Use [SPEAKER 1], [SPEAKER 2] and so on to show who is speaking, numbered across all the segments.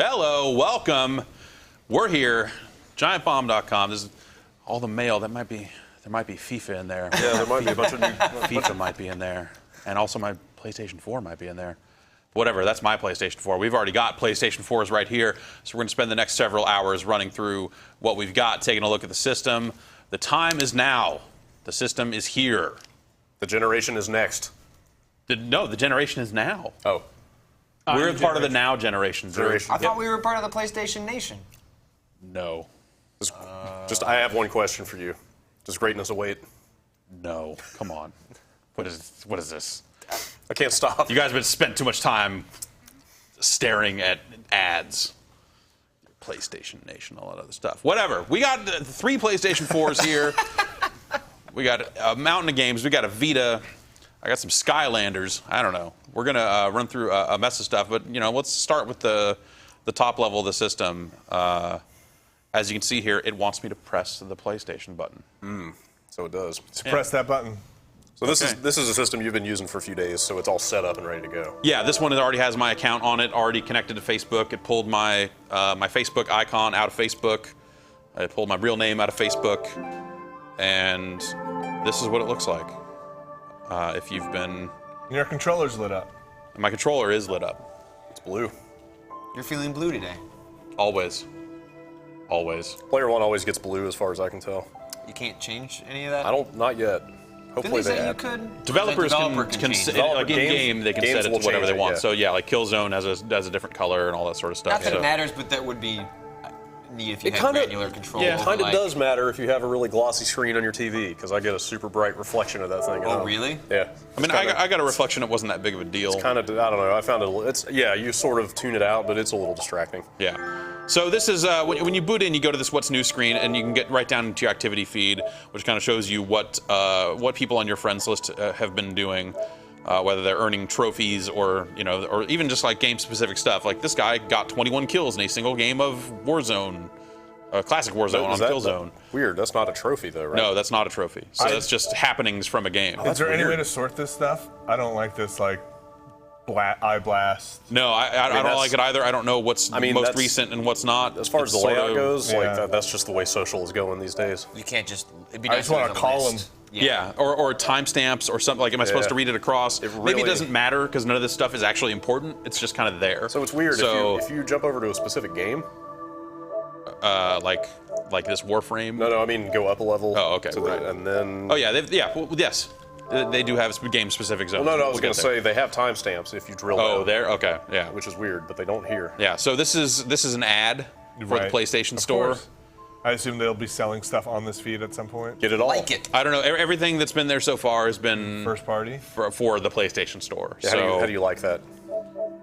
[SPEAKER 1] Hello, welcome. We're here, giantbomb.com. This is all the mail. There might be FIFA in there.
[SPEAKER 2] Yeah, there might be a bunch of new.
[SPEAKER 1] FIFA might be in there, and also my PlayStation 4 might be in there. Whatever, that's my PlayStation 4. We've already got PlayStation 4s right here, so we're going to spend the next several hours running through what we've got, taking a look at the system. The time is now. The system is here.
[SPEAKER 2] The generation is next.
[SPEAKER 1] No, the generation is now.
[SPEAKER 2] Oh.
[SPEAKER 1] We're part of the now generation.
[SPEAKER 3] I thought we were part of the PlayStation Nation.
[SPEAKER 1] No.
[SPEAKER 2] Just, I have one question for you. Does greatness await?
[SPEAKER 1] No. Come on. What is this?
[SPEAKER 2] I can't stop.
[SPEAKER 1] You guys have spent too much time staring at ads. PlayStation Nation, all that other stuff. Whatever. We got 3 PlayStation 4s here. We got a mountain of games. We got a Vita. I got some Skylanders. I don't know. We're going to run through a mess of stuff, but let's start with the top level of the system. As you can see here, it wants me to press the PlayStation button.
[SPEAKER 2] So it does.
[SPEAKER 4] So press that button.
[SPEAKER 2] So this is a system you've been using for a few days, so it's all set up and ready to go.
[SPEAKER 1] Yeah, this one already has my account on it, already connected to Facebook. It pulled my my Facebook icon out of Facebook. It pulled my real name out of Facebook, and this is what it looks like. If you've been,
[SPEAKER 4] Your controller's lit up.
[SPEAKER 1] my controller is lit up.
[SPEAKER 2] It's blue.
[SPEAKER 3] You're feeling blue today.
[SPEAKER 1] Always.
[SPEAKER 2] Player 1 always gets blue, as far as I can tell.
[SPEAKER 3] You can't change any of that?
[SPEAKER 2] Not yet.
[SPEAKER 3] Didn't
[SPEAKER 2] Hopefully
[SPEAKER 3] they say you
[SPEAKER 2] add.
[SPEAKER 3] could?
[SPEAKER 1] Developers
[SPEAKER 3] Developer
[SPEAKER 1] can
[SPEAKER 3] change
[SPEAKER 1] set
[SPEAKER 3] it.
[SPEAKER 1] it, like in game they can
[SPEAKER 2] games
[SPEAKER 1] set it
[SPEAKER 2] will
[SPEAKER 1] to whatever
[SPEAKER 2] change
[SPEAKER 1] they
[SPEAKER 2] it,
[SPEAKER 1] want.
[SPEAKER 2] yeah.
[SPEAKER 1] So yeah, like Killzone has a different color and all that sort of stuff.
[SPEAKER 3] Not that
[SPEAKER 1] so.
[SPEAKER 3] it matters, but that would be neat if you
[SPEAKER 2] It
[SPEAKER 3] had
[SPEAKER 2] kinda-
[SPEAKER 3] granular control.
[SPEAKER 1] yeah.
[SPEAKER 3] over,
[SPEAKER 2] Kind of
[SPEAKER 3] like-
[SPEAKER 2] does matter if you have a really glossy screen on your TV, because I get a super bright reflection of that thing.
[SPEAKER 3] Oh, really?
[SPEAKER 2] Yeah.
[SPEAKER 1] I mean, I got a reflection. It wasn't that big of a deal.
[SPEAKER 2] Kind of, I don't know. I found you sort of tune it out, but it's a little distracting.
[SPEAKER 1] Yeah. So this is when you boot in, you go to this What's New screen, and you can get right down into your activity feed, which kind of shows you what people on your friends list have been doing, whether they're earning trophies or or even just like game-specific stuff. Like this guy got 21 kills in a single game of Warzone, classic Warzone on Killzone.
[SPEAKER 2] Weird. That's not a trophy, though, right?
[SPEAKER 1] No, that's not a trophy. So that's just happenings from a game.
[SPEAKER 4] Is there any
[SPEAKER 2] weird.
[SPEAKER 4] way to sort this stuff? I don't like this, eye blast.
[SPEAKER 1] No, I don't
[SPEAKER 2] that's-
[SPEAKER 1] like it either. I don't know what's most
[SPEAKER 2] that's-
[SPEAKER 1] recent and what's not.
[SPEAKER 2] As far as the
[SPEAKER 1] It's sort
[SPEAKER 2] layout
[SPEAKER 1] of-
[SPEAKER 2] goes,
[SPEAKER 4] Yeah.
[SPEAKER 2] that's just the way social is going these days.
[SPEAKER 3] You can't just. It'd be
[SPEAKER 4] I
[SPEAKER 3] nice
[SPEAKER 4] just
[SPEAKER 3] if it
[SPEAKER 4] want
[SPEAKER 3] was
[SPEAKER 4] a
[SPEAKER 3] a
[SPEAKER 4] column.
[SPEAKER 3] list.
[SPEAKER 1] Yeah, or timestamps or something. Like, am I supposed to read it across? Maybe
[SPEAKER 2] really-
[SPEAKER 1] it doesn't matter because none of this stuff is actually important. It's just kind of there.
[SPEAKER 2] So it's weird
[SPEAKER 1] So,
[SPEAKER 2] if you jump over to a specific game.
[SPEAKER 1] like this Warframe.
[SPEAKER 2] No, I mean go up a level.
[SPEAKER 1] Oh, okay, right.
[SPEAKER 2] And then.
[SPEAKER 1] Oh yeah, yes, they do have game-specific zones.
[SPEAKER 2] Well, no, I was
[SPEAKER 1] We'll
[SPEAKER 2] going
[SPEAKER 1] get
[SPEAKER 2] to
[SPEAKER 1] there.
[SPEAKER 2] say they have timestamps if you drill
[SPEAKER 1] Oh,
[SPEAKER 2] down,
[SPEAKER 1] there. Okay, yeah,
[SPEAKER 2] which is weird, but they don't here.
[SPEAKER 1] yeah. So this is an ad for the
[SPEAKER 4] Right.
[SPEAKER 1] PlayStation
[SPEAKER 4] Of
[SPEAKER 1] Store.
[SPEAKER 4] course. I assume they'll be selling stuff on this feed at some point.
[SPEAKER 2] Get it all.
[SPEAKER 3] Like it.
[SPEAKER 1] I don't know. Everything that's been there so far has been
[SPEAKER 4] First party.
[SPEAKER 1] for the PlayStation Store.
[SPEAKER 2] Yeah,
[SPEAKER 1] So
[SPEAKER 2] how do you like that?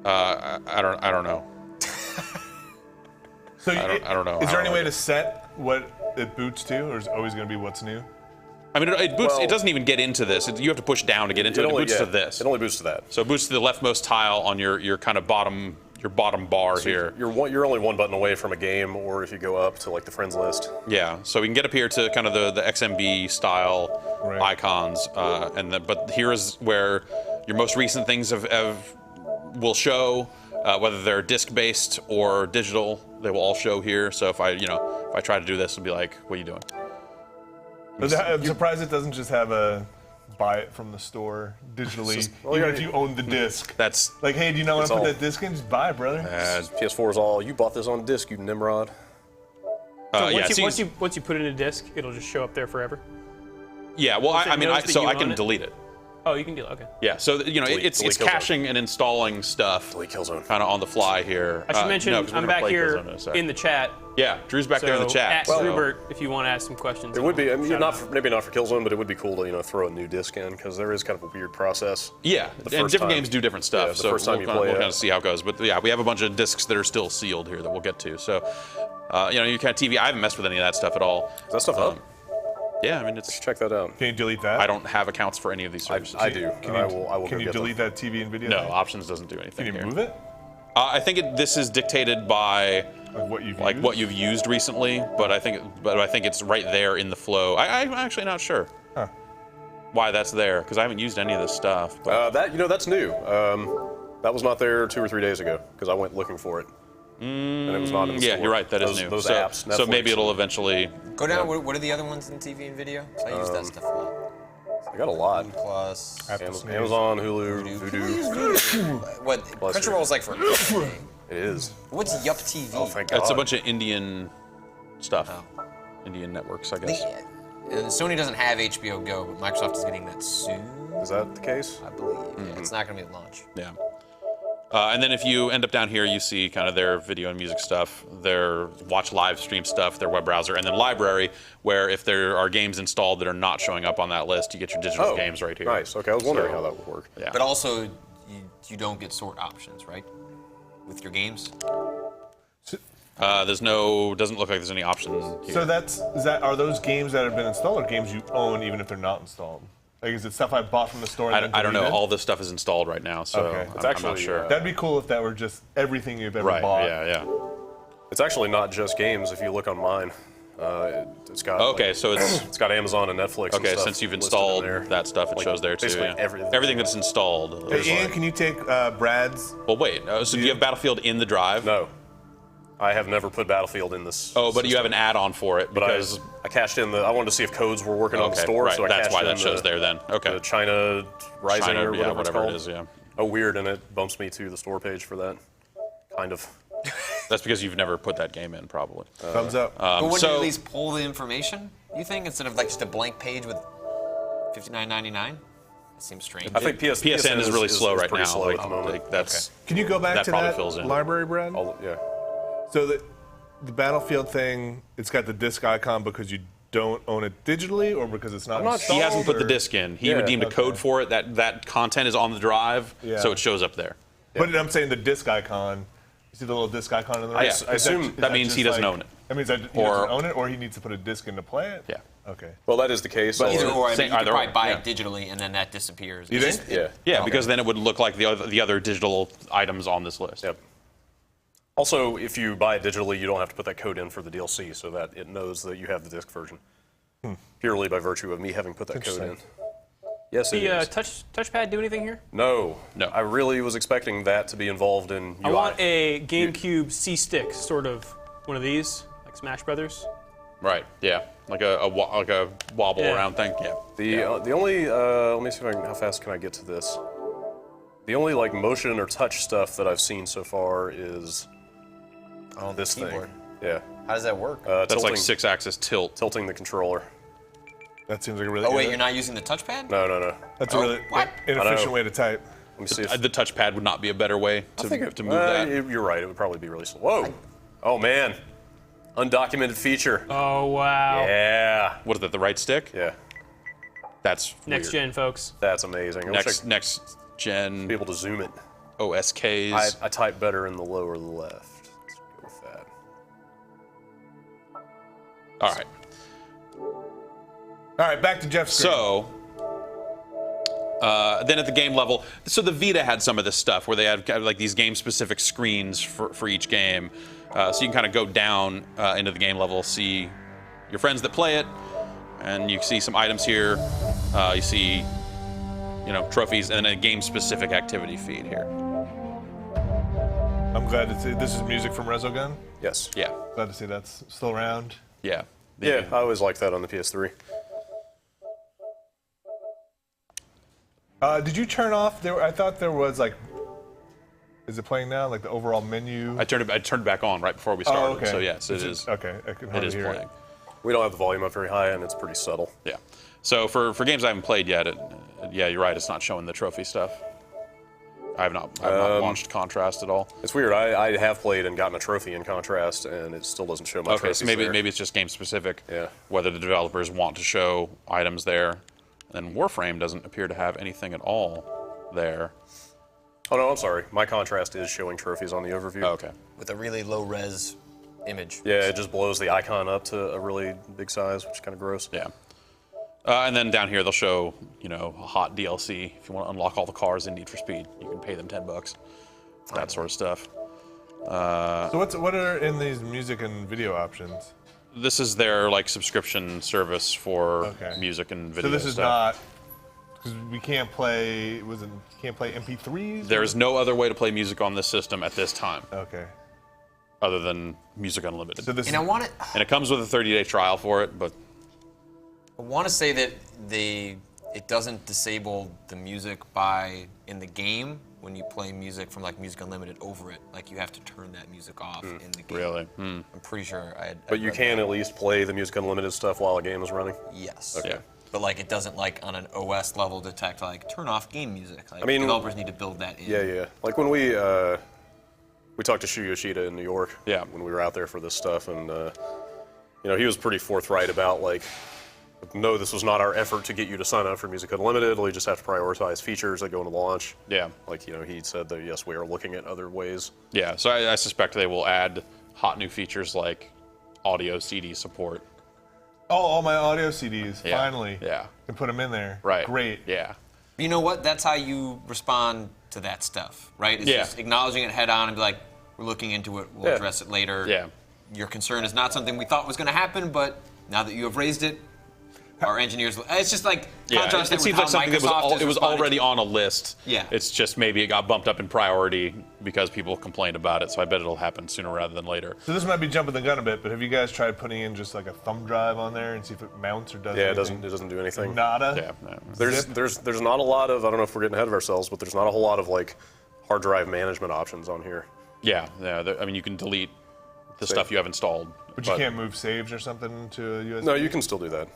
[SPEAKER 1] I don't know.
[SPEAKER 4] So
[SPEAKER 1] I don't know.
[SPEAKER 4] Is
[SPEAKER 1] I
[SPEAKER 4] there
[SPEAKER 1] don't
[SPEAKER 4] any way
[SPEAKER 1] like
[SPEAKER 4] to set what it boots to, or is it always going to be what's new?
[SPEAKER 1] I mean, it boots.
[SPEAKER 2] Well-
[SPEAKER 1] it doesn't even get into this. You have to push down to get into it. It boots to this.
[SPEAKER 2] It only boosts to that.
[SPEAKER 1] So it boots to the leftmost tile on your kind of bottom bar here.
[SPEAKER 2] You're only one button away from a game, or if you go up to like the friends list.
[SPEAKER 1] Yeah. So we can get up here to kind of the XMB style
[SPEAKER 4] Right.
[SPEAKER 1] icons, but here is where your most recent things will show, whether they're disc based or digital. They will all show here. So if I try to do this, it'll be like, what are you doing?
[SPEAKER 4] I'm surprised it doesn't just have a buy it from the store digitally, even if you own the disc.
[SPEAKER 1] That's
[SPEAKER 4] Like, hey, do you not want to
[SPEAKER 2] It's
[SPEAKER 4] put
[SPEAKER 2] all-
[SPEAKER 4] that disc in? Just buy it, brother.
[SPEAKER 2] PS4 is all, you bought this on disc, you Nimrod.
[SPEAKER 5] So
[SPEAKER 1] yeah.
[SPEAKER 5] once you put it in a disc, it'll just show up there forever.
[SPEAKER 1] Yeah. Well,
[SPEAKER 5] Once it
[SPEAKER 1] I mean,
[SPEAKER 5] knows that
[SPEAKER 1] so
[SPEAKER 5] you
[SPEAKER 1] I
[SPEAKER 5] own
[SPEAKER 1] can
[SPEAKER 5] it?
[SPEAKER 1] delete it.
[SPEAKER 5] Oh, you can do it. Okay.
[SPEAKER 1] Yeah. So it's
[SPEAKER 2] delete Killzone.
[SPEAKER 1] caching and installing stuff.
[SPEAKER 2] Delete Killzone.
[SPEAKER 1] Kind of on the fly here.
[SPEAKER 5] I should mention
[SPEAKER 1] no, 'cause we're
[SPEAKER 5] I'm
[SPEAKER 1] gonna
[SPEAKER 5] back
[SPEAKER 1] play
[SPEAKER 5] here
[SPEAKER 1] Killzone in a sec.
[SPEAKER 5] in the chat.
[SPEAKER 1] Yeah, Drew's back there in the chat.
[SPEAKER 5] At
[SPEAKER 1] so-
[SPEAKER 5] Rupert, if you want to ask some questions.
[SPEAKER 2] It would be, I mean,
[SPEAKER 5] Shout out.
[SPEAKER 2] maybe not for Killzone, but it would be cool to throw a new disc in, because there is kind of a weird process.
[SPEAKER 1] Yeah, and
[SPEAKER 2] first
[SPEAKER 1] different
[SPEAKER 2] time.
[SPEAKER 1] games do different stuff.
[SPEAKER 2] Yeah, the
[SPEAKER 1] so
[SPEAKER 2] first time
[SPEAKER 1] we'll
[SPEAKER 2] you
[SPEAKER 1] kinda,
[SPEAKER 2] play
[SPEAKER 1] we'll
[SPEAKER 2] it.
[SPEAKER 1] kind of see how it goes. But yeah, we have a bunch of discs that are still sealed here that we'll get to. So, you kind of TV. I haven't messed with any of that stuff at all.
[SPEAKER 2] Is that stuff up?
[SPEAKER 1] Yeah, I mean, it's.
[SPEAKER 2] Check that out.
[SPEAKER 4] Can you delete that?
[SPEAKER 1] I don't have accounts for any of these services.
[SPEAKER 2] I do.
[SPEAKER 4] Can
[SPEAKER 2] I
[SPEAKER 4] you,
[SPEAKER 2] will
[SPEAKER 4] can
[SPEAKER 2] go
[SPEAKER 4] you
[SPEAKER 2] get them.
[SPEAKER 4] delete that TV and video?
[SPEAKER 1] No,
[SPEAKER 4] thing?
[SPEAKER 1] options doesn't do anything
[SPEAKER 4] Can you
[SPEAKER 1] here.
[SPEAKER 4] move it?
[SPEAKER 1] I think this is dictated by
[SPEAKER 4] Like what you've
[SPEAKER 1] like
[SPEAKER 4] used?
[SPEAKER 1] what you've used recently, but I think it's right there in the flow. I'm actually not sure
[SPEAKER 4] Huh.
[SPEAKER 1] why that's there because I haven't used any of this stuff. But
[SPEAKER 2] That's new. That was not there 2 or 3 days ago, because I went looking for it. and it was not in the
[SPEAKER 1] Yeah,
[SPEAKER 2] store.
[SPEAKER 1] you're right. That is
[SPEAKER 2] those,
[SPEAKER 1] new.
[SPEAKER 2] Those
[SPEAKER 1] so,
[SPEAKER 2] apps.
[SPEAKER 1] so
[SPEAKER 2] Netflix,
[SPEAKER 1] maybe it'll eventually.
[SPEAKER 3] Go down. What are the other ones in TV and video? 'Cause I use that stuff a lot.
[SPEAKER 2] I got a lot.
[SPEAKER 3] Plus,
[SPEAKER 2] Amazon, Hulu, Vudu.
[SPEAKER 3] what Crunchyroll is like for everything.
[SPEAKER 2] It is.
[SPEAKER 3] What's Yup TV?
[SPEAKER 2] Oh, thank God.
[SPEAKER 1] It's a bunch of Indian stuff.
[SPEAKER 3] Oh.
[SPEAKER 1] Indian networks, I guess.
[SPEAKER 3] Sony doesn't have HBO Go, but Microsoft is getting that soon.
[SPEAKER 2] Is that the case?
[SPEAKER 3] I believe. Yeah, it's not going to be at launch.
[SPEAKER 1] Yeah. And then if you end up down here, you see kind of their video and music stuff, their watch live stream stuff, their web browser, and then library, where if there are games installed that are not showing up on that list, you get your digital games right here.
[SPEAKER 2] Nice. Okay, I was wondering how that would work.
[SPEAKER 1] Yeah.
[SPEAKER 3] But also, you don't get sort options, right? With your games.
[SPEAKER 1] There's no, doesn't look like there's any option here.
[SPEAKER 4] So are those games that have been installed or games you own even if they're not installed? Like, is it stuff I bought from the store? And
[SPEAKER 1] I don't know.
[SPEAKER 4] deleted?
[SPEAKER 1] All this stuff is installed right now, so
[SPEAKER 4] Okay.
[SPEAKER 1] I'm,
[SPEAKER 4] It's
[SPEAKER 1] I'm
[SPEAKER 2] actually,
[SPEAKER 1] not sure.
[SPEAKER 4] That'd be cool if that were just everything you've ever
[SPEAKER 1] Right,
[SPEAKER 4] bought.
[SPEAKER 1] yeah.
[SPEAKER 2] It's actually not just games. If you look on mine, it's got.
[SPEAKER 1] Okay, so it's
[SPEAKER 2] It's got Amazon and Netflix. and
[SPEAKER 1] okay.
[SPEAKER 2] stuff
[SPEAKER 1] Since you've
[SPEAKER 2] listed
[SPEAKER 1] installed
[SPEAKER 2] in there.
[SPEAKER 1] that stuff, it
[SPEAKER 2] Like,
[SPEAKER 1] shows there too.
[SPEAKER 2] basically
[SPEAKER 1] Yeah.
[SPEAKER 2] everything.
[SPEAKER 1] that's installed.
[SPEAKER 4] Hey, Ian, can you take Brad's?
[SPEAKER 1] Well, wait. So do you have Battlefield in the drive?
[SPEAKER 2] No, I have never put Battlefield in this.
[SPEAKER 1] Oh, but you have
[SPEAKER 2] system.
[SPEAKER 1] an add-on for it
[SPEAKER 2] But
[SPEAKER 1] because.
[SPEAKER 2] I cashed in I wanted to see if codes were working on the
[SPEAKER 1] Okay,
[SPEAKER 2] store,
[SPEAKER 1] right.
[SPEAKER 2] so I
[SPEAKER 1] That's
[SPEAKER 2] cashed
[SPEAKER 1] why
[SPEAKER 2] in
[SPEAKER 1] that shows there then. Okay.
[SPEAKER 2] the China Rising
[SPEAKER 1] China,
[SPEAKER 2] or whatever, it's called.
[SPEAKER 1] it is, yeah.
[SPEAKER 2] Oh, weird, and it bumps me to the store page for that. Kind of.
[SPEAKER 1] That's because you've never put that game in, probably.
[SPEAKER 4] Thumbs up.
[SPEAKER 3] But wouldn't
[SPEAKER 1] so-
[SPEAKER 3] you at least pull the information, you think, instead of like just a blank page with $59.99? That seems strange.
[SPEAKER 2] I think
[SPEAKER 1] PSN is really slow right
[SPEAKER 2] pretty
[SPEAKER 1] now.
[SPEAKER 2] slow
[SPEAKER 1] like,
[SPEAKER 2] at the moment.
[SPEAKER 1] like, that's
[SPEAKER 4] Can you go back
[SPEAKER 1] that
[SPEAKER 4] to
[SPEAKER 1] probably
[SPEAKER 4] that
[SPEAKER 1] fills in.
[SPEAKER 4] library, Brad?
[SPEAKER 2] Yeah.
[SPEAKER 4] So the Battlefield thing, it's got the disc icon because you don't own it digitally, or because it's not.
[SPEAKER 2] not
[SPEAKER 4] installed,
[SPEAKER 1] he hasn't put the
[SPEAKER 4] or-
[SPEAKER 1] disc in. He
[SPEAKER 2] Yeah,
[SPEAKER 1] redeemed a
[SPEAKER 4] okay.
[SPEAKER 1] code for it. That content is on the drive,
[SPEAKER 4] Yeah.
[SPEAKER 1] so it shows up there.
[SPEAKER 4] But I'm saying the disc icon. You see the little disc icon on the right?
[SPEAKER 1] I
[SPEAKER 4] Is
[SPEAKER 2] assume
[SPEAKER 1] that means he
[SPEAKER 4] just
[SPEAKER 1] doesn't own it.
[SPEAKER 4] That means that he
[SPEAKER 1] Or-
[SPEAKER 4] doesn't own it, or he needs to put a disc in to play it.
[SPEAKER 1] Yeah.
[SPEAKER 4] Okay.
[SPEAKER 2] Well, that is the case.
[SPEAKER 3] Either
[SPEAKER 2] although-
[SPEAKER 3] or, I mean,
[SPEAKER 1] Say
[SPEAKER 3] you could
[SPEAKER 1] either
[SPEAKER 3] probably
[SPEAKER 1] or,
[SPEAKER 3] buy
[SPEAKER 1] yeah.
[SPEAKER 3] it digitally and then that disappears.
[SPEAKER 4] You
[SPEAKER 3] It's
[SPEAKER 4] think?
[SPEAKER 3] just-
[SPEAKER 2] Yeah.
[SPEAKER 1] Yeah, because then it would look like the other digital items on this list.
[SPEAKER 2] Yep. Also, if you buy it digitally, you don't have to put that code in for the DLC, so that it knows that you have the disc version. Purely by virtue of me having put that code in.
[SPEAKER 4] Interesting.
[SPEAKER 2] Yes, it
[SPEAKER 5] The
[SPEAKER 2] is.
[SPEAKER 5] touchpad do anything here?
[SPEAKER 2] No.
[SPEAKER 1] No.
[SPEAKER 2] I really was expecting that to be involved in UI.
[SPEAKER 5] I want a GameCube C-stick, sort of one of these, like Smash Brothers.
[SPEAKER 1] Right. Yeah. Like a wobble
[SPEAKER 5] Yeah.
[SPEAKER 1] around thing. Yeah.
[SPEAKER 2] The only let me see how fast can I get to this. The only like motion or touch stuff that I've seen so far is
[SPEAKER 3] Oh,
[SPEAKER 2] this
[SPEAKER 3] the keyboard.
[SPEAKER 2] thing. Yeah.
[SPEAKER 3] How does that work?
[SPEAKER 1] That's
[SPEAKER 2] tilting,
[SPEAKER 1] like 6-axis tilt.
[SPEAKER 2] tilting the controller.
[SPEAKER 4] That seems like a really.
[SPEAKER 3] Oh
[SPEAKER 4] good-
[SPEAKER 3] wait, you're not using the touchpad?
[SPEAKER 2] No.
[SPEAKER 4] That's
[SPEAKER 3] Oh,
[SPEAKER 4] a really
[SPEAKER 3] what?
[SPEAKER 4] inefficient
[SPEAKER 2] know.
[SPEAKER 4] way to type.
[SPEAKER 2] Let me see if
[SPEAKER 1] The touchpad would not be a better way to move that.
[SPEAKER 2] You're right. It would probably be really slow. Whoa. Oh man. Undocumented feature.
[SPEAKER 5] Oh, wow.
[SPEAKER 2] Yeah.
[SPEAKER 1] What is that? The right stick?
[SPEAKER 2] Yeah.
[SPEAKER 1] That's
[SPEAKER 5] Next
[SPEAKER 1] weird.
[SPEAKER 5] gen, folks.
[SPEAKER 2] That's amazing. I wish
[SPEAKER 1] Next
[SPEAKER 2] I'd
[SPEAKER 1] gen
[SPEAKER 2] be able to zoom it.
[SPEAKER 1] OSKs.
[SPEAKER 2] I type better in the lower left. Let's go with that.
[SPEAKER 1] All right.
[SPEAKER 4] All right, back to Jeff's screen.
[SPEAKER 1] So, then at the game level, so the Vita had some of this stuff where they had kind of like these game-specific screens for each game. So you can kind of go down into the game level, see your friends that play it, and you see some items here. You see, trophies, and a game-specific activity feed here.
[SPEAKER 4] I'm glad to see this is music from Resogun.
[SPEAKER 2] Yes.
[SPEAKER 1] Yeah,
[SPEAKER 4] Glad to see that's still around.
[SPEAKER 1] yeah.
[SPEAKER 2] Yeah, I always liked that on the PS3.
[SPEAKER 4] Did you turn off? I thought there was like. Is it playing now? Like the overall menu?
[SPEAKER 1] I turned it back on right before we started.
[SPEAKER 4] Oh, okay.
[SPEAKER 1] So yes, it is.
[SPEAKER 4] Okay, I can
[SPEAKER 1] It
[SPEAKER 4] hardly
[SPEAKER 1] is
[SPEAKER 4] hear
[SPEAKER 1] playing.
[SPEAKER 2] We don't have the volume up very high, and it's pretty subtle.
[SPEAKER 1] Yeah. So for games I haven't played yet, yeah, you're right. It's not showing the trophy stuff. I have not launched Contrast at all.
[SPEAKER 2] It's weird. I have played and gotten a trophy in Contrast, and it still doesn't show my
[SPEAKER 1] Okay,
[SPEAKER 2] trophies
[SPEAKER 1] so maybe
[SPEAKER 2] there.
[SPEAKER 1] it's just game specific.
[SPEAKER 2] Yeah.
[SPEAKER 1] Whether the developers want to show items there, and Warframe doesn't appear to have anything at all there.
[SPEAKER 2] Oh no, I'm sorry. My Contrast is showing trophies on the overview.
[SPEAKER 1] Oh, okay.
[SPEAKER 3] With a really low res image.
[SPEAKER 2] Yeah, it just blows the icon up to a really big size, which is kind of gross.
[SPEAKER 1] Yeah. And then down here they'll show, a hot DLC. If you want to unlock all the cars in Need for Speed, you can pay them $10. That sort of stuff.
[SPEAKER 4] So what are in these music and video options?
[SPEAKER 1] This is their subscription service for
[SPEAKER 4] Okay.
[SPEAKER 1] music and video.
[SPEAKER 4] So this is
[SPEAKER 1] stuff.
[SPEAKER 4] not because we can't play. Can't play MP3s.
[SPEAKER 1] There is no other way to play music on this system at this time.
[SPEAKER 4] Okay.
[SPEAKER 1] other than Music Unlimited.
[SPEAKER 4] So this
[SPEAKER 3] And I want to.
[SPEAKER 1] And it comes with a 30-day trial for it, but
[SPEAKER 3] I want to say that it doesn't disable the music in the game when you play music from like Music Unlimited over it. Like you have to turn that music off in the game.
[SPEAKER 1] really.
[SPEAKER 3] I'm pretty sure
[SPEAKER 2] But you can at least play the Music Unlimited stuff while a game is running.
[SPEAKER 3] Yes.
[SPEAKER 1] Yeah.
[SPEAKER 3] But like it doesn't like on an OS level detect like turn off game music. Like
[SPEAKER 2] I mean-
[SPEAKER 3] developers need to build that in.
[SPEAKER 2] Yeah. Like when we talked to Shu Yoshida in New York.
[SPEAKER 1] Yeah.
[SPEAKER 2] When we were out there for this stuff, and he was pretty forthright about like, no, this was not our effort to get you to sign up for Music Unlimited. We just have to prioritize features that go into launch.
[SPEAKER 1] Yeah.
[SPEAKER 2] Like he said that yes, we are looking at other ways.
[SPEAKER 1] Yeah, so I suspect they will add hot new features like audio CD support.
[SPEAKER 4] Oh, all my audio CDs,
[SPEAKER 1] Yeah.
[SPEAKER 4] finally.
[SPEAKER 1] Yeah.
[SPEAKER 4] Can put them in there.
[SPEAKER 1] Right.
[SPEAKER 4] Great.
[SPEAKER 1] Yeah.
[SPEAKER 3] But you know what? That's how you respond to that stuff, right? It's
[SPEAKER 1] Yeah.
[SPEAKER 3] just acknowledging it head on and be like, we're looking into it. We'll
[SPEAKER 2] Yeah.
[SPEAKER 3] address it later.
[SPEAKER 1] Yeah.
[SPEAKER 3] Your concern is not something we thought was going to happen, but now that you have raised it, our engineers. It's just like
[SPEAKER 1] Yeah,
[SPEAKER 3] contrast
[SPEAKER 1] it seems like something that was already on a list.
[SPEAKER 3] Yeah.
[SPEAKER 1] It's just maybe it got bumped up in priority because people complained about it. So I bet it'll happen sooner rather than later.
[SPEAKER 4] So this might be jumping the gun a bit, but have you guys tried putting in just like a thumb drive on there and see if it mounts or does
[SPEAKER 2] Yeah,
[SPEAKER 4] anything?
[SPEAKER 2] it doesn't do anything.
[SPEAKER 4] Nada?
[SPEAKER 1] Yeah. No.
[SPEAKER 2] There's not a lot of, I don't know if we're getting ahead of ourselves, but there's not a whole lot of like hard drive management options on here.
[SPEAKER 1] Yeah. I mean, you can delete the stuff you have installed.
[SPEAKER 4] But you can't move saves or something to a USB?
[SPEAKER 2] No, you can still do that.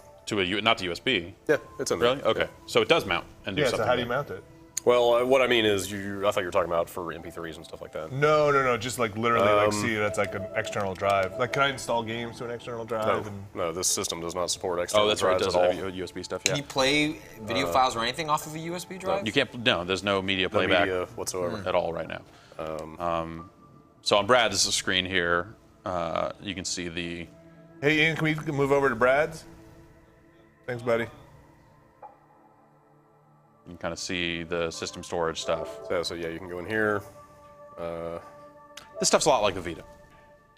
[SPEAKER 1] not to USB.
[SPEAKER 2] Yeah, it's in there.
[SPEAKER 1] Really? Okay. So it does mount and do
[SPEAKER 4] Yeah,
[SPEAKER 1] something.
[SPEAKER 4] so how do you
[SPEAKER 1] there.
[SPEAKER 4] mount it?
[SPEAKER 2] Well, what I mean is, I thought you were talking about for MP3s and stuff like that.
[SPEAKER 4] No, just like literally like see that's like an external drive. Like can I install games to an external drive?
[SPEAKER 2] No, this system does not support external
[SPEAKER 1] Oh, that's right. It
[SPEAKER 2] drives
[SPEAKER 1] does
[SPEAKER 2] at all.
[SPEAKER 1] have USB stuff.
[SPEAKER 3] Can
[SPEAKER 1] Yeah.
[SPEAKER 3] you play video files or anything off of a USB drive?
[SPEAKER 1] You can't. No, there's no media
[SPEAKER 2] No
[SPEAKER 1] playback
[SPEAKER 2] media whatsoever.
[SPEAKER 1] at all right now. So on Brad's screen here, you can see the.
[SPEAKER 4] Hey Ian, can we move over to Brad's? Thanks, buddy.
[SPEAKER 1] You can kind of see the system storage stuff.
[SPEAKER 2] So yeah, you can go in here.
[SPEAKER 1] This stuff's a lot like the Vita.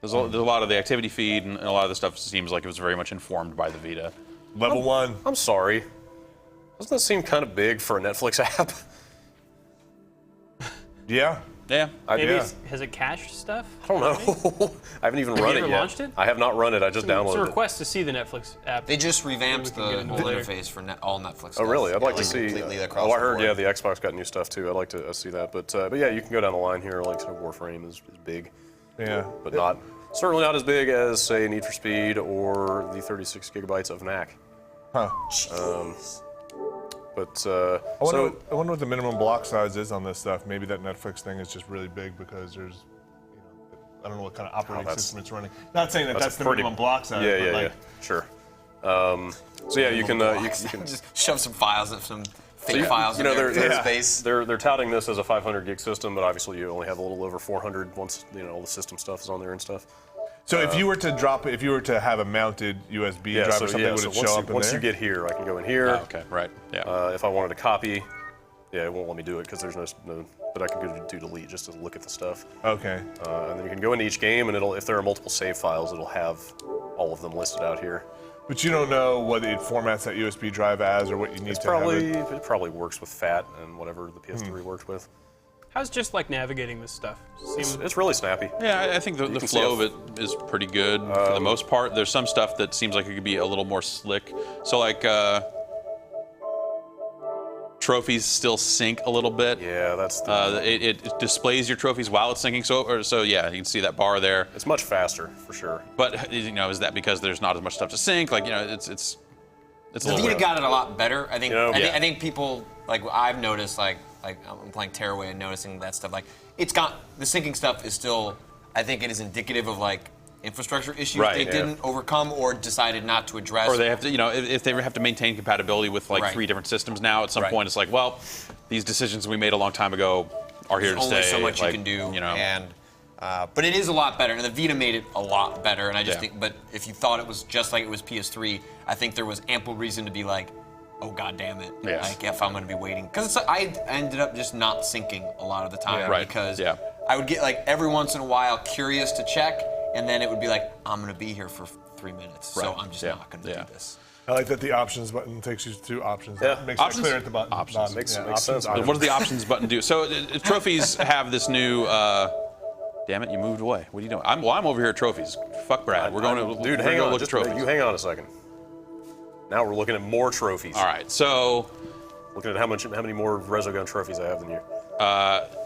[SPEAKER 1] There's a lot of the activity feed, and a lot of the stuff seems like it was very much informed by the Vita.
[SPEAKER 4] Level 1.
[SPEAKER 2] I'm sorry. Doesn't that seem kind of big for a Netflix app?
[SPEAKER 4] Yeah.
[SPEAKER 1] Yeah.
[SPEAKER 5] Maybe
[SPEAKER 4] Yeah.
[SPEAKER 5] has it cached stuff?
[SPEAKER 2] I don't know. I haven't even run
[SPEAKER 5] you
[SPEAKER 2] it
[SPEAKER 5] ever
[SPEAKER 2] yet.
[SPEAKER 5] launched it?
[SPEAKER 2] I have not run it. I just
[SPEAKER 5] It's a
[SPEAKER 2] downloaded it.
[SPEAKER 5] request to see the Netflix app.
[SPEAKER 3] They just revamped
[SPEAKER 5] Maybe we
[SPEAKER 3] the
[SPEAKER 5] can
[SPEAKER 3] whole
[SPEAKER 5] get into
[SPEAKER 3] interface for all Netflix stuff.
[SPEAKER 2] Oh, really? I'd like
[SPEAKER 3] Yeah,
[SPEAKER 2] to see.
[SPEAKER 3] completely across
[SPEAKER 2] Oh, I
[SPEAKER 3] the
[SPEAKER 2] heard.
[SPEAKER 3] board.
[SPEAKER 2] Yeah, the Xbox got new stuff too. I'd like to see that. But yeah, you can go down the line here. Like, so Warframe is big,
[SPEAKER 4] Yeah.
[SPEAKER 2] but certainly not as big as say Need for Speed or the 36 gigabytes of NAC.
[SPEAKER 4] Huh.
[SPEAKER 2] But
[SPEAKER 4] I wonder what the minimum block size is on this stuff. Maybe that Netflix thing is just really big because there's, I don't know what kind of operating
[SPEAKER 2] that's-
[SPEAKER 4] system it's running. Not saying that that's the
[SPEAKER 2] pretty-
[SPEAKER 4] minimum block size.
[SPEAKER 2] yeah,
[SPEAKER 4] but
[SPEAKER 2] yeah,
[SPEAKER 4] like,
[SPEAKER 2] sure. So yeah, you can
[SPEAKER 3] Just shove some files and some fake
[SPEAKER 2] you-
[SPEAKER 3] files
[SPEAKER 2] you know,
[SPEAKER 3] in there
[SPEAKER 2] they're-
[SPEAKER 3] for
[SPEAKER 2] yeah.
[SPEAKER 3] space.
[SPEAKER 2] They're touting this as a 500 gig system, but obviously you only have a little over 400 once all the system stuff is on there and stuff.
[SPEAKER 4] so if you were to drop it, if you were to have a mounted USB drive or something, would it show up in
[SPEAKER 2] once
[SPEAKER 4] there?
[SPEAKER 2] you get here, I can go in here.
[SPEAKER 1] Oh, okay. Right. Yeah.
[SPEAKER 2] If I wanted to copy, it won't let me do it because there's no. But I can go to delete just to look at the stuff.
[SPEAKER 4] Okay.
[SPEAKER 2] And then you can go into each game, and if there are multiple save files, it'll have all of them listed out here.
[SPEAKER 4] But you don't know what it formats that USB drive as or what you need to have it.
[SPEAKER 2] It probably works with FAT and whatever the PS3 worked with.
[SPEAKER 5] How's just like navigating this stuff?
[SPEAKER 2] It's really snappy.
[SPEAKER 1] Yeah, I think the
[SPEAKER 2] can
[SPEAKER 1] flow of
[SPEAKER 2] see
[SPEAKER 1] it is pretty good for the most part. There's some stuff that seems like it could be a little more slick. So like trophies still sync a little bit.
[SPEAKER 2] Yeah, that's
[SPEAKER 1] It displays your trophies while it's syncing. So yeah, you can see that bar there.
[SPEAKER 2] it's much faster for sure.
[SPEAKER 1] But is that because there's not as much stuff to sync? Like it's a
[SPEAKER 3] The
[SPEAKER 1] little
[SPEAKER 3] Vita
[SPEAKER 1] bit.
[SPEAKER 3] got it a lot better. I think.
[SPEAKER 2] Yeah.
[SPEAKER 3] I think people like I've noticed like I'm playing Tearaway and noticing that stuff. Like it's got the syncing stuff is still. I think it is indicative of like infrastructure issues
[SPEAKER 1] Right,
[SPEAKER 3] they
[SPEAKER 1] yeah.
[SPEAKER 3] didn't overcome or decided not to address.
[SPEAKER 1] Or they have to, if they have to maintain compatibility with like
[SPEAKER 3] Right.
[SPEAKER 1] 3 different systems now, at some
[SPEAKER 3] Right.
[SPEAKER 1] point it's like, well, these decisions we made a long time ago are here
[SPEAKER 3] There's
[SPEAKER 1] to
[SPEAKER 3] only
[SPEAKER 1] stay.
[SPEAKER 3] so much
[SPEAKER 1] like,
[SPEAKER 3] you can do,
[SPEAKER 1] You know,
[SPEAKER 3] and but it is a lot better. And the Vita made it a lot better. And I just
[SPEAKER 1] Yeah.
[SPEAKER 3] think, but if you thought it was just like it was PS3, I think there was ample reason to be like, oh god damn it,
[SPEAKER 1] Yes.
[SPEAKER 3] like if I'm going to be waiting, because I ended up just not syncing a lot of the time
[SPEAKER 1] Right,
[SPEAKER 3] because
[SPEAKER 1] yeah.
[SPEAKER 3] I would get like every once in a while curious to check, and then it would be like I'm going to be here for 3 minutes, so
[SPEAKER 1] Right,
[SPEAKER 3] I'm just
[SPEAKER 1] yeah,
[SPEAKER 3] not going to
[SPEAKER 1] yeah.
[SPEAKER 3] do this.
[SPEAKER 4] I like that the options button takes you to options.
[SPEAKER 2] Yeah.
[SPEAKER 4] Makes
[SPEAKER 1] Options?
[SPEAKER 4] it clear at the bottom.
[SPEAKER 1] Options.
[SPEAKER 4] bottom.
[SPEAKER 2] Makes
[SPEAKER 4] Yeah,
[SPEAKER 2] sense.
[SPEAKER 4] options.
[SPEAKER 1] What does the options button do? So trophies have this new Damn it, you moved away. What are you doing? I'm over here at trophies. Fuck Brad. We're going to
[SPEAKER 2] Dude,
[SPEAKER 1] we're
[SPEAKER 2] hang
[SPEAKER 1] gonna
[SPEAKER 2] on.
[SPEAKER 1] look at trophies.
[SPEAKER 2] You hang on a second. Now we're looking at more trophies.
[SPEAKER 1] All right, so
[SPEAKER 2] Looking at how many more Resogun trophies I have than you.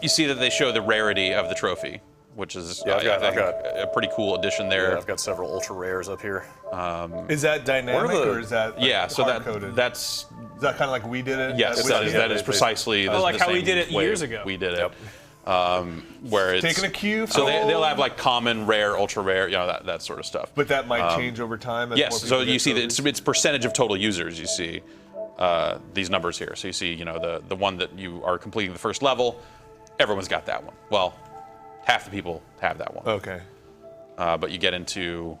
[SPEAKER 1] you see that they show the rarity of the trophy, which is
[SPEAKER 2] Yeah,
[SPEAKER 1] I think
[SPEAKER 2] I've got
[SPEAKER 1] a pretty cool addition there.
[SPEAKER 2] Yeah, I've got several ultra rares up here.
[SPEAKER 4] Is that dynamic or is that like,
[SPEAKER 1] Yeah, so
[SPEAKER 4] hard-coded?
[SPEAKER 1] that's
[SPEAKER 4] Is that kind of like we did it?
[SPEAKER 1] yes, that is
[SPEAKER 2] they-
[SPEAKER 1] precisely the,
[SPEAKER 5] like
[SPEAKER 1] the
[SPEAKER 5] how we
[SPEAKER 1] same
[SPEAKER 5] did it
[SPEAKER 1] way
[SPEAKER 5] years ago.
[SPEAKER 1] We did it.
[SPEAKER 2] Yep.
[SPEAKER 1] Where it's
[SPEAKER 4] Taking a cue
[SPEAKER 1] So
[SPEAKER 4] from-
[SPEAKER 1] they'll have like common, rare, ultra rare, that sort of stuff.
[SPEAKER 4] But that might change over time. As more
[SPEAKER 1] Yes,
[SPEAKER 4] people
[SPEAKER 1] so
[SPEAKER 4] get
[SPEAKER 1] you see that
[SPEAKER 4] trophies?
[SPEAKER 1] it's percentage of total users. You see these numbers here. So you see, the one that you are completing the first level, everyone's got that one. Well, half the people have that one.
[SPEAKER 4] Okay.
[SPEAKER 1] But you get into,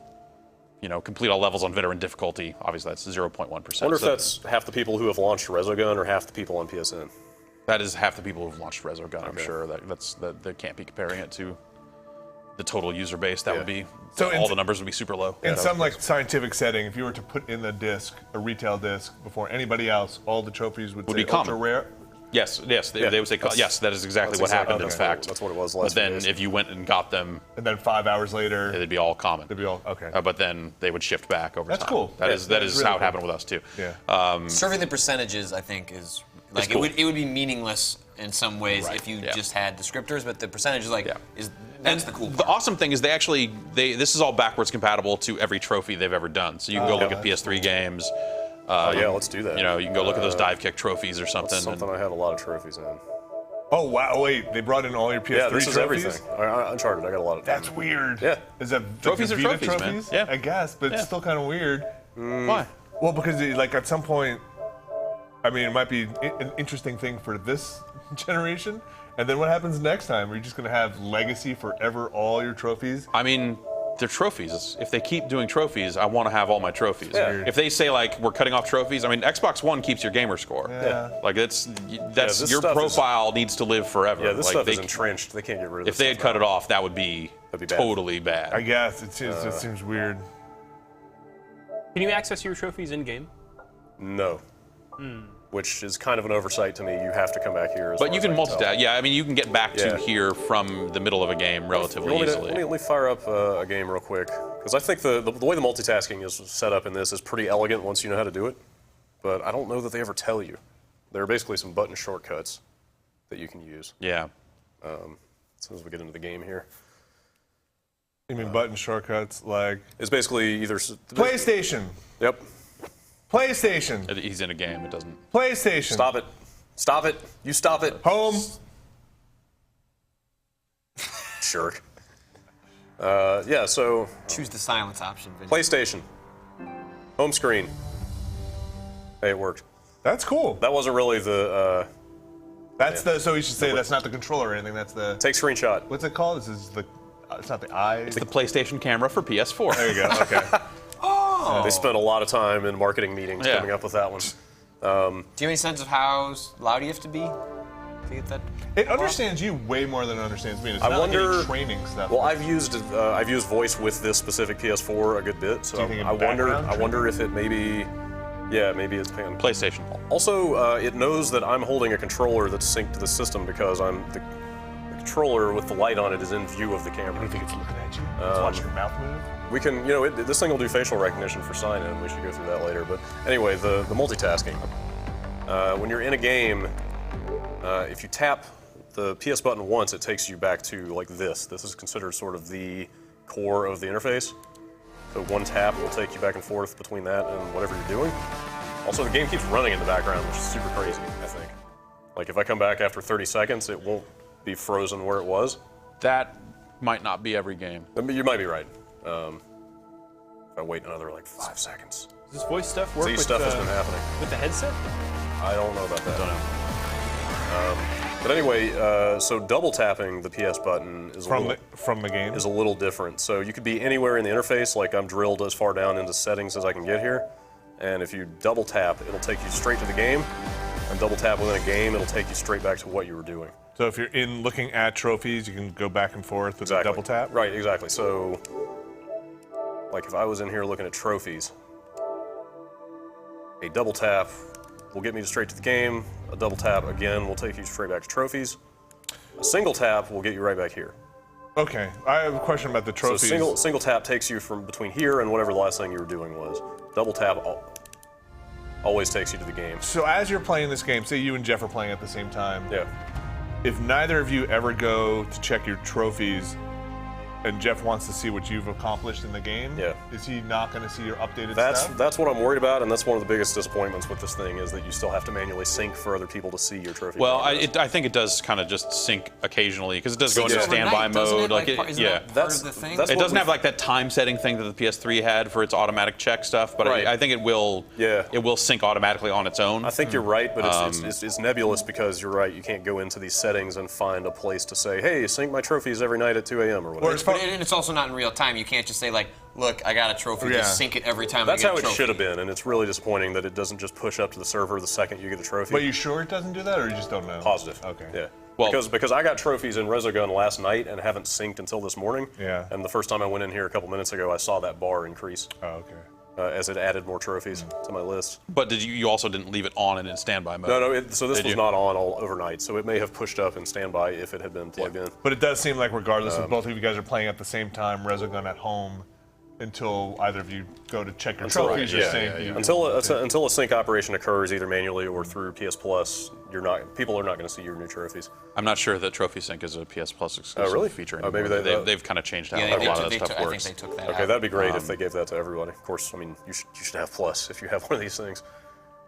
[SPEAKER 1] complete all levels on veteran difficulty. Obviously, that's 0.1%.
[SPEAKER 2] I wonder if
[SPEAKER 1] So
[SPEAKER 2] that's half the people who have launched Resogun or half the people on PSN.
[SPEAKER 1] that is half the people who've launched Resogun. I'm sure that they can't be comparing it to the total user base. That would be
[SPEAKER 4] So
[SPEAKER 1] all
[SPEAKER 4] in-
[SPEAKER 1] the numbers would be super low.
[SPEAKER 4] In some like scientific setting, if you were to put in the disc, a retail disc, before anybody else, all the trophies would say
[SPEAKER 1] be common.
[SPEAKER 4] ultra rare.
[SPEAKER 1] Yes, they would say, yes, that is exactly
[SPEAKER 2] that's
[SPEAKER 1] what happened,
[SPEAKER 2] exactly-
[SPEAKER 1] in fact.
[SPEAKER 2] that's what it was
[SPEAKER 1] But
[SPEAKER 2] last
[SPEAKER 1] then
[SPEAKER 2] few days.
[SPEAKER 1] if you went and got them,
[SPEAKER 4] And then 5 hours later,
[SPEAKER 1] they'd be all common.
[SPEAKER 4] they'd be all okay.
[SPEAKER 1] But then they would shift back over
[SPEAKER 4] That's
[SPEAKER 1] time.
[SPEAKER 4] cool.
[SPEAKER 1] That
[SPEAKER 4] Yeah,
[SPEAKER 1] is
[SPEAKER 4] that is really
[SPEAKER 1] how it
[SPEAKER 4] cool.
[SPEAKER 1] happened with us too.
[SPEAKER 4] Yeah.
[SPEAKER 3] Serving the percentages, I think, is like
[SPEAKER 1] cool.
[SPEAKER 3] it would be meaningless in some ways
[SPEAKER 1] Right,
[SPEAKER 3] if you
[SPEAKER 1] yeah.
[SPEAKER 3] just had descriptors, but the percentage is
[SPEAKER 1] Yeah.
[SPEAKER 3] that's the cool part.
[SPEAKER 1] The awesome thing is this is all backwards compatible to every trophy they've ever done. So you can go look at PS3 games.
[SPEAKER 2] Yeah, let's do that.
[SPEAKER 1] You can go look at those dive kick trophies or something.
[SPEAKER 2] That's something I have a lot of trophies in.
[SPEAKER 4] Oh wow! Wait, they brought in all your PS3
[SPEAKER 2] Yeah, this is
[SPEAKER 4] trophies.
[SPEAKER 2] everything. Uncharted, I got a lot of.
[SPEAKER 4] That's weird.
[SPEAKER 2] Yeah.
[SPEAKER 4] Is that
[SPEAKER 1] Trophies
[SPEAKER 4] like
[SPEAKER 1] are
[SPEAKER 4] the Vita
[SPEAKER 1] trophies, man. Yeah.
[SPEAKER 4] I guess, but
[SPEAKER 1] Yeah.
[SPEAKER 4] it's still kind of weird.
[SPEAKER 1] Why?
[SPEAKER 4] Well, because like at some point, I mean, it might be an interesting thing for this generation. And then what happens next time? Are you just going to have legacy forever, all your trophies?
[SPEAKER 1] I mean, they're trophies. If they keep doing trophies, I want to have all my trophies.
[SPEAKER 2] Yeah.
[SPEAKER 1] If they say like we're cutting off trophies, I mean, Xbox One keeps your gamer score.
[SPEAKER 4] Yeah.
[SPEAKER 1] Like that's
[SPEAKER 2] this
[SPEAKER 1] your
[SPEAKER 2] stuff
[SPEAKER 1] profile needs to live forever.
[SPEAKER 2] Yeah, this
[SPEAKER 1] like
[SPEAKER 2] stuff
[SPEAKER 1] they,
[SPEAKER 2] is entrenched. They can't get rid of
[SPEAKER 1] If
[SPEAKER 2] this
[SPEAKER 1] they had
[SPEAKER 2] stuff
[SPEAKER 1] cut it
[SPEAKER 2] now.
[SPEAKER 1] off, that would be
[SPEAKER 2] That'd be bad.
[SPEAKER 1] totally bad.
[SPEAKER 4] I guess it seems weird.
[SPEAKER 5] Can you access your trophies in game?
[SPEAKER 2] No. Which is kind of an oversight to me. You have to come back here.
[SPEAKER 1] But you can multitask. Yeah, I mean, you can get back to
[SPEAKER 2] Yeah.
[SPEAKER 1] here from the middle of a game relatively easily.
[SPEAKER 2] Let me fire up a game real quick. Because I think the way the multitasking is set up in this is pretty elegant once you know how to do it. But I don't know that they ever tell you. There are basically some button shortcuts that you can use.
[SPEAKER 1] Yeah.
[SPEAKER 2] As soon as we get into the game here.
[SPEAKER 4] You mean button shortcuts like
[SPEAKER 2] It's basically either...
[SPEAKER 4] PlayStation,
[SPEAKER 2] Yep.
[SPEAKER 4] PlayStation,
[SPEAKER 1] He's in a game. It doesn't.
[SPEAKER 4] PlayStation.
[SPEAKER 2] Stop it. Stop it. You stop it.
[SPEAKER 4] Home.
[SPEAKER 2] Jerk. Yeah, so
[SPEAKER 3] Choose the silence option. Vinny.
[SPEAKER 2] PlayStation. Home screen. Hey, it worked.
[SPEAKER 4] That's cool.
[SPEAKER 2] That wasn't really the...
[SPEAKER 4] That's the. So you should say that's not the controller or anything. That's the.
[SPEAKER 2] take screenshot.
[SPEAKER 4] What's it called? This is the. It's not the eye.
[SPEAKER 1] It's the PlayStation camera for PS4.
[SPEAKER 4] There you go. Okay.
[SPEAKER 2] They spent a lot of time in marketing meetings
[SPEAKER 1] Yeah.
[SPEAKER 2] coming up with that one.
[SPEAKER 3] Do you have any sense of how loud you have to be to get that?
[SPEAKER 4] It understands you way more than it understands me. It's
[SPEAKER 2] I
[SPEAKER 4] not like
[SPEAKER 2] wonder-
[SPEAKER 4] any training stuff.
[SPEAKER 2] Well, I've used voice with this specific PS4 a good bit, so
[SPEAKER 4] Do you think
[SPEAKER 2] I
[SPEAKER 4] in
[SPEAKER 2] wonder
[SPEAKER 4] background
[SPEAKER 2] if it maybe, maybe it's pan.
[SPEAKER 1] PlayStation.
[SPEAKER 2] Also, it knows that I'm holding a controller that's synced to the system because the controller with the light on it is in view of the camera.
[SPEAKER 4] I think it's looking at you. It's watching your mouth move.
[SPEAKER 2] We can, this thing will do facial recognition for sign-in. We should go through that later. But anyway, the multitasking. When you're in a game, if you tap the PS button once, it takes you back to like this. This is considered sort of the core of the interface. So one tap will take you back and forth between that and whatever you're doing. Also, the game keeps running in the background, which is super crazy, I think. Like if I come back after 30 seconds, it won't be frozen where it was.
[SPEAKER 1] That might not be every game.
[SPEAKER 2] I mean, you might be right. If I wait another like 5 seconds.
[SPEAKER 5] Does this voice stuff work
[SPEAKER 2] These
[SPEAKER 5] with,
[SPEAKER 2] stuff has been happening.
[SPEAKER 5] with the headset?
[SPEAKER 2] I don't know about that.
[SPEAKER 1] Don't know.
[SPEAKER 2] But anyway, so double tapping the PS button is
[SPEAKER 4] From the game.
[SPEAKER 2] is a little different. So you could be anywhere in the interface, like I'm drilled as far down into settings as I can get here. And if you double tap, it'll take you straight to the game. And double tap within a game, it'll take you straight back to what you were doing.
[SPEAKER 4] So if you're in looking at trophies, you can go back and forth with a double tap.
[SPEAKER 2] Right, exactly. So, like if I was in here looking at trophies, a double tap will get me straight to the game. A double tap, again, will take you straight back to trophies. A single tap will get you right back here.
[SPEAKER 4] Okay, I have a question about the
[SPEAKER 2] So
[SPEAKER 4] trophies.
[SPEAKER 2] single tap takes you from between here and whatever the last thing you were doing was. Double tap always takes you to the game.
[SPEAKER 4] So as you're playing this game, say you and Jeff are playing at the same time.
[SPEAKER 2] Yeah.
[SPEAKER 4] If neither of you ever go to check your trophies, and Jeff wants to see what you've accomplished in the game,
[SPEAKER 2] Yeah.
[SPEAKER 4] is he not going to see your updated
[SPEAKER 2] That's
[SPEAKER 4] stuff?
[SPEAKER 2] that's what I'm worried about, and that's one of the biggest disappointments with this thing is that you still have to manually sync for other people to see your trophy.
[SPEAKER 1] Well,
[SPEAKER 2] progress.
[SPEAKER 1] I think it does kind of just sync occasionally because it does go
[SPEAKER 3] Syncs
[SPEAKER 1] into
[SPEAKER 3] overnight,
[SPEAKER 1] standby
[SPEAKER 3] doesn't
[SPEAKER 1] mode.
[SPEAKER 3] it?
[SPEAKER 1] Like,
[SPEAKER 3] Isn't
[SPEAKER 1] yeah.
[SPEAKER 3] that part
[SPEAKER 2] That's-
[SPEAKER 3] of the thing?
[SPEAKER 2] that's
[SPEAKER 1] It
[SPEAKER 2] what
[SPEAKER 1] doesn't
[SPEAKER 2] we-
[SPEAKER 1] have like that time setting thing that the PS3 had for its automatic check stuff, but
[SPEAKER 2] Right.
[SPEAKER 1] I think it will.
[SPEAKER 2] Yeah.
[SPEAKER 1] It will sync automatically on its own.
[SPEAKER 2] I think you're right, but it's nebulous because you're right. You can't go into these settings and find a place to say, "Hey, sync my trophies every night at 2 a.m." or whatever.
[SPEAKER 4] Or it's
[SPEAKER 3] And it's also not in real time. You can't just say like, "Look, I got a trophy."
[SPEAKER 4] Yeah.
[SPEAKER 3] Just sync it every time.
[SPEAKER 2] That's
[SPEAKER 3] I get
[SPEAKER 2] how
[SPEAKER 3] a
[SPEAKER 2] it
[SPEAKER 3] trophy.
[SPEAKER 2] should have been, and it's really disappointing that it doesn't just push up to the server the second you get a trophy.
[SPEAKER 4] But you sure it doesn't do that, or you just don't know?
[SPEAKER 2] Positive.
[SPEAKER 4] Okay.
[SPEAKER 2] Yeah.
[SPEAKER 1] Well-
[SPEAKER 2] because I got trophies in Resogun last night and haven't synced until this morning.
[SPEAKER 4] Yeah.
[SPEAKER 2] And the first time I went in here a couple minutes ago, I saw that bar increase
[SPEAKER 4] Oh, okay.
[SPEAKER 2] as it added more trophies to my list.
[SPEAKER 1] But you also didn't leave it on and in standby mode?
[SPEAKER 2] No, so this
[SPEAKER 1] Did
[SPEAKER 2] was
[SPEAKER 1] you?
[SPEAKER 2] not on all overnight, so it may have pushed up in standby if it had been plugged in.
[SPEAKER 4] But it does seem like regardless if both of you guys are playing at the same time, Resogun at home, until either of you go to check your trophies or
[SPEAKER 2] Yeah,
[SPEAKER 4] sync.
[SPEAKER 2] yeah, yeah.
[SPEAKER 4] you-
[SPEAKER 2] Until a sync operation occurs, either manually or through PS Plus, people are not going to see your new trophies.
[SPEAKER 1] I'm not sure that Trophy Sync is a PS Plus exclusive
[SPEAKER 2] really?
[SPEAKER 1] feature
[SPEAKER 2] Oh,
[SPEAKER 1] anymore.
[SPEAKER 2] maybe
[SPEAKER 1] they've kind of changed how
[SPEAKER 3] Yeah,
[SPEAKER 1] a lot of that stuff
[SPEAKER 3] I think
[SPEAKER 1] works.
[SPEAKER 3] they took that
[SPEAKER 2] Okay,
[SPEAKER 3] out.
[SPEAKER 2] that'd be great if they gave that to everybody. Of course, I mean you should have Plus if you have one of these things.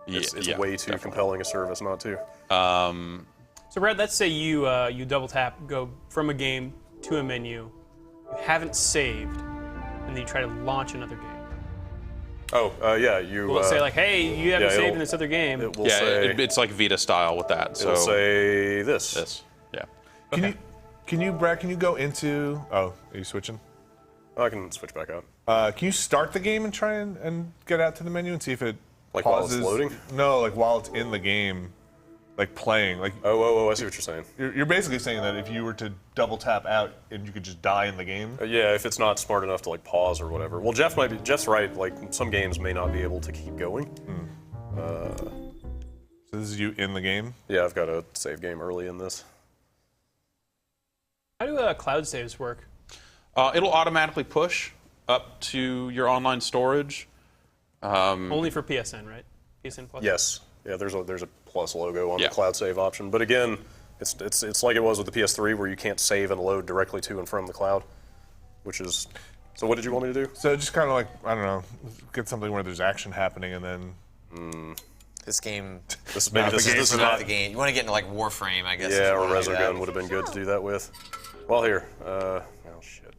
[SPEAKER 2] It's
[SPEAKER 1] yeah,
[SPEAKER 2] way too
[SPEAKER 1] definitely.
[SPEAKER 2] compelling a service not to.
[SPEAKER 5] So Brad, let's say you you double tap, go from a game to a menu, you haven't saved, and then you try to launch another game.
[SPEAKER 2] Oh, yeah, you.
[SPEAKER 5] Will it say like, hey, you haven't
[SPEAKER 2] yeah,
[SPEAKER 5] saved
[SPEAKER 2] it'll-
[SPEAKER 5] in this other game?
[SPEAKER 2] It will
[SPEAKER 1] Yeah,
[SPEAKER 2] say.
[SPEAKER 1] it's like Vita style with that. So
[SPEAKER 2] It'll say this.
[SPEAKER 1] this, yeah.
[SPEAKER 4] Can you, Brad? Can you go into? Oh, are you switching?
[SPEAKER 2] I can switch back out.
[SPEAKER 4] Can you start the game and try and get out to the menu and see if it
[SPEAKER 2] Like while it's
[SPEAKER 4] pauses?
[SPEAKER 2] loading?
[SPEAKER 4] No, like while it's in the game, like playing. Like
[SPEAKER 2] Oh, I see what you're saying.
[SPEAKER 4] you're basically saying that if you were to double tap out and you could just die in the game.
[SPEAKER 2] Yeah, if it's not smart enough to like pause or whatever. Well, Jeff's right. Like some games may not be able to keep going.
[SPEAKER 4] So this is you in the game.
[SPEAKER 2] Yeah, I've got a save game early in this.
[SPEAKER 5] How do cloud saves work?
[SPEAKER 1] It'll automatically push up to your online storage.
[SPEAKER 5] Only for PSN, right? PSN Plus.
[SPEAKER 2] Yes. Yeah, there's a plus logo on
[SPEAKER 1] Yeah.
[SPEAKER 2] the cloud save option. But again, it's like it was with the PS3 where you can't save and load directly to and from the cloud, which is. So what did you want me to do?
[SPEAKER 4] So just kind of like, I don't know, get something where there's action happening and then.
[SPEAKER 3] This game.
[SPEAKER 2] This
[SPEAKER 4] Not the
[SPEAKER 2] this
[SPEAKER 4] game
[SPEAKER 2] is
[SPEAKER 4] for
[SPEAKER 3] Not
[SPEAKER 2] not
[SPEAKER 3] the game. You want to get into like Warframe, I guess. if
[SPEAKER 2] Yeah,
[SPEAKER 3] you
[SPEAKER 2] or
[SPEAKER 3] wanna do that.
[SPEAKER 2] Resogun would have been good to do that with. Well, here. Oh shit.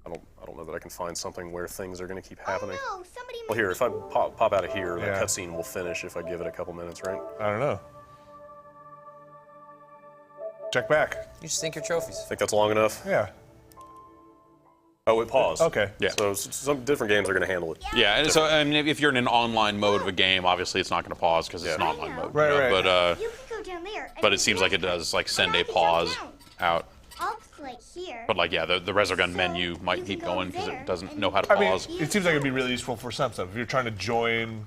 [SPEAKER 2] I don't know that I can find something where things are going to keep happening.
[SPEAKER 6] Oh, no, somebody
[SPEAKER 2] Well, here, if I pop out of here,
[SPEAKER 4] Yeah.
[SPEAKER 2] the cutscene will finish if I give it a couple minutes, right?
[SPEAKER 4] I don't know. Check back.
[SPEAKER 3] You just think your trophies.
[SPEAKER 2] Think that's long enough?
[SPEAKER 4] Yeah.
[SPEAKER 2] Oh, it paused.
[SPEAKER 4] Okay.
[SPEAKER 1] Yeah.
[SPEAKER 2] So some different games are going to handle it.
[SPEAKER 1] Yeah, and so I mean, if you're in an online mode of a game, obviously it's not going to pause because it's an
[SPEAKER 2] Yeah.
[SPEAKER 1] online mode.
[SPEAKER 4] Right,
[SPEAKER 1] you know,
[SPEAKER 4] right.
[SPEAKER 1] But
[SPEAKER 6] You can go down there.
[SPEAKER 1] but it seems like it does like send a pause out.
[SPEAKER 6] I'll play here.
[SPEAKER 1] But like yeah, the Resogun
[SPEAKER 6] So,
[SPEAKER 1] menu might
[SPEAKER 6] you
[SPEAKER 1] keep
[SPEAKER 6] can go
[SPEAKER 1] going because
[SPEAKER 6] there
[SPEAKER 1] it doesn't
[SPEAKER 6] and-
[SPEAKER 1] know how to
[SPEAKER 4] I mean,
[SPEAKER 1] pause.
[SPEAKER 4] it seems like it'd be really useful for some stuff. If you're trying to join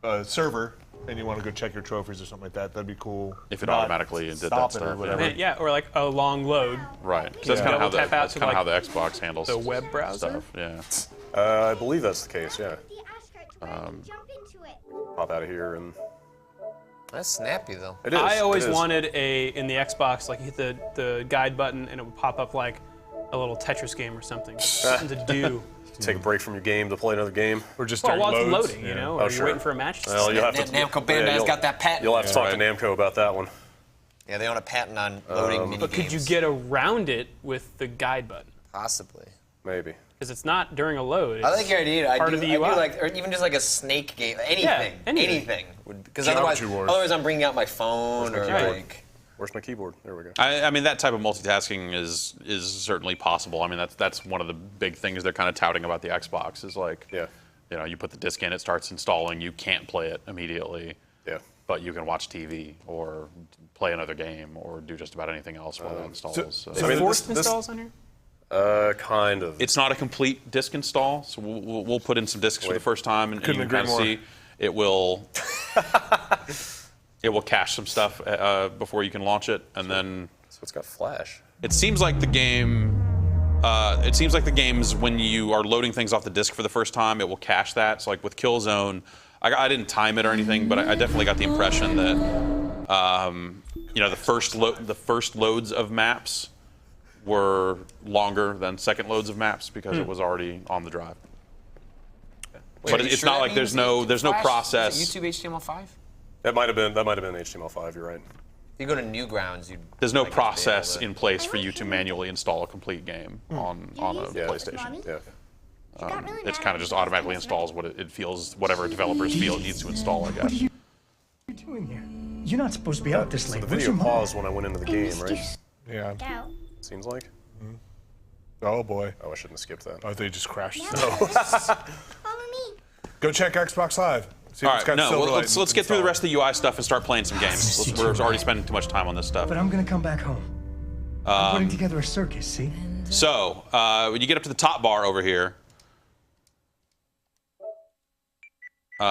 [SPEAKER 4] a server and you want to go check your trophies or something like that, that'd be cool.
[SPEAKER 1] If it
[SPEAKER 4] Not
[SPEAKER 1] automatically did that
[SPEAKER 4] stop it
[SPEAKER 1] stuff,
[SPEAKER 4] or
[SPEAKER 1] yeah.
[SPEAKER 4] whatever.
[SPEAKER 5] And yeah, or like a long load.
[SPEAKER 1] Right. 'Cause that's
[SPEAKER 5] you
[SPEAKER 1] kind of how
[SPEAKER 5] double tap out
[SPEAKER 1] that's
[SPEAKER 5] to,
[SPEAKER 1] kind of how
[SPEAKER 5] like,
[SPEAKER 1] the Xbox handles
[SPEAKER 5] the web browser?
[SPEAKER 1] stuff. Yeah.
[SPEAKER 2] I believe that's the case, yeah.
[SPEAKER 6] The ash cart to jump into it.
[SPEAKER 2] Pop out of here and.
[SPEAKER 3] That's snappy though.
[SPEAKER 2] It is.
[SPEAKER 5] I always
[SPEAKER 2] it is.
[SPEAKER 5] wanted in the Xbox, like you hit the guide button and it would pop up like a little Tetris game or something. Something to do.
[SPEAKER 2] Take a break from your game to play another game.
[SPEAKER 4] Or just
[SPEAKER 5] Well,
[SPEAKER 4] during
[SPEAKER 5] while it's
[SPEAKER 4] loads.
[SPEAKER 5] loading,
[SPEAKER 4] Yeah.
[SPEAKER 5] you know,
[SPEAKER 2] Oh,
[SPEAKER 5] or you're
[SPEAKER 2] sure.
[SPEAKER 5] waiting for a match. to
[SPEAKER 2] Well,
[SPEAKER 5] start.
[SPEAKER 2] you'll have to.
[SPEAKER 3] Namco Bandai's
[SPEAKER 2] you'll-
[SPEAKER 3] got that patent.
[SPEAKER 2] You'll have to talk
[SPEAKER 1] right.
[SPEAKER 2] to Namco about that one.
[SPEAKER 3] Yeah, they own a patent on loading mini
[SPEAKER 5] But could you get around it with the guide button?
[SPEAKER 3] Possibly.
[SPEAKER 2] Maybe.
[SPEAKER 5] Because it's not during a load.
[SPEAKER 3] I like your idea. I
[SPEAKER 5] Part
[SPEAKER 3] do,
[SPEAKER 5] of the
[SPEAKER 3] I do
[SPEAKER 5] UI.
[SPEAKER 3] like, or even just like a snake game, anything,
[SPEAKER 5] anything.
[SPEAKER 3] Because otherwise,
[SPEAKER 4] Geometry Wars.
[SPEAKER 3] otherwise I'm bringing out my phone or
[SPEAKER 2] keyboard?
[SPEAKER 3] like.
[SPEAKER 2] Where's my keyboard? There we go.
[SPEAKER 1] I mean that type of multitasking is certainly possible. I mean that's one of the big things they're kind of touting about the Xbox is like
[SPEAKER 2] Yeah.
[SPEAKER 1] you know you put the disc in, it starts installing, you can't play it immediately,
[SPEAKER 2] Yeah.
[SPEAKER 1] but you can watch TV or play another game or do just about anything else while that installs. So.
[SPEAKER 5] Is
[SPEAKER 2] I mean,
[SPEAKER 5] forced
[SPEAKER 2] this-
[SPEAKER 5] installs on here?
[SPEAKER 2] Kind of.
[SPEAKER 1] It's not a complete disk install, so we'll put in some disks for the first time, and you
[SPEAKER 4] Couldn't
[SPEAKER 1] can
[SPEAKER 4] agree
[SPEAKER 1] kind of
[SPEAKER 4] more.
[SPEAKER 1] see it will cache some stuff before you can launch it, and then
[SPEAKER 2] So it's got Flash.
[SPEAKER 1] It seems like the game. It seems like the games when you are loading things off the disk for the first time, it will cache that. So like with Killzone, I didn't time it or anything, but I definitely got the impression that the first loads of maps were longer than second loads of maps because it was already on the drive.
[SPEAKER 3] Wait,
[SPEAKER 1] But
[SPEAKER 3] are you
[SPEAKER 1] it's
[SPEAKER 3] sure
[SPEAKER 1] not
[SPEAKER 3] that
[SPEAKER 1] like there's
[SPEAKER 3] means
[SPEAKER 1] no
[SPEAKER 3] Flash?
[SPEAKER 1] process.
[SPEAKER 3] Is it YouTube HTML5?
[SPEAKER 2] That might have been HTML5. You're right.
[SPEAKER 3] If you go to Newgrounds,
[SPEAKER 1] There's no
[SPEAKER 3] I guess, be
[SPEAKER 1] process
[SPEAKER 3] able to-
[SPEAKER 1] in place for you to manually install a complete game on a
[SPEAKER 2] Yeah.
[SPEAKER 1] PlayStation.
[SPEAKER 6] Mommy?
[SPEAKER 2] Yeah.
[SPEAKER 6] She got really
[SPEAKER 1] It's
[SPEAKER 6] mad
[SPEAKER 1] kind
[SPEAKER 6] at
[SPEAKER 1] of just
[SPEAKER 6] me
[SPEAKER 1] automatically
[SPEAKER 6] last
[SPEAKER 1] installs what it feels, whatever developers feel it needs to install, I guess.
[SPEAKER 7] What are you doing here? You're not supposed to be out this
[SPEAKER 2] So
[SPEAKER 7] late.
[SPEAKER 2] the
[SPEAKER 7] Where's
[SPEAKER 2] video
[SPEAKER 7] your mom?
[SPEAKER 2] paused when I went into the game, right?
[SPEAKER 4] Yeah.
[SPEAKER 6] Out.
[SPEAKER 2] Seems like.
[SPEAKER 4] Oh boy.
[SPEAKER 2] Oh, I shouldn't have skipped that.
[SPEAKER 4] Oh, they just crashed.
[SPEAKER 6] Follow me.
[SPEAKER 4] Go check Xbox Live. See if
[SPEAKER 1] All
[SPEAKER 4] it's
[SPEAKER 1] right,
[SPEAKER 4] got
[SPEAKER 1] no,
[SPEAKER 4] Silverlight
[SPEAKER 1] let's get through the
[SPEAKER 4] installed.
[SPEAKER 1] rest of the UI stuff and start playing some games. We're already spending too much time on this stuff.
[SPEAKER 7] But I'm gonna come back home. I'm putting together a circus, see?
[SPEAKER 1] So, when you get up to the top bar over here,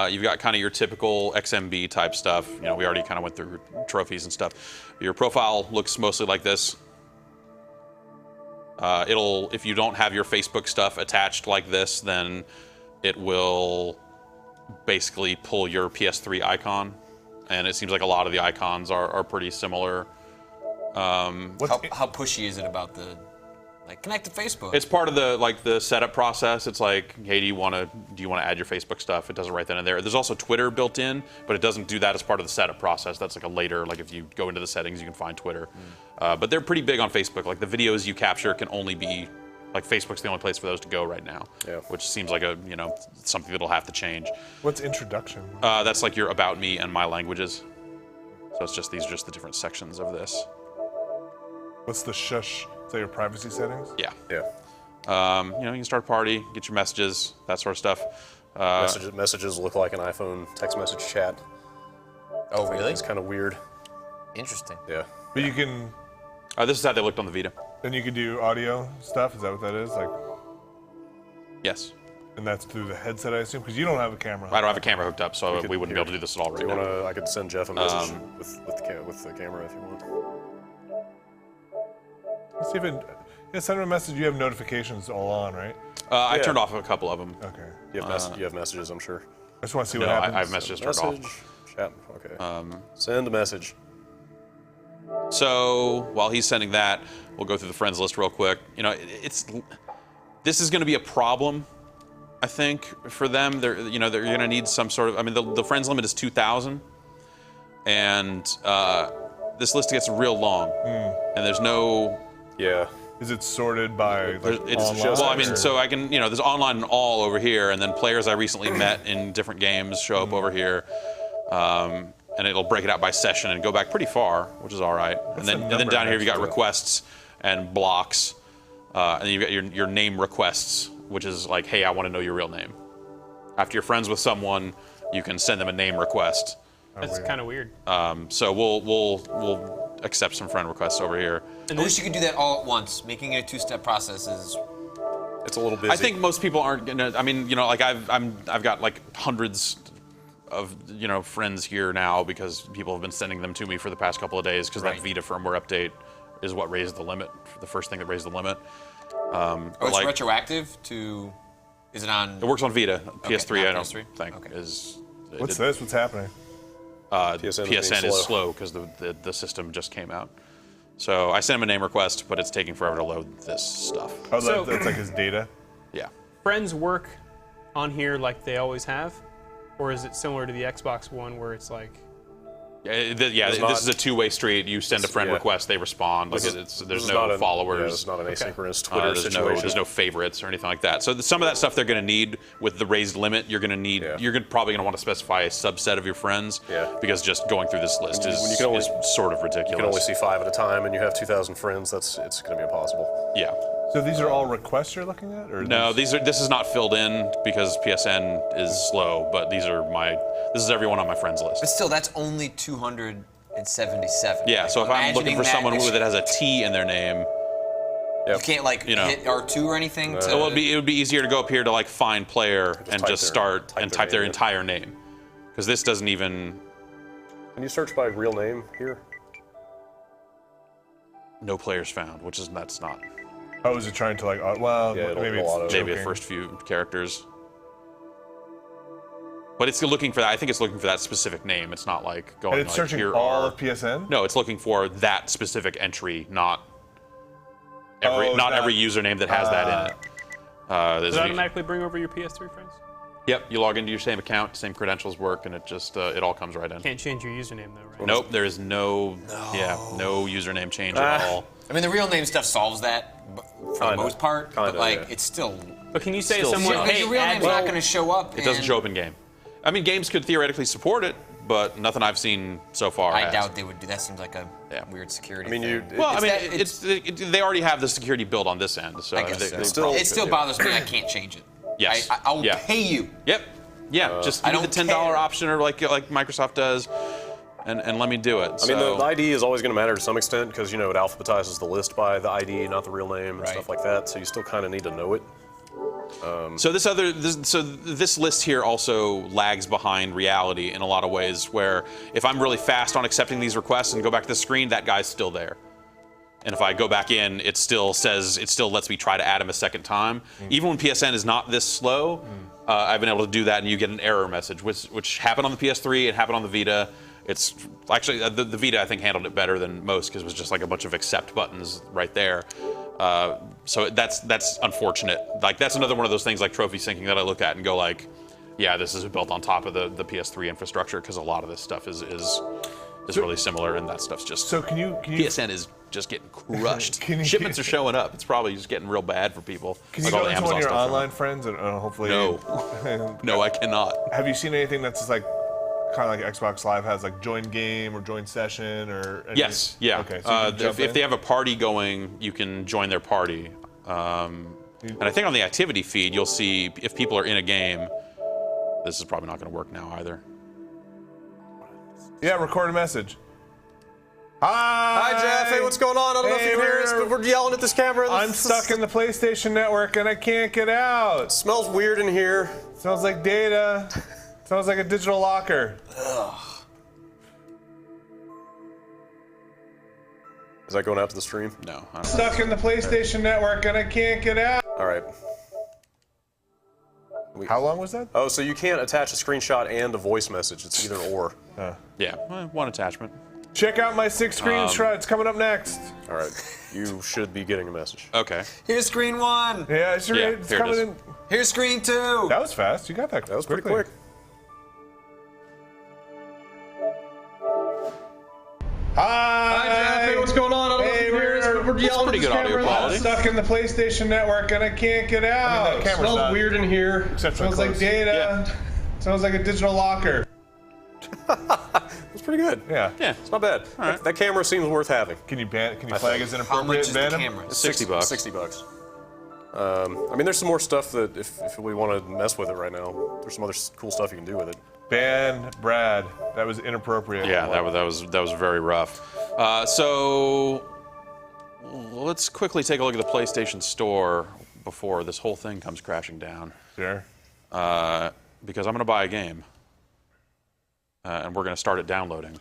[SPEAKER 1] you've got kind of your typical XMB type stuff. You know, we already kind of went through trophies and stuff. Your profile looks mostly like this. If you don't have your Facebook stuff attached like this, then it will basically pull your PS3 icon. And it seems like a lot of the icons are pretty similar.
[SPEAKER 3] How pushy is it about the connect to Facebook?
[SPEAKER 1] It's part of the setup process. It's like, hey, do you want to add your Facebook stuff? It does it right then and there. There's also Twitter built in, but it doesn't do that as part of the setup process. That's like a later, like if you go into the settings, you can find Twitter. But they're pretty big on Facebook. Like the videos you capture can only be, like Facebook's the only place for those to go right now.
[SPEAKER 2] Yeah.
[SPEAKER 1] Which seems like something that'll have to change.
[SPEAKER 4] What's introduction?
[SPEAKER 1] That's like your about me and my languages. So it's just these are just the different sections of this.
[SPEAKER 4] What's the shush? Is that your privacy settings?
[SPEAKER 1] Yeah.
[SPEAKER 2] Yeah.
[SPEAKER 1] You can start a party, get your messages, that sort of stuff.
[SPEAKER 2] Messages look like an iPhone text message chat.
[SPEAKER 3] Oh, really?
[SPEAKER 2] It's kind of weird.
[SPEAKER 3] Interesting.
[SPEAKER 2] Yeah.
[SPEAKER 4] But you can,
[SPEAKER 1] This is how they looked on the Vita.
[SPEAKER 4] then you can do audio stuff. Is that what that is? Like,
[SPEAKER 1] Yes.
[SPEAKER 4] and that's through the headset, I assume, because you don't have a camera.
[SPEAKER 1] I don't have a camera hooked up, so
[SPEAKER 2] could-
[SPEAKER 1] we wouldn't be able to do this at all
[SPEAKER 2] Do
[SPEAKER 1] right
[SPEAKER 2] you
[SPEAKER 1] now.
[SPEAKER 2] want to? I could send Jeff a message with the camera if you want.
[SPEAKER 4] Let's see if it. Yeah, send him a message. You have notifications all on, right?
[SPEAKER 1] I
[SPEAKER 2] Yeah.
[SPEAKER 1] turned off a couple of them.
[SPEAKER 4] Okay.
[SPEAKER 2] You have messages, I'm sure.
[SPEAKER 4] I just want to see
[SPEAKER 1] No,
[SPEAKER 4] what happens.
[SPEAKER 1] I have messages turned off.
[SPEAKER 2] Message. Chat. Okay. Send a message.
[SPEAKER 1] So while he's sending that, we'll go through the friends list real quick. This is going to be a problem, I think, for them. They're going to need some sort of. I mean, the friends limit is 2,000, and this list gets real long, and there's no.
[SPEAKER 2] Yeah.
[SPEAKER 4] Is it sorted by like,
[SPEAKER 1] It's
[SPEAKER 4] online?
[SPEAKER 1] well, I mean,
[SPEAKER 4] or-
[SPEAKER 1] so I can, there's online and all over here, and then players I recently met in different games show up over here, and it'll break it out by session and go back pretty far, which is all right. And then
[SPEAKER 4] number
[SPEAKER 1] down here you got
[SPEAKER 4] next to it?
[SPEAKER 1] requests and blocks, and then you've got your name requests, which is like, hey, I want to know your real name. After you're friends with someone, you can send them a name request.
[SPEAKER 5] That's kind of weird.
[SPEAKER 1] So we'll accept some friend requests over here.
[SPEAKER 3] I wish you could do that all at once. Making it a two-step process is.
[SPEAKER 2] It's a little busy.
[SPEAKER 1] I think most people aren't gonna. I mean, like I've got like hundreds of friends here now because people have been sending them to me for the past couple of days because
[SPEAKER 3] Right.
[SPEAKER 1] that Vita firmware update is what raised the limit. The first thing that raised the limit.
[SPEAKER 3] Oh, it's retroactive to. Is it on?
[SPEAKER 1] It works on Vita. PS3,
[SPEAKER 3] not
[SPEAKER 1] I don't
[SPEAKER 3] PS3?
[SPEAKER 1] think
[SPEAKER 3] Okay.
[SPEAKER 1] is.
[SPEAKER 4] What's this? What's happening?
[SPEAKER 1] PSN is slow because the system just came out. So I sent him a name request, but it's taking forever to load this stuff.
[SPEAKER 4] Oh,
[SPEAKER 5] So-
[SPEAKER 4] that's like his data.
[SPEAKER 1] Yeah.
[SPEAKER 5] Friends work on here like they always have, or is it similar to the Xbox One where it's like?
[SPEAKER 1] This is a two-way street. You send a friend request, they respond. Like there's no followers.
[SPEAKER 2] Yeah, it's not an asynchronous Twitter
[SPEAKER 1] There's
[SPEAKER 2] situation.
[SPEAKER 1] no favorites or anything like that. So some of that stuff they're going to need with the raised limit. You're going to need.
[SPEAKER 2] Yeah.
[SPEAKER 1] You're probably going to want to specify a subset of your friends.
[SPEAKER 2] Yeah.
[SPEAKER 1] Because just going through this list
[SPEAKER 2] When
[SPEAKER 1] is
[SPEAKER 2] you can only-
[SPEAKER 1] sort of ridiculous.
[SPEAKER 2] You can only see 5 at a time, and you have 2,000 friends. It's going to be impossible.
[SPEAKER 1] Yeah.
[SPEAKER 4] So these are all requests you're looking at, or
[SPEAKER 1] No, this is not filled in because PSN is slow. But this is everyone on my friends list.
[SPEAKER 3] But still, that's only 277.
[SPEAKER 1] Yeah. So if I'm looking
[SPEAKER 3] Imagining
[SPEAKER 1] for
[SPEAKER 3] that
[SPEAKER 1] someone
[SPEAKER 3] next-
[SPEAKER 1] that has a T in their name.
[SPEAKER 3] You can't hit R2 or anything. To,
[SPEAKER 1] Well, it would be easier to go up here to like find player and
[SPEAKER 2] type
[SPEAKER 1] just
[SPEAKER 2] their-
[SPEAKER 1] start
[SPEAKER 2] type
[SPEAKER 1] and
[SPEAKER 2] their
[SPEAKER 1] type their
[SPEAKER 2] name in.
[SPEAKER 1] entire name, because this doesn't even.
[SPEAKER 2] Can you search by real name here?
[SPEAKER 1] No players found, that's not.
[SPEAKER 4] Oh, is it trying to like? Well,
[SPEAKER 2] Yeah,
[SPEAKER 4] maybe
[SPEAKER 2] it'll
[SPEAKER 4] it's
[SPEAKER 2] auto.
[SPEAKER 1] Maybe the
[SPEAKER 4] joking.
[SPEAKER 1] first few characters. But it's looking for that. I think it's looking for that specific name. It's not like going
[SPEAKER 4] And it's
[SPEAKER 1] like
[SPEAKER 4] searching
[SPEAKER 1] here
[SPEAKER 4] all
[SPEAKER 1] are.
[SPEAKER 4] of PSN.
[SPEAKER 1] No, it's looking for that specific entry, not
[SPEAKER 4] Oh,
[SPEAKER 1] not
[SPEAKER 4] that-
[SPEAKER 1] every username that has that in it.
[SPEAKER 5] Does
[SPEAKER 1] There's
[SPEAKER 5] it automatically bring over your PS3 friends?
[SPEAKER 1] Yep, you log into your same account, same credentials work, and it just it all comes right in.
[SPEAKER 5] Can't change your username though, right?
[SPEAKER 1] Nope, there is no username change at all.
[SPEAKER 3] I mean, the real name stuff solves that for the
[SPEAKER 2] Kinda.
[SPEAKER 3] most part, but
[SPEAKER 2] Kinda,
[SPEAKER 3] like
[SPEAKER 2] yeah.
[SPEAKER 3] it's still.
[SPEAKER 5] But can you say to
[SPEAKER 1] Still
[SPEAKER 5] someone,
[SPEAKER 1] sucks.
[SPEAKER 3] Because
[SPEAKER 5] hey,
[SPEAKER 3] your real
[SPEAKER 5] add
[SPEAKER 3] name's not going to show up.
[SPEAKER 1] It doesn't show up in game. I mean, games could theoretically support it, but nothing I've seen so far.
[SPEAKER 3] I
[SPEAKER 1] has.
[SPEAKER 3] doubt they would do that. Seems like a
[SPEAKER 1] Yeah.
[SPEAKER 3] weird security.
[SPEAKER 2] I mean,
[SPEAKER 3] thing.
[SPEAKER 1] Well,
[SPEAKER 3] It's
[SPEAKER 1] they already have the security built on this end, so
[SPEAKER 3] I guess so.
[SPEAKER 2] still-
[SPEAKER 3] It still bothers me. I can't change it.
[SPEAKER 1] Yes.
[SPEAKER 3] I'll
[SPEAKER 1] Yeah.
[SPEAKER 3] pay you.
[SPEAKER 1] Yep. Yeah. Just give
[SPEAKER 3] I
[SPEAKER 1] me the
[SPEAKER 3] don't
[SPEAKER 1] $10
[SPEAKER 3] care.
[SPEAKER 1] option, or like Microsoft does, and let me do it.
[SPEAKER 2] I mean, the ID is always going to matter to some extent because, it alphabetizes the list by the ID, not the real name and
[SPEAKER 3] Right.
[SPEAKER 2] stuff like that. So you still kind of need to know it.
[SPEAKER 1] So this list here also lags behind reality in a lot of ways. Where if I'm really fast on accepting these requests and go back to the screen, that guy's still there. And if I go back in, it still lets me try to add him a second time. Even when PSN is not this slow, I've been able to do that, and you get an error message, which happened on the PS3, it happened on the Vita. It's actually the Vita, I think, handled it better than most because it was just like a bunch of accept buttons right there. So that's unfortunate. Like that's another one of those things like trophy syncing that I look at and go like, yeah, this is built on top of the PS3 infrastructure because a lot of this stuff is really similar, and that stuff's just.
[SPEAKER 4] So can you
[SPEAKER 1] PSN is just getting crushed.
[SPEAKER 4] Can you-
[SPEAKER 1] Shipments are showing up. It's probably just getting real bad for people.
[SPEAKER 4] Can you
[SPEAKER 1] Like all
[SPEAKER 4] go
[SPEAKER 1] the
[SPEAKER 4] into one of your
[SPEAKER 1] Amazon stuff.
[SPEAKER 4] online friends and hopefully?
[SPEAKER 1] No. No, I cannot.
[SPEAKER 4] Have you seen anything that's just like kind of like Xbox Live has like join game or join session or?
[SPEAKER 1] Yes. Yeah.
[SPEAKER 4] Okay. So you can jump
[SPEAKER 1] if
[SPEAKER 4] in?
[SPEAKER 1] they have a party going, you can join their party. And I think on the activity feed, you'll see if people are in a game. This is probably not going to work now either.
[SPEAKER 4] Yeah, record a message. Hi.
[SPEAKER 2] Hi, Jeff. Hey, what's going on? I don't know if
[SPEAKER 4] Hey,
[SPEAKER 2] you can hear us, but we're yelling at this camera.
[SPEAKER 4] I'm stuck in the PlayStation Network and I can't get out.
[SPEAKER 2] Smells weird in here.
[SPEAKER 4] Smells like data. Smells like a digital locker.
[SPEAKER 2] Is that going out to the stream?
[SPEAKER 1] No. I don't.
[SPEAKER 4] Stuck in the PlayStation Network and I can't get out.
[SPEAKER 2] All right.
[SPEAKER 4] How long was that?
[SPEAKER 2] Oh, so you can't attach a screenshot and a voice message. It's either or.
[SPEAKER 1] Yeah. One attachment.
[SPEAKER 4] Check out my 6 screenshot. It's coming up next.
[SPEAKER 2] All right. You should be getting a message.
[SPEAKER 1] Okay.
[SPEAKER 3] Here's screen one.
[SPEAKER 4] Yeah, it's,
[SPEAKER 1] Yeah,
[SPEAKER 4] it's
[SPEAKER 1] here it
[SPEAKER 4] coming
[SPEAKER 1] is.
[SPEAKER 4] in.
[SPEAKER 3] Here's screen two.
[SPEAKER 4] That was fast. You got that.
[SPEAKER 2] That was pretty
[SPEAKER 4] quickly.
[SPEAKER 2] quick.
[SPEAKER 4] Hi.
[SPEAKER 2] Hey, what's going on? I don't know if you can hear us, but we're yelling
[SPEAKER 1] pretty
[SPEAKER 2] at this
[SPEAKER 1] good audio
[SPEAKER 2] camera.
[SPEAKER 1] quality.
[SPEAKER 4] I'm stuck in the PlayStation Network and I can't get out.
[SPEAKER 2] That camera's
[SPEAKER 4] Smells
[SPEAKER 2] not weird in here.
[SPEAKER 4] Exceptionally Smells like
[SPEAKER 2] close.
[SPEAKER 4] data. Smells like a digital locker.
[SPEAKER 2] It's pretty good.
[SPEAKER 4] Yeah.
[SPEAKER 1] Yeah.
[SPEAKER 2] It's not bad.
[SPEAKER 1] right.
[SPEAKER 2] That camera seems worth having.
[SPEAKER 4] Can you flag as
[SPEAKER 3] How
[SPEAKER 4] inappropriate?
[SPEAKER 3] much is the
[SPEAKER 4] ban 'em?
[SPEAKER 3] camera?
[SPEAKER 1] It's $60.
[SPEAKER 2] $60. I mean, there's some more stuff that if we want to mess with it right now, there's some other cool stuff you can do with it.
[SPEAKER 4] Ban Brad. That was inappropriate.
[SPEAKER 1] Yeah, that was very rough. So let's quickly take a look at the PlayStation Store before this whole thing comes crashing down.
[SPEAKER 4] Sure.
[SPEAKER 1] Because I'm going to buy a game, and we're going to start it downloading.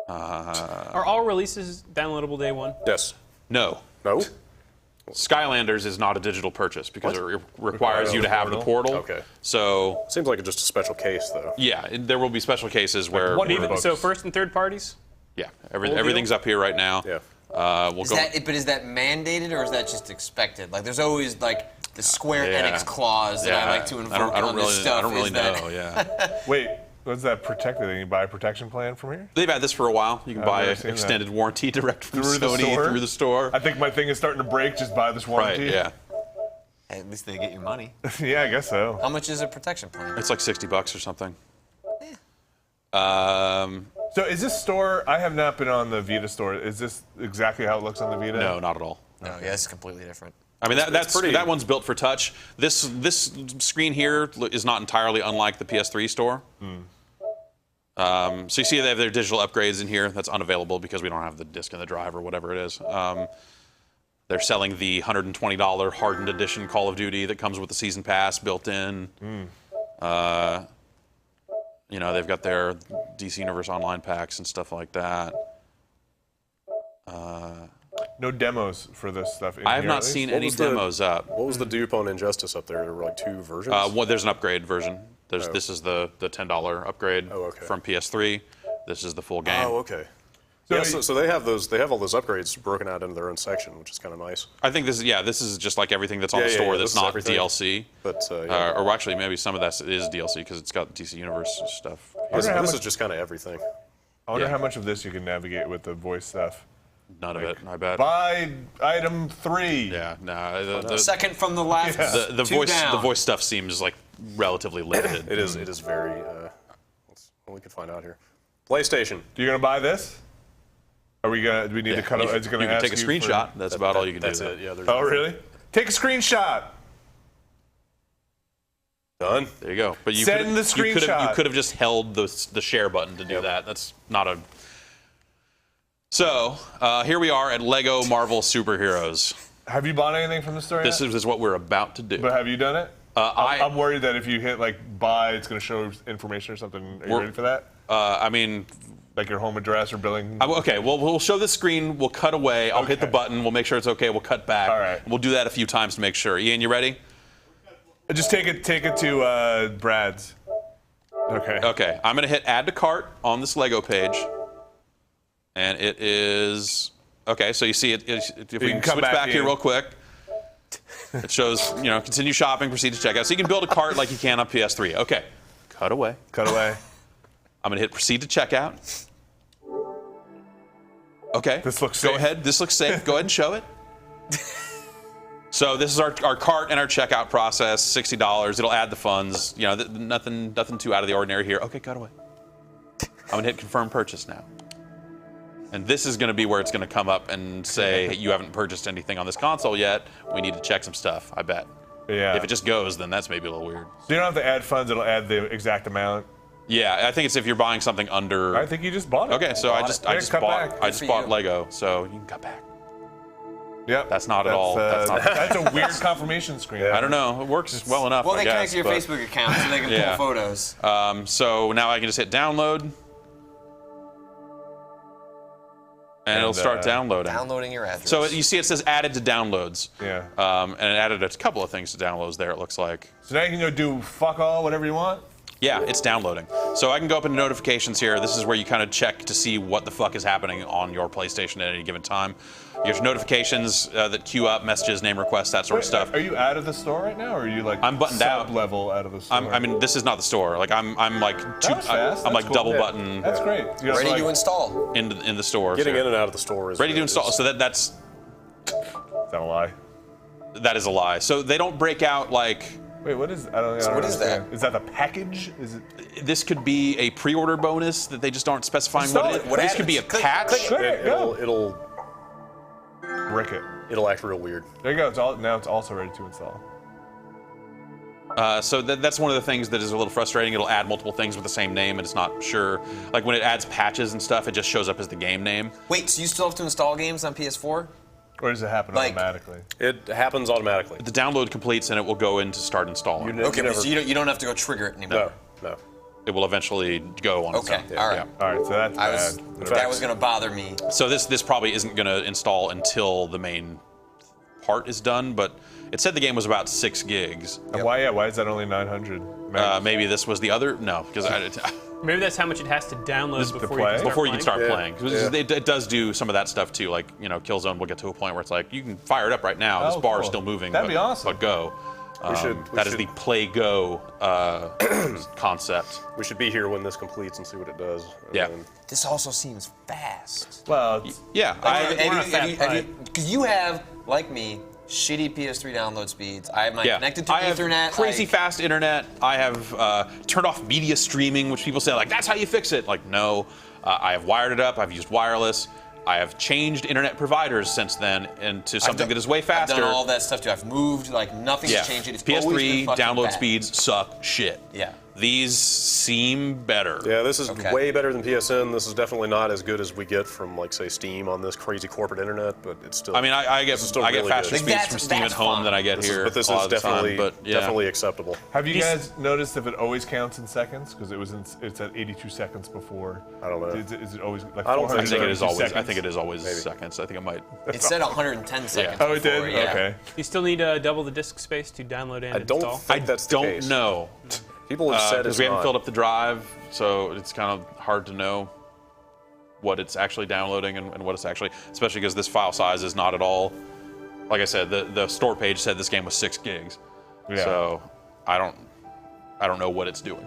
[SPEAKER 5] Are all releases downloadable day one?
[SPEAKER 2] Yes.
[SPEAKER 1] No.
[SPEAKER 2] No?
[SPEAKER 1] Skylanders is not a digital purchase because it requires you to have the portal.
[SPEAKER 2] Okay.
[SPEAKER 1] So
[SPEAKER 2] Seems like just a special case, though.
[SPEAKER 1] yeah, there will be special cases where
[SPEAKER 4] one
[SPEAKER 1] where-
[SPEAKER 4] books.
[SPEAKER 5] So first and third parties?
[SPEAKER 1] yeah, everything's up here right now.
[SPEAKER 2] Yeah.
[SPEAKER 1] We'll
[SPEAKER 3] Is
[SPEAKER 1] go.
[SPEAKER 3] is that mandated or is that just expected? Like, there's always like the Square
[SPEAKER 1] Yeah.
[SPEAKER 3] Enix clause that I like to invoke
[SPEAKER 1] I don't
[SPEAKER 3] on
[SPEAKER 1] really,
[SPEAKER 3] this stuff.
[SPEAKER 1] I don't really
[SPEAKER 3] is that-
[SPEAKER 1] know. Yeah,
[SPEAKER 4] Wait, what's that protected thing? You buy a protection plan from here?
[SPEAKER 1] they've had this for a while. You can buy
[SPEAKER 4] never
[SPEAKER 1] an
[SPEAKER 4] seen that.
[SPEAKER 1] extended warranty direct from
[SPEAKER 4] Through the
[SPEAKER 1] Sony
[SPEAKER 4] store?
[SPEAKER 1] through the store.
[SPEAKER 4] I think my thing is starting to break. Just buy this
[SPEAKER 1] Right.
[SPEAKER 4] warranty.
[SPEAKER 1] Yeah.
[SPEAKER 3] At least they get your money.
[SPEAKER 4] Yeah, I guess so.
[SPEAKER 3] How much is a protection plan?
[SPEAKER 1] It's like $60 or something.
[SPEAKER 4] So is this store? I have not been on the Vita store. Is this exactly how it looks on the Vita?
[SPEAKER 1] No, not at all.
[SPEAKER 3] No, yeah, it's completely different.
[SPEAKER 1] I mean, that's
[SPEAKER 2] pretty-
[SPEAKER 1] that one's built for touch. This screen here is not entirely unlike the PS3 store. So you see they have their digital upgrades in here. That's unavailable because we don't have the disc in the drive or whatever it is. They're selling the $120 hardened edition Call of Duty that comes with the season pass built in. They've got their DC Universe Online packs and stuff like that.
[SPEAKER 4] No demos for this stuff.
[SPEAKER 1] I have not seen any demos up.
[SPEAKER 2] What was the dupe on Injustice up there? There were like 2 versions?
[SPEAKER 1] Well, there's an upgrade version. This is the $10 upgrade from PS3. This is the full game.
[SPEAKER 2] Oh, okay. So they have those. They have all those upgrades broken out into their own section, which is kind of nice.
[SPEAKER 1] I think this is just like everything that's on the store that's not DLC.
[SPEAKER 2] But
[SPEAKER 1] or actually, maybe some of that is DLC because it's got DC Universe stuff.
[SPEAKER 2] This is just kind of everything.
[SPEAKER 4] I wonder how much of this you can navigate with the voice stuff.
[SPEAKER 1] None of it, I bet.
[SPEAKER 4] Buy item 3.
[SPEAKER 1] Yeah, no. The
[SPEAKER 3] Second from the left.
[SPEAKER 1] the voice stuff seems like relatively limited.
[SPEAKER 2] It is very. We can find out here. PlayStation.
[SPEAKER 4] You gonna buy this? Are we gonna? Do we need to cut? Is it gonna
[SPEAKER 1] you can
[SPEAKER 4] ask
[SPEAKER 1] take a
[SPEAKER 4] you
[SPEAKER 1] screenshot. That's about all you can do.
[SPEAKER 2] That's it. Yeah.
[SPEAKER 4] Oh, really? Take a screenshot.
[SPEAKER 2] Done.
[SPEAKER 1] There you go. But
[SPEAKER 4] Send the screenshot.
[SPEAKER 1] You could have just held the share button to do that. That's not a. So here we are at Lego Marvel Superheroes.
[SPEAKER 4] Have you bought anything from the store yet?
[SPEAKER 1] This is what we're about to do.
[SPEAKER 4] But have you done it?
[SPEAKER 1] I'm
[SPEAKER 4] worried that if you hit like buy, it's gonna show information or something. Are you ready for that?
[SPEAKER 1] I mean.
[SPEAKER 4] Like your home address or billing?
[SPEAKER 1] Okay, well, we'll show the screen. We'll cut away. I'll hit the button. We'll make sure it's okay. We'll cut back.
[SPEAKER 4] All right.
[SPEAKER 1] We'll do that a few times to make sure. Ian, you ready?
[SPEAKER 4] Just take it to Brad's. Okay.
[SPEAKER 1] Okay, I'm going to hit add to cart on this Lego page. And it is... Okay, so you see it. If we can switch back here real quick. It shows, continue shopping, proceed to checkout. So you can build a cart like you can on PS3. Okay, cut away.
[SPEAKER 4] Cut away.
[SPEAKER 1] I'm going to hit proceed to checkout. Okay.
[SPEAKER 4] This looks safe.
[SPEAKER 1] Go ahead. This looks safe. Go ahead and show it. So this is our cart and our checkout process, $60. It'll add the funds. Nothing too out of the ordinary here. Okay, cut away. I'm going to hit confirm purchase now. And this is going to be where it's going to come up and say, hey, you haven't purchased anything on this console yet. We need to check some stuff, I bet.
[SPEAKER 4] Yeah.
[SPEAKER 1] If it just goes, then that's maybe a little weird.
[SPEAKER 4] So you don't have to add funds. It'll add the exact amount.
[SPEAKER 1] Yeah, I think it's if you're buying something under.
[SPEAKER 4] I think you just bought it.
[SPEAKER 1] Okay, so I just bought Lego, so you can cut back.
[SPEAKER 4] Yep.
[SPEAKER 1] That's not at all.
[SPEAKER 4] That's a weird confirmation screen.
[SPEAKER 1] I don't know. It works well enough.
[SPEAKER 3] Well, they
[SPEAKER 1] I guess,
[SPEAKER 3] connect to your Facebook account so they can pull photos.
[SPEAKER 1] So now I can just hit download, and it'll start downloading.
[SPEAKER 3] Downloading your address.
[SPEAKER 1] So you see, it says added to downloads.
[SPEAKER 4] Yeah.
[SPEAKER 1] And it added a couple of things to downloads there. It looks like.
[SPEAKER 4] So now you can go do fuck all, whatever you want.
[SPEAKER 1] Yeah, it's downloading. So I can go up into notifications here. This is where you kind of check to see what the fuck is happening on your PlayStation at any given time. There's notifications that queue up, messages, name requests, that sort of stuff.
[SPEAKER 4] Are you out of the store right now, or are you like
[SPEAKER 1] I'm buttoned out.
[SPEAKER 4] Sub-level out of the store?
[SPEAKER 1] I mean, this is not the store. Like I'm like I'm like
[SPEAKER 4] cool.
[SPEAKER 1] double button.
[SPEAKER 4] That's great.
[SPEAKER 3] Ready to install.
[SPEAKER 1] In the store.
[SPEAKER 2] Getting in and out of the store is
[SPEAKER 1] ready to install. So that's.
[SPEAKER 4] Is that a lie?
[SPEAKER 1] That is a lie. So they don't break out like.
[SPEAKER 4] Wait, what is? I don't
[SPEAKER 3] what is that?
[SPEAKER 4] Is that the package? Is it?
[SPEAKER 1] This could be a pre-order bonus that they just aren't specifying what it is. This could be a patch.
[SPEAKER 2] It'll
[SPEAKER 4] brick it.
[SPEAKER 2] It'll act real weird.
[SPEAKER 4] There you go. Now it's also ready to install.
[SPEAKER 1] So that's one of the things that is a little frustrating. It'll add multiple things with the same name, and it's not sure. Like when it adds patches and stuff, it just shows up as the game name.
[SPEAKER 3] Wait, so you still have to install games on PS4?
[SPEAKER 4] Or does it happen automatically?
[SPEAKER 2] It happens automatically.
[SPEAKER 1] The download completes, and it will go into start installing.
[SPEAKER 3] So you don't have to go trigger it anymore.
[SPEAKER 2] No.
[SPEAKER 1] It will eventually go on its own.
[SPEAKER 3] Okay, all right.
[SPEAKER 1] Yeah.
[SPEAKER 4] All right, so that's bad.
[SPEAKER 3] That was going to bother me.
[SPEAKER 1] So this probably isn't going to install until the main part is done, but it said the game was about 6 gigs.
[SPEAKER 4] And why is that only 900?
[SPEAKER 1] Maybe this was the other. No, because
[SPEAKER 5] Maybe that's how much it has to download
[SPEAKER 1] before you can start playing.
[SPEAKER 2] Yeah.
[SPEAKER 1] It does do some of that stuff too. Like Killzone will get to a point where it's like you can fire it up right now. This bar is still moving.
[SPEAKER 4] That'd be awesome.
[SPEAKER 1] But go. That is the play go concept.
[SPEAKER 2] We should be here when this completes and see what it does.
[SPEAKER 1] Yeah.
[SPEAKER 3] This also seems fast.
[SPEAKER 4] Well,
[SPEAKER 1] yeah.
[SPEAKER 3] Because you have, like me, shitty PS3 download speeds. I have connected to Ethernet.
[SPEAKER 1] I have crazy fast internet. I have turned off media streaming, which people say like that's how you fix it. Like no, I have wired it up. I've used wireless. I have changed internet providers since then into something that is way faster.
[SPEAKER 3] I've done all that stuff too. I've moved, like nothing's changed. It's
[SPEAKER 1] PS3
[SPEAKER 3] always been
[SPEAKER 1] download
[SPEAKER 3] bad.
[SPEAKER 1] speeds suck shit.
[SPEAKER 3] Yeah.
[SPEAKER 1] These seem better.
[SPEAKER 2] Yeah, this is
[SPEAKER 3] Okay.
[SPEAKER 2] way better than PSN. This is definitely not as good as we get from, like, say, Steam on this crazy corporate internet, but it's still.
[SPEAKER 1] I mean, I get
[SPEAKER 2] this is still
[SPEAKER 1] really
[SPEAKER 2] really
[SPEAKER 1] faster
[SPEAKER 2] good.
[SPEAKER 1] speeds
[SPEAKER 3] Like,
[SPEAKER 1] from Steam at
[SPEAKER 3] that's
[SPEAKER 1] home
[SPEAKER 3] fine.
[SPEAKER 1] than I get here.
[SPEAKER 2] But this
[SPEAKER 1] a lot
[SPEAKER 2] is
[SPEAKER 1] of the
[SPEAKER 2] definitely
[SPEAKER 1] time, but yeah.
[SPEAKER 2] definitely acceptable.
[SPEAKER 4] Have you guys noticed if it always counts in seconds? Because it's at 82 seconds before.
[SPEAKER 2] I don't know.
[SPEAKER 4] Is it always like?
[SPEAKER 2] I don't think
[SPEAKER 1] I think it is
[SPEAKER 4] 432
[SPEAKER 1] always. I
[SPEAKER 4] seconds?
[SPEAKER 1] think it is always seconds. I think it might.
[SPEAKER 3] It said 110 seconds.
[SPEAKER 4] Oh, it did.
[SPEAKER 3] before, yeah.
[SPEAKER 4] Okay.
[SPEAKER 5] You still need double the disk space to download and
[SPEAKER 2] I don't
[SPEAKER 5] install.
[SPEAKER 2] think that's the
[SPEAKER 1] Don't
[SPEAKER 2] case.
[SPEAKER 1] know
[SPEAKER 2] People have said
[SPEAKER 1] because
[SPEAKER 2] it's
[SPEAKER 1] we haven't
[SPEAKER 2] not.
[SPEAKER 1] filled up the drive, so it's kind of hard to know what it's actually downloading and what it's actually. Especially because this file size is not at all. Like I said, the store page said this game was 6 gigs.
[SPEAKER 4] Yeah.
[SPEAKER 1] So I don't know what it's doing.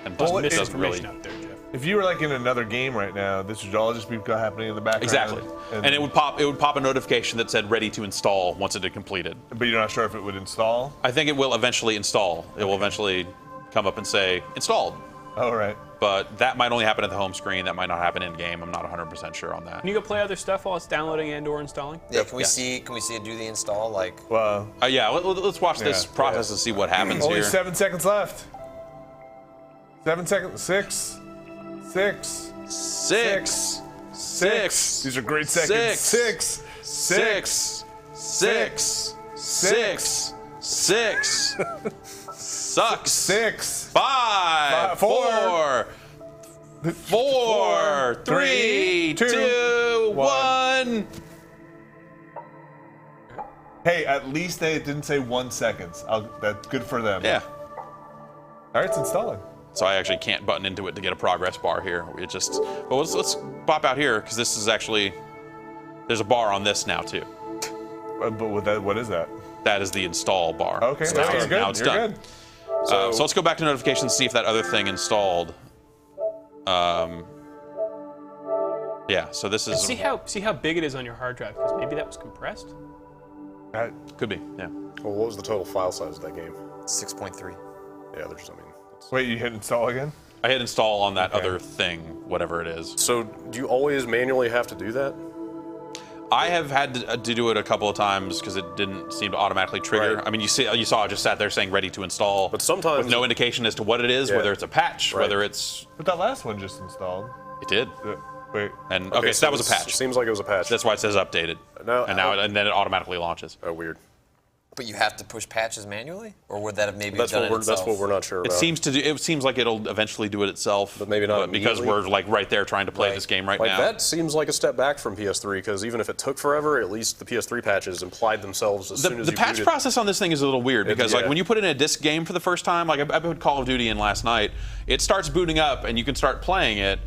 [SPEAKER 1] And
[SPEAKER 4] Well,
[SPEAKER 1] it
[SPEAKER 4] it's
[SPEAKER 1] doesn't really.
[SPEAKER 5] Information out there, Jeff.
[SPEAKER 4] If you were like in another game right now, this would all just be happening in the background.
[SPEAKER 1] Exactly. And it would pop a notification that said ready to install once it had completed.
[SPEAKER 4] But you're not sure if it would install.
[SPEAKER 1] I think it will eventually install. It will eventually come up and say installed.
[SPEAKER 4] Oh, right.
[SPEAKER 1] But that might only happen at the home screen. That might not happen in game. I'm not 100% sure on that.
[SPEAKER 5] Can you go play other stuff while it's downloading and/or installing?
[SPEAKER 3] Yeah, can we see it do the install? Like,
[SPEAKER 4] Well,
[SPEAKER 1] Yeah, let's watch this
[SPEAKER 4] Yeah,
[SPEAKER 1] process
[SPEAKER 4] yeah.
[SPEAKER 1] and see what happens
[SPEAKER 4] only
[SPEAKER 1] here.
[SPEAKER 4] 7 seconds left. 7 seconds. 6. 6.
[SPEAKER 1] 6. 6.
[SPEAKER 4] These are great seconds. 6.
[SPEAKER 1] 6. 6. 6. 6. Sucks.
[SPEAKER 4] 6.
[SPEAKER 1] 5. 4. 4. 3. 2. 1.
[SPEAKER 4] Hey, at least they didn't say 1 second. That's good for them.
[SPEAKER 1] Yeah.
[SPEAKER 4] All right, it's installing.
[SPEAKER 1] So I actually can't button into it to get a progress bar here. It just, well, let's pop out here because this is actually, there's a bar on this now too.
[SPEAKER 4] But with that, what is that?
[SPEAKER 1] That is the install bar.
[SPEAKER 4] Okay,
[SPEAKER 1] So
[SPEAKER 4] no,
[SPEAKER 1] now,
[SPEAKER 4] you're good.
[SPEAKER 1] now it's
[SPEAKER 4] you're
[SPEAKER 1] done.
[SPEAKER 4] good.
[SPEAKER 1] So let's go back to notifications and see if that other thing installed. Yeah. So this is
[SPEAKER 5] See how big it is on your hard drive, because maybe that was compressed.
[SPEAKER 1] could be. Yeah.
[SPEAKER 2] Well, what was the total file size of that game?
[SPEAKER 3] 6.3.
[SPEAKER 2] Yeah, there's, I mean.
[SPEAKER 4] Wait, you hit install again?
[SPEAKER 1] I hit install on that
[SPEAKER 4] Okay.
[SPEAKER 1] other thing, whatever it is.
[SPEAKER 2] So, do you always manually have to do that?
[SPEAKER 1] I have had to do it a couple of times because it didn't seem to automatically trigger.
[SPEAKER 2] Right.
[SPEAKER 1] I mean, you saw it just sat there saying ready to install,
[SPEAKER 2] But sometimes-
[SPEAKER 1] with no indication as to what it is,
[SPEAKER 2] Yeah.
[SPEAKER 1] whether it's a patch,
[SPEAKER 2] Right.
[SPEAKER 1] whether it's
[SPEAKER 4] But that last one just installed.
[SPEAKER 1] it did.
[SPEAKER 4] Wait.
[SPEAKER 1] And okay, so that was a patch.
[SPEAKER 2] Seems like it was a patch.
[SPEAKER 1] That's why it says updated.
[SPEAKER 2] No,
[SPEAKER 1] and then it automatically launches.
[SPEAKER 2] Oh, weird.
[SPEAKER 3] But you have to push patches manually, or would that have maybe
[SPEAKER 2] That's
[SPEAKER 3] done
[SPEAKER 2] what
[SPEAKER 3] it
[SPEAKER 2] we're.
[SPEAKER 3] itself?
[SPEAKER 2] That's what we're not sure
[SPEAKER 1] It
[SPEAKER 2] about.
[SPEAKER 1] seems like it'll eventually do it itself,
[SPEAKER 2] But maybe not
[SPEAKER 1] because
[SPEAKER 2] immediately?
[SPEAKER 1] we're like right there trying to play
[SPEAKER 3] Right.
[SPEAKER 1] this game right
[SPEAKER 2] Like
[SPEAKER 1] now.
[SPEAKER 2] that seems like a step back from PS3 because even if it took forever, at least the PS3 patches implied themselves as soon as
[SPEAKER 1] The
[SPEAKER 2] you
[SPEAKER 1] patch
[SPEAKER 2] booted.
[SPEAKER 1] process on this thing is a little weird because like
[SPEAKER 2] yeah.
[SPEAKER 1] when you put in a disc game for the first time, like I put Call of Duty in last night, it starts booting up and you can start playing it.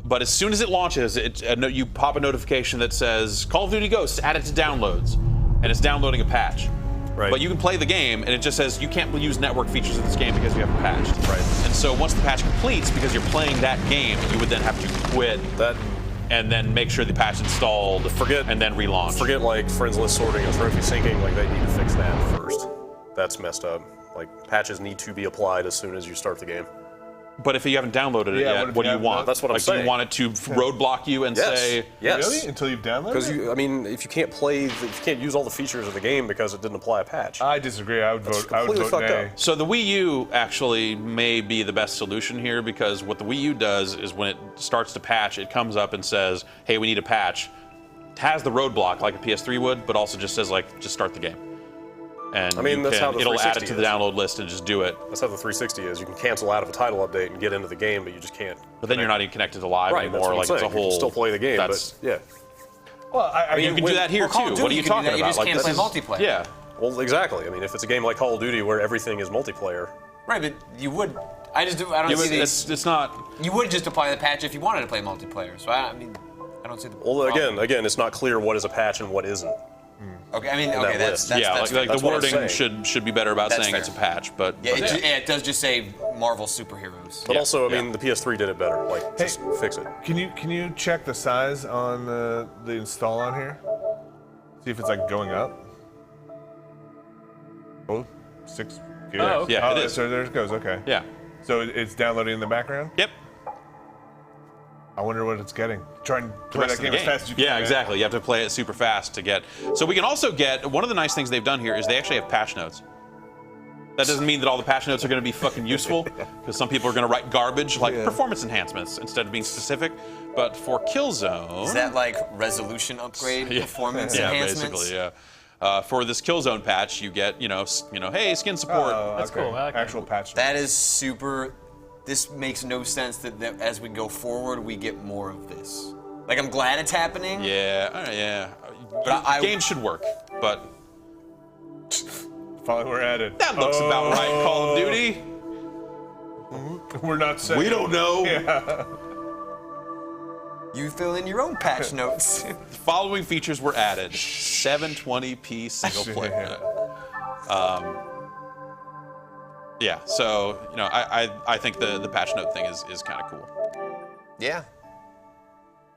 [SPEAKER 1] But as soon as it launches, you pop a notification that says Call of Duty Ghosts added to downloads, and it's downloading a patch.
[SPEAKER 2] Right.
[SPEAKER 1] But you can play the game, and it just says you can't use network features of this game because you haven't patched.
[SPEAKER 2] Right.
[SPEAKER 1] And so once the patch completes, because you're playing that game, you would then have to quit
[SPEAKER 2] That
[SPEAKER 1] and then make sure the patch installed, and then relaunch.
[SPEAKER 2] forget like friends list sorting and trophy syncing. Like they need to fix that first. That's messed up. Like patches need to be applied as soon as you start the game.
[SPEAKER 1] But if you haven't downloaded it
[SPEAKER 4] Yeah,
[SPEAKER 1] yet, what do you
[SPEAKER 4] haven't
[SPEAKER 1] want?
[SPEAKER 4] done?
[SPEAKER 2] That's what I'm
[SPEAKER 1] like, do
[SPEAKER 2] saying.
[SPEAKER 1] you want it to roadblock you and say,
[SPEAKER 2] yes.
[SPEAKER 4] Really? Until you've downloaded
[SPEAKER 2] Because
[SPEAKER 4] it?
[SPEAKER 2] I mean, if you can't play, if you can't use all the features of the game because it didn't apply a patch.
[SPEAKER 4] I disagree. I would vote. I would
[SPEAKER 2] completely
[SPEAKER 4] vote
[SPEAKER 2] fucked
[SPEAKER 4] nay.
[SPEAKER 2] up.
[SPEAKER 1] So the Wii U actually may be the best solution here because what the Wii U does is when it starts to patch, it comes up and says, "Hey, we need a patch." It has the roadblock like a PS3 would, but also just says like, "Just start the game." And
[SPEAKER 2] I mean,
[SPEAKER 1] you
[SPEAKER 2] that's how the
[SPEAKER 1] it'll add it
[SPEAKER 2] 360
[SPEAKER 1] to the
[SPEAKER 2] is.
[SPEAKER 1] download list and just do it.
[SPEAKER 2] That's how the 360 is. You can cancel out of a title update and get into the game, but you just can't.
[SPEAKER 1] But then you're not even connected to live
[SPEAKER 2] Right, that's
[SPEAKER 1] anymore.
[SPEAKER 2] what
[SPEAKER 1] Like
[SPEAKER 2] I'm
[SPEAKER 1] it's a
[SPEAKER 2] saying. You
[SPEAKER 1] whole.
[SPEAKER 2] can still play the game,
[SPEAKER 1] That's,
[SPEAKER 2] but yeah.
[SPEAKER 4] Well, I
[SPEAKER 1] you
[SPEAKER 4] mean,
[SPEAKER 1] can do that here
[SPEAKER 3] Well, Call of
[SPEAKER 1] too.
[SPEAKER 3] Duty,
[SPEAKER 1] What are you
[SPEAKER 3] you can do
[SPEAKER 1] talking
[SPEAKER 3] that, you
[SPEAKER 1] about?
[SPEAKER 3] just
[SPEAKER 1] Like,
[SPEAKER 3] can't
[SPEAKER 1] this
[SPEAKER 3] play
[SPEAKER 1] is-
[SPEAKER 3] multiplayer.
[SPEAKER 1] Yeah.
[SPEAKER 2] Well, exactly. I mean, if it's a game like Call of Duty where everything is multiplayer,
[SPEAKER 3] Right, but you would. I don't
[SPEAKER 1] Yeah,
[SPEAKER 3] see
[SPEAKER 1] but
[SPEAKER 3] these.
[SPEAKER 1] it's not.
[SPEAKER 3] You would just apply the patch if you wanted to play multiplayer. So I mean, I don't see the.
[SPEAKER 2] well,
[SPEAKER 3] problem.
[SPEAKER 2] again, it's not clear what is a patch and what isn't.
[SPEAKER 3] Okay, I mean,
[SPEAKER 2] that
[SPEAKER 3] okay,
[SPEAKER 2] list.
[SPEAKER 3] that's
[SPEAKER 1] Yeah,
[SPEAKER 3] that's
[SPEAKER 1] like
[SPEAKER 2] That's
[SPEAKER 1] the
[SPEAKER 2] what I'm
[SPEAKER 1] wording
[SPEAKER 2] saying.
[SPEAKER 1] should be better about
[SPEAKER 3] That's
[SPEAKER 1] saying
[SPEAKER 3] fair.
[SPEAKER 1] it's a patch, but
[SPEAKER 3] Yeah,
[SPEAKER 1] but
[SPEAKER 3] it does just say Marvel superheroes.
[SPEAKER 2] But
[SPEAKER 1] Yeah,
[SPEAKER 2] also, I
[SPEAKER 1] yeah.
[SPEAKER 2] mean, the PS3 did it better. Like, just fix it.
[SPEAKER 4] can you check the size on the install on here? See if it's like going up. Oh, 6 gigs.
[SPEAKER 5] Oh, okay.
[SPEAKER 1] Yeah, it is.
[SPEAKER 4] So there it goes. Okay.
[SPEAKER 1] yeah.
[SPEAKER 4] So it's downloading in the background.
[SPEAKER 1] Yep.
[SPEAKER 4] I wonder what it's getting. Try and play
[SPEAKER 1] Rest
[SPEAKER 4] that
[SPEAKER 1] of
[SPEAKER 4] game
[SPEAKER 1] the
[SPEAKER 4] as fast as you can.
[SPEAKER 1] Yeah,
[SPEAKER 4] man.
[SPEAKER 1] exactly. You have to play it super fast to get. So we can also get one of the nice things they've done here is they actually have patch notes. That doesn't mean that all the patch notes are going to be fucking useful, because some people are going to write garbage like performance enhancements instead of being specific. But for Killzone,
[SPEAKER 3] Is that like resolution upgrade, performance
[SPEAKER 1] yeah,
[SPEAKER 3] enhancements?
[SPEAKER 1] basically, yeah. For this Killzone patch, you get, hey, skin support.
[SPEAKER 5] That's cool. I like that.
[SPEAKER 4] Actual patch.
[SPEAKER 3] That is super. This makes no sense that as we go forward, we get more of this. Like, I'm glad it's happening.
[SPEAKER 1] Yeah.
[SPEAKER 3] But
[SPEAKER 1] Games should work, but
[SPEAKER 4] Finally, we're at it.
[SPEAKER 1] that looks about right in Call of Duty.
[SPEAKER 4] We're not saying.
[SPEAKER 1] We don't know.
[SPEAKER 4] Yeah.
[SPEAKER 3] You fill in your own patch notes.
[SPEAKER 1] The following features were added: 720p single player. So I think the patch note thing is kind of cool.
[SPEAKER 3] Yeah.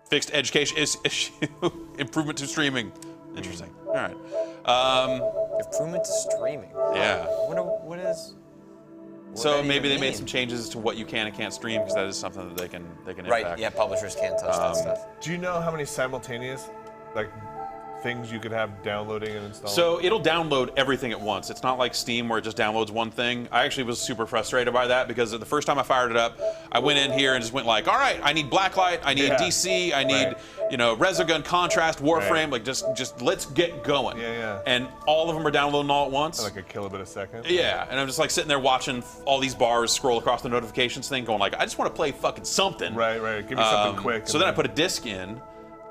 [SPEAKER 1] Fixed education issue, improvement to streaming. Interesting. All right.
[SPEAKER 3] Improvement to streaming.
[SPEAKER 1] Yeah.
[SPEAKER 3] What is?
[SPEAKER 1] So
[SPEAKER 3] that
[SPEAKER 1] maybe
[SPEAKER 3] even
[SPEAKER 1] they made
[SPEAKER 3] mean?
[SPEAKER 1] some changes to what you can and can't stream, because that is something that they can impact.
[SPEAKER 3] Right. Yeah. Publishers can't touch that stuff.
[SPEAKER 4] Do you know how many simultaneous, things you could have downloading and installing?
[SPEAKER 1] So it'll download everything at once. It's not like Steam where it just downloads one thing. I actually was super frustrated by that, because the first time I fired it up, I went in here and just went like, all right, I need Blacklight, I need DC, I need Resogun, Contrast, Warframe, just let's get going.
[SPEAKER 4] Yeah.
[SPEAKER 1] And all of them are downloading all at once.
[SPEAKER 4] like a kilobit a second.
[SPEAKER 1] Yeah, and I'm just like sitting there watching all these bars scroll across the notifications thing, going like, I just want to play fucking something.
[SPEAKER 4] Right. Give me something quick.
[SPEAKER 1] So then I put a disc in,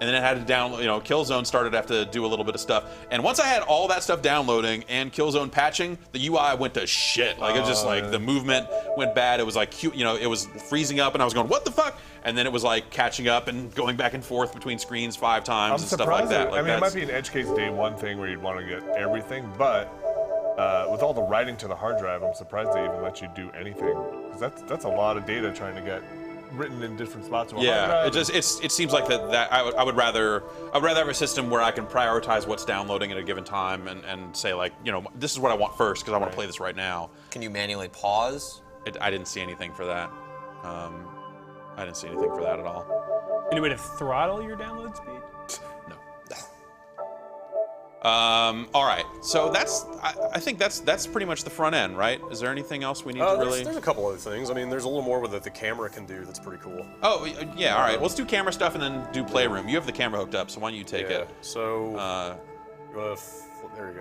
[SPEAKER 1] and then it had to download, Killzone started to have to do a little bit of stuff. And once I had all that stuff downloading and Killzone patching, the UI went to shit. Like, it was just like, the movement went bad. It was like, it was freezing up, and I was going, what the fuck? And then it was like catching up and going back and forth between screens 5 times and stuff like that.
[SPEAKER 4] It might be an edge case day one thing where you'd want to get everything, but with all the writing to the hard drive, I'm surprised they even let you do anything. Because that's a lot of data trying to get written in different spots.
[SPEAKER 1] Yeah, it seems like that I would rather have a system where I can prioritize what's downloading at a given time and say like, this is what I want first because I want to play this right now.
[SPEAKER 3] Can you manually pause?
[SPEAKER 1] I didn't see anything for that. I didn't see anything for that at all.
[SPEAKER 5] Any way to throttle your download speed?
[SPEAKER 1] No. All right, so I think that's pretty much the front end, right? Is there anything else we need to really?
[SPEAKER 2] There's a couple other things. I mean, there's a little more with the camera can do that's pretty cool.
[SPEAKER 1] Oh, yeah, all right. Let's do camera stuff and then do Playroom. You have the camera hooked up, so why don't you take it?
[SPEAKER 2] So, you want to there you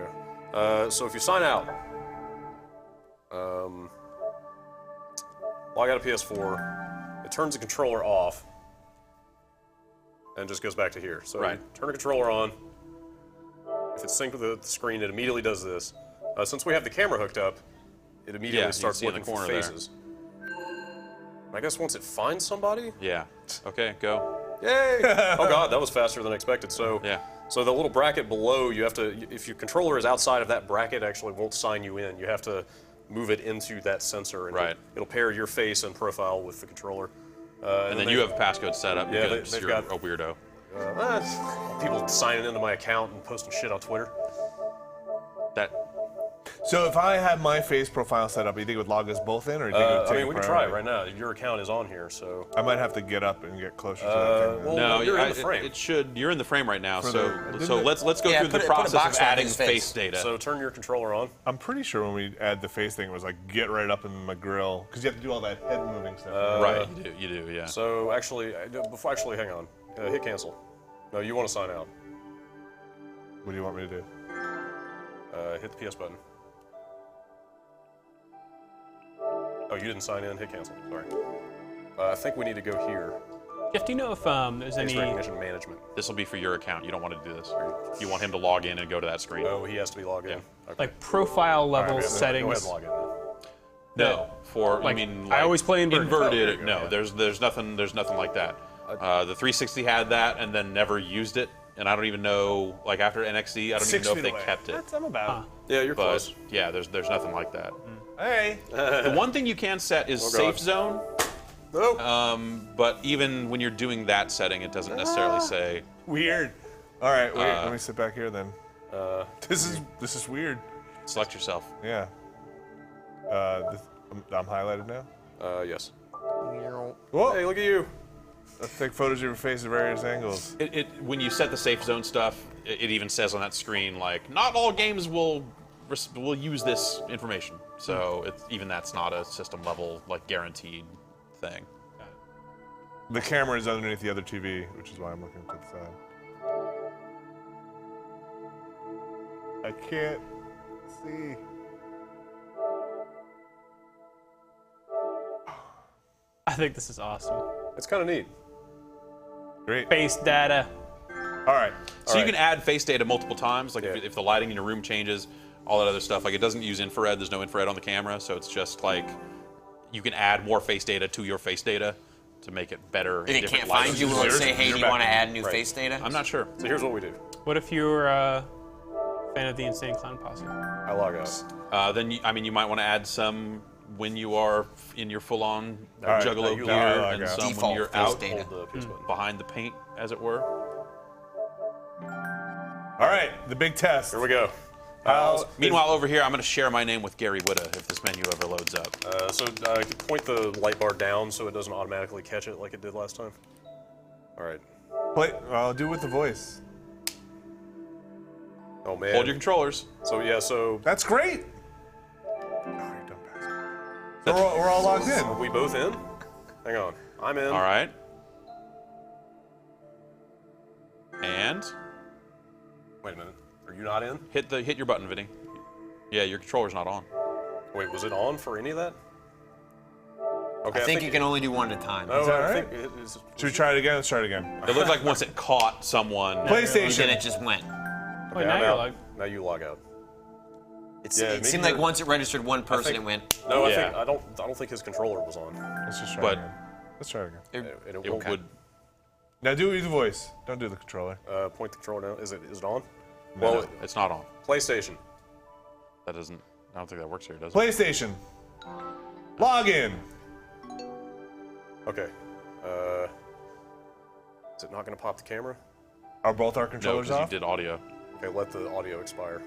[SPEAKER 2] go. So if you sign out, log out of PS4, it turns the controller off and just goes back to here. So you turn the controller on. If it's synced with the screen, it immediately does this. Since we have the camera hooked up, it immediately starts looking for faces. I guess once it finds somebody.
[SPEAKER 1] Yeah. Okay, go.
[SPEAKER 2] Yay! Oh god, that was faster than expected. So so the little bracket below, you have to, if your controller is outside of that bracket, it actually won't sign you in. You have to move it into that sensor, and it'll pair your face and profile with the controller.
[SPEAKER 1] And then you have passcode set up because you're a weirdo.
[SPEAKER 2] People signing into my account and posting shit on Twitter.
[SPEAKER 4] So if I have my face profile set up, you think it would log us both in, or do you think it would take
[SPEAKER 2] we can try it right now. Your account is on here, so
[SPEAKER 4] I might have to get up and get closer to that thing.
[SPEAKER 2] well,
[SPEAKER 1] No,
[SPEAKER 2] you're in the frame.
[SPEAKER 1] It should. You're in the frame right now. So
[SPEAKER 4] the-
[SPEAKER 1] let's go through the
[SPEAKER 3] put a
[SPEAKER 1] process
[SPEAKER 3] box
[SPEAKER 1] of
[SPEAKER 3] around
[SPEAKER 1] adding
[SPEAKER 3] his
[SPEAKER 1] face
[SPEAKER 3] face.
[SPEAKER 1] data.
[SPEAKER 2] So turn your controller on.
[SPEAKER 4] I'm pretty sure when we add the face thing, it was like get right up in my grill, because you have to do all that head moving stuff.
[SPEAKER 1] Right, you do, yeah.
[SPEAKER 2] So actually, hang on. Hit cancel. No, you want to sign out.
[SPEAKER 4] What do you want me to do?
[SPEAKER 2] Hit the PS button. Oh, you didn't sign in? Hit cancel. Sorry. I think we need to go here.
[SPEAKER 5] Jeff, do you know if there's
[SPEAKER 2] Face
[SPEAKER 5] any...
[SPEAKER 2] recognition management.
[SPEAKER 1] This will be for your account. You don't want to do this. You want him to log in and go to that screen.
[SPEAKER 2] Oh, he has to be logged in. Okay.
[SPEAKER 5] like profile level
[SPEAKER 2] Go
[SPEAKER 5] settings?
[SPEAKER 2] ahead and log in then.
[SPEAKER 1] No,
[SPEAKER 5] Like,
[SPEAKER 1] I mean,
[SPEAKER 5] I always play inverted.
[SPEAKER 1] No, there's nothing like that. The 360 had that and then never used it, and I don't even know. Like after NXT, I don't even know if they kept it.
[SPEAKER 4] I'm about.
[SPEAKER 2] Yeah, you're
[SPEAKER 1] But
[SPEAKER 2] close.
[SPEAKER 1] yeah, there's nothing like that.
[SPEAKER 4] Hey.
[SPEAKER 1] The one thing you can set is safe zone.
[SPEAKER 2] Nope.
[SPEAKER 1] But even when you're doing that setting, it doesn't necessarily say.
[SPEAKER 4] Weird. All right, wait. Let me sit back here then. This is weird.
[SPEAKER 1] Select yourself.
[SPEAKER 4] Yeah. I'm highlighted now.
[SPEAKER 2] Yes.
[SPEAKER 4] Whoa.
[SPEAKER 2] Hey, look at you.
[SPEAKER 4] Let's take photos of your face at various angles.
[SPEAKER 1] When you set the safe zone stuff, it even says on that screen like, not all games will we'll use this information. So even that's not a system level like guaranteed thing.
[SPEAKER 4] The camera is underneath the other TV, which is why I'm looking to the side. I can't see.
[SPEAKER 5] I think this is awesome.
[SPEAKER 2] It's kind of neat.
[SPEAKER 4] Great.
[SPEAKER 5] Face data.
[SPEAKER 4] All right.
[SPEAKER 1] So you can add face data multiple times, like if the lighting in your room changes, all that other stuff. Like it doesn't use infrared. There's no infrared on the camera, so it's just like you can add more face data to your face data to make it better.
[SPEAKER 3] If
[SPEAKER 1] in
[SPEAKER 3] it
[SPEAKER 1] different
[SPEAKER 3] can't find
[SPEAKER 1] lighting.
[SPEAKER 3] you, will it
[SPEAKER 2] Yours-
[SPEAKER 3] say, hey,
[SPEAKER 2] you're
[SPEAKER 3] do you want to
[SPEAKER 2] back.
[SPEAKER 3] add new
[SPEAKER 2] Right.
[SPEAKER 3] face data?
[SPEAKER 1] I'm not sure.
[SPEAKER 2] So here's what we do.
[SPEAKER 5] What if you're a fan of the Insane Clown Posse?
[SPEAKER 2] I log out.
[SPEAKER 1] Then you might want to add some when you are in your full-on
[SPEAKER 4] right,
[SPEAKER 1] juggalo
[SPEAKER 4] now you
[SPEAKER 1] gear,
[SPEAKER 4] log
[SPEAKER 1] and
[SPEAKER 4] out.
[SPEAKER 1] some when
[SPEAKER 3] Default
[SPEAKER 1] you're
[SPEAKER 3] face
[SPEAKER 1] out
[SPEAKER 3] data.
[SPEAKER 2] Hold the PS button.
[SPEAKER 1] behind the paint, as it were.
[SPEAKER 4] All right, the big test.
[SPEAKER 2] Here we go.
[SPEAKER 1] Meanwhile, over here, I'm going to share my name with Gary Witta if this menu ever loads up.
[SPEAKER 2] So point the light bar down so it doesn't automatically catch it like it did last time. All right.
[SPEAKER 4] I'll do it with the voice.
[SPEAKER 2] Oh man.
[SPEAKER 1] Hold your controllers.
[SPEAKER 2] So yeah, so
[SPEAKER 4] That's great. Oh, you dumb bastard. So we're all logged
[SPEAKER 2] are
[SPEAKER 4] in.
[SPEAKER 2] we both in? Hang on. I'm in.
[SPEAKER 1] All right. And
[SPEAKER 2] Wait a minute. Are you not in?
[SPEAKER 1] hit your button, Vinny. Yeah, your controller's not on.
[SPEAKER 2] Wait, was it on for any of that? Okay,
[SPEAKER 3] I think you can only do one at a time.
[SPEAKER 2] Oh,
[SPEAKER 4] that
[SPEAKER 2] I
[SPEAKER 4] right?
[SPEAKER 2] think it is.
[SPEAKER 4] Should we try it again? Let's try it again.
[SPEAKER 1] It looked like once it caught someone.
[SPEAKER 3] And then
[SPEAKER 4] PlayStation.
[SPEAKER 3] it just went.
[SPEAKER 5] Wait,
[SPEAKER 2] Okay,
[SPEAKER 5] now
[SPEAKER 2] I'm
[SPEAKER 5] you're
[SPEAKER 2] out.
[SPEAKER 5] logged.
[SPEAKER 2] Now you log out.
[SPEAKER 3] It
[SPEAKER 2] maybe
[SPEAKER 3] seemed like
[SPEAKER 2] you're-
[SPEAKER 3] once it registered one person,
[SPEAKER 2] think-
[SPEAKER 3] it went.
[SPEAKER 2] No,
[SPEAKER 1] Yeah.
[SPEAKER 2] I don't think his controller was on.
[SPEAKER 4] Let's just try
[SPEAKER 1] But-
[SPEAKER 4] it again. Let's try it again.
[SPEAKER 2] And it
[SPEAKER 1] It
[SPEAKER 2] won't
[SPEAKER 1] would.
[SPEAKER 4] Now do it with the voice. Don't do the controller.
[SPEAKER 2] point the controller down. Is it on?
[SPEAKER 1] No,
[SPEAKER 2] Well,
[SPEAKER 1] it's not on.
[SPEAKER 2] PlayStation.
[SPEAKER 1] That doesn't. I don't think that works here, does it?
[SPEAKER 4] PlayStation. Log in.
[SPEAKER 2] Okay. Is it not going to pop the camera?
[SPEAKER 4] Are both our
[SPEAKER 1] No,
[SPEAKER 4] controllers
[SPEAKER 1] because you
[SPEAKER 4] off?
[SPEAKER 1] did audio.
[SPEAKER 2] Okay, let the audio expire.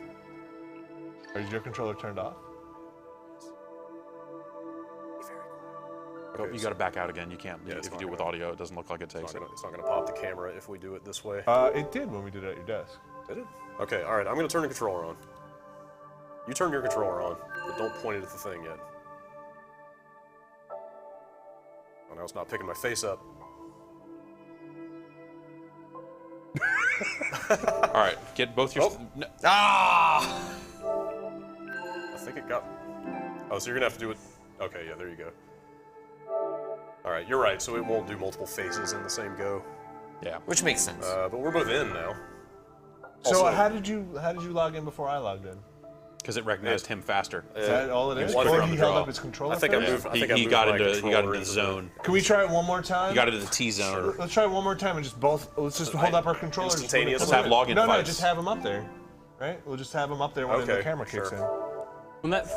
[SPEAKER 4] Is your controller turned off?
[SPEAKER 2] Okay,
[SPEAKER 1] You got to back out again. You can't.
[SPEAKER 2] Yeah, it's
[SPEAKER 1] if you
[SPEAKER 2] not
[SPEAKER 1] do it with
[SPEAKER 2] gonna-
[SPEAKER 1] audio, it doesn't look like it takes it.
[SPEAKER 2] It's not going to pop the camera if we do it this way.
[SPEAKER 4] It did when we did it at your desk.
[SPEAKER 2] Did it? Okay, all right. I'm going to turn the controller on. You turn your controller on, but don't point it at the thing yet. Oh, now it's not picking my face up.
[SPEAKER 1] All right, get both your.
[SPEAKER 2] Oh.
[SPEAKER 1] No,
[SPEAKER 3] Ah!
[SPEAKER 2] I think it got. Oh, so you're gonna have to do it. Okay, yeah, there you go. All right, you're right. So it won't do multiple faces in the same go.
[SPEAKER 1] yeah.
[SPEAKER 3] Which makes sense.
[SPEAKER 2] But we're both in now.
[SPEAKER 4] So
[SPEAKER 2] Also-
[SPEAKER 4] how did you log in before I logged in?
[SPEAKER 1] Because it recognized him faster.
[SPEAKER 4] Is that all it is?
[SPEAKER 2] was
[SPEAKER 4] Or
[SPEAKER 2] from
[SPEAKER 4] he
[SPEAKER 2] the
[SPEAKER 4] held
[SPEAKER 1] draw.
[SPEAKER 4] up his controller?
[SPEAKER 2] I think I
[SPEAKER 4] first?
[SPEAKER 2] moved. I
[SPEAKER 1] He,
[SPEAKER 2] think I
[SPEAKER 1] he
[SPEAKER 2] moved
[SPEAKER 1] got
[SPEAKER 2] my
[SPEAKER 1] into
[SPEAKER 2] controller
[SPEAKER 1] the zone.
[SPEAKER 4] Can we try it one more time?
[SPEAKER 1] He got into the T zone.
[SPEAKER 4] Let's try it one more time and just both. Let's just hold up our controllers.
[SPEAKER 2] Instantaneous?
[SPEAKER 1] Let's have login
[SPEAKER 4] No,
[SPEAKER 1] fights.
[SPEAKER 4] just have them up there. Right? We'll just have them up there when the
[SPEAKER 2] Okay,
[SPEAKER 4] camera kicks
[SPEAKER 2] sure.
[SPEAKER 5] When it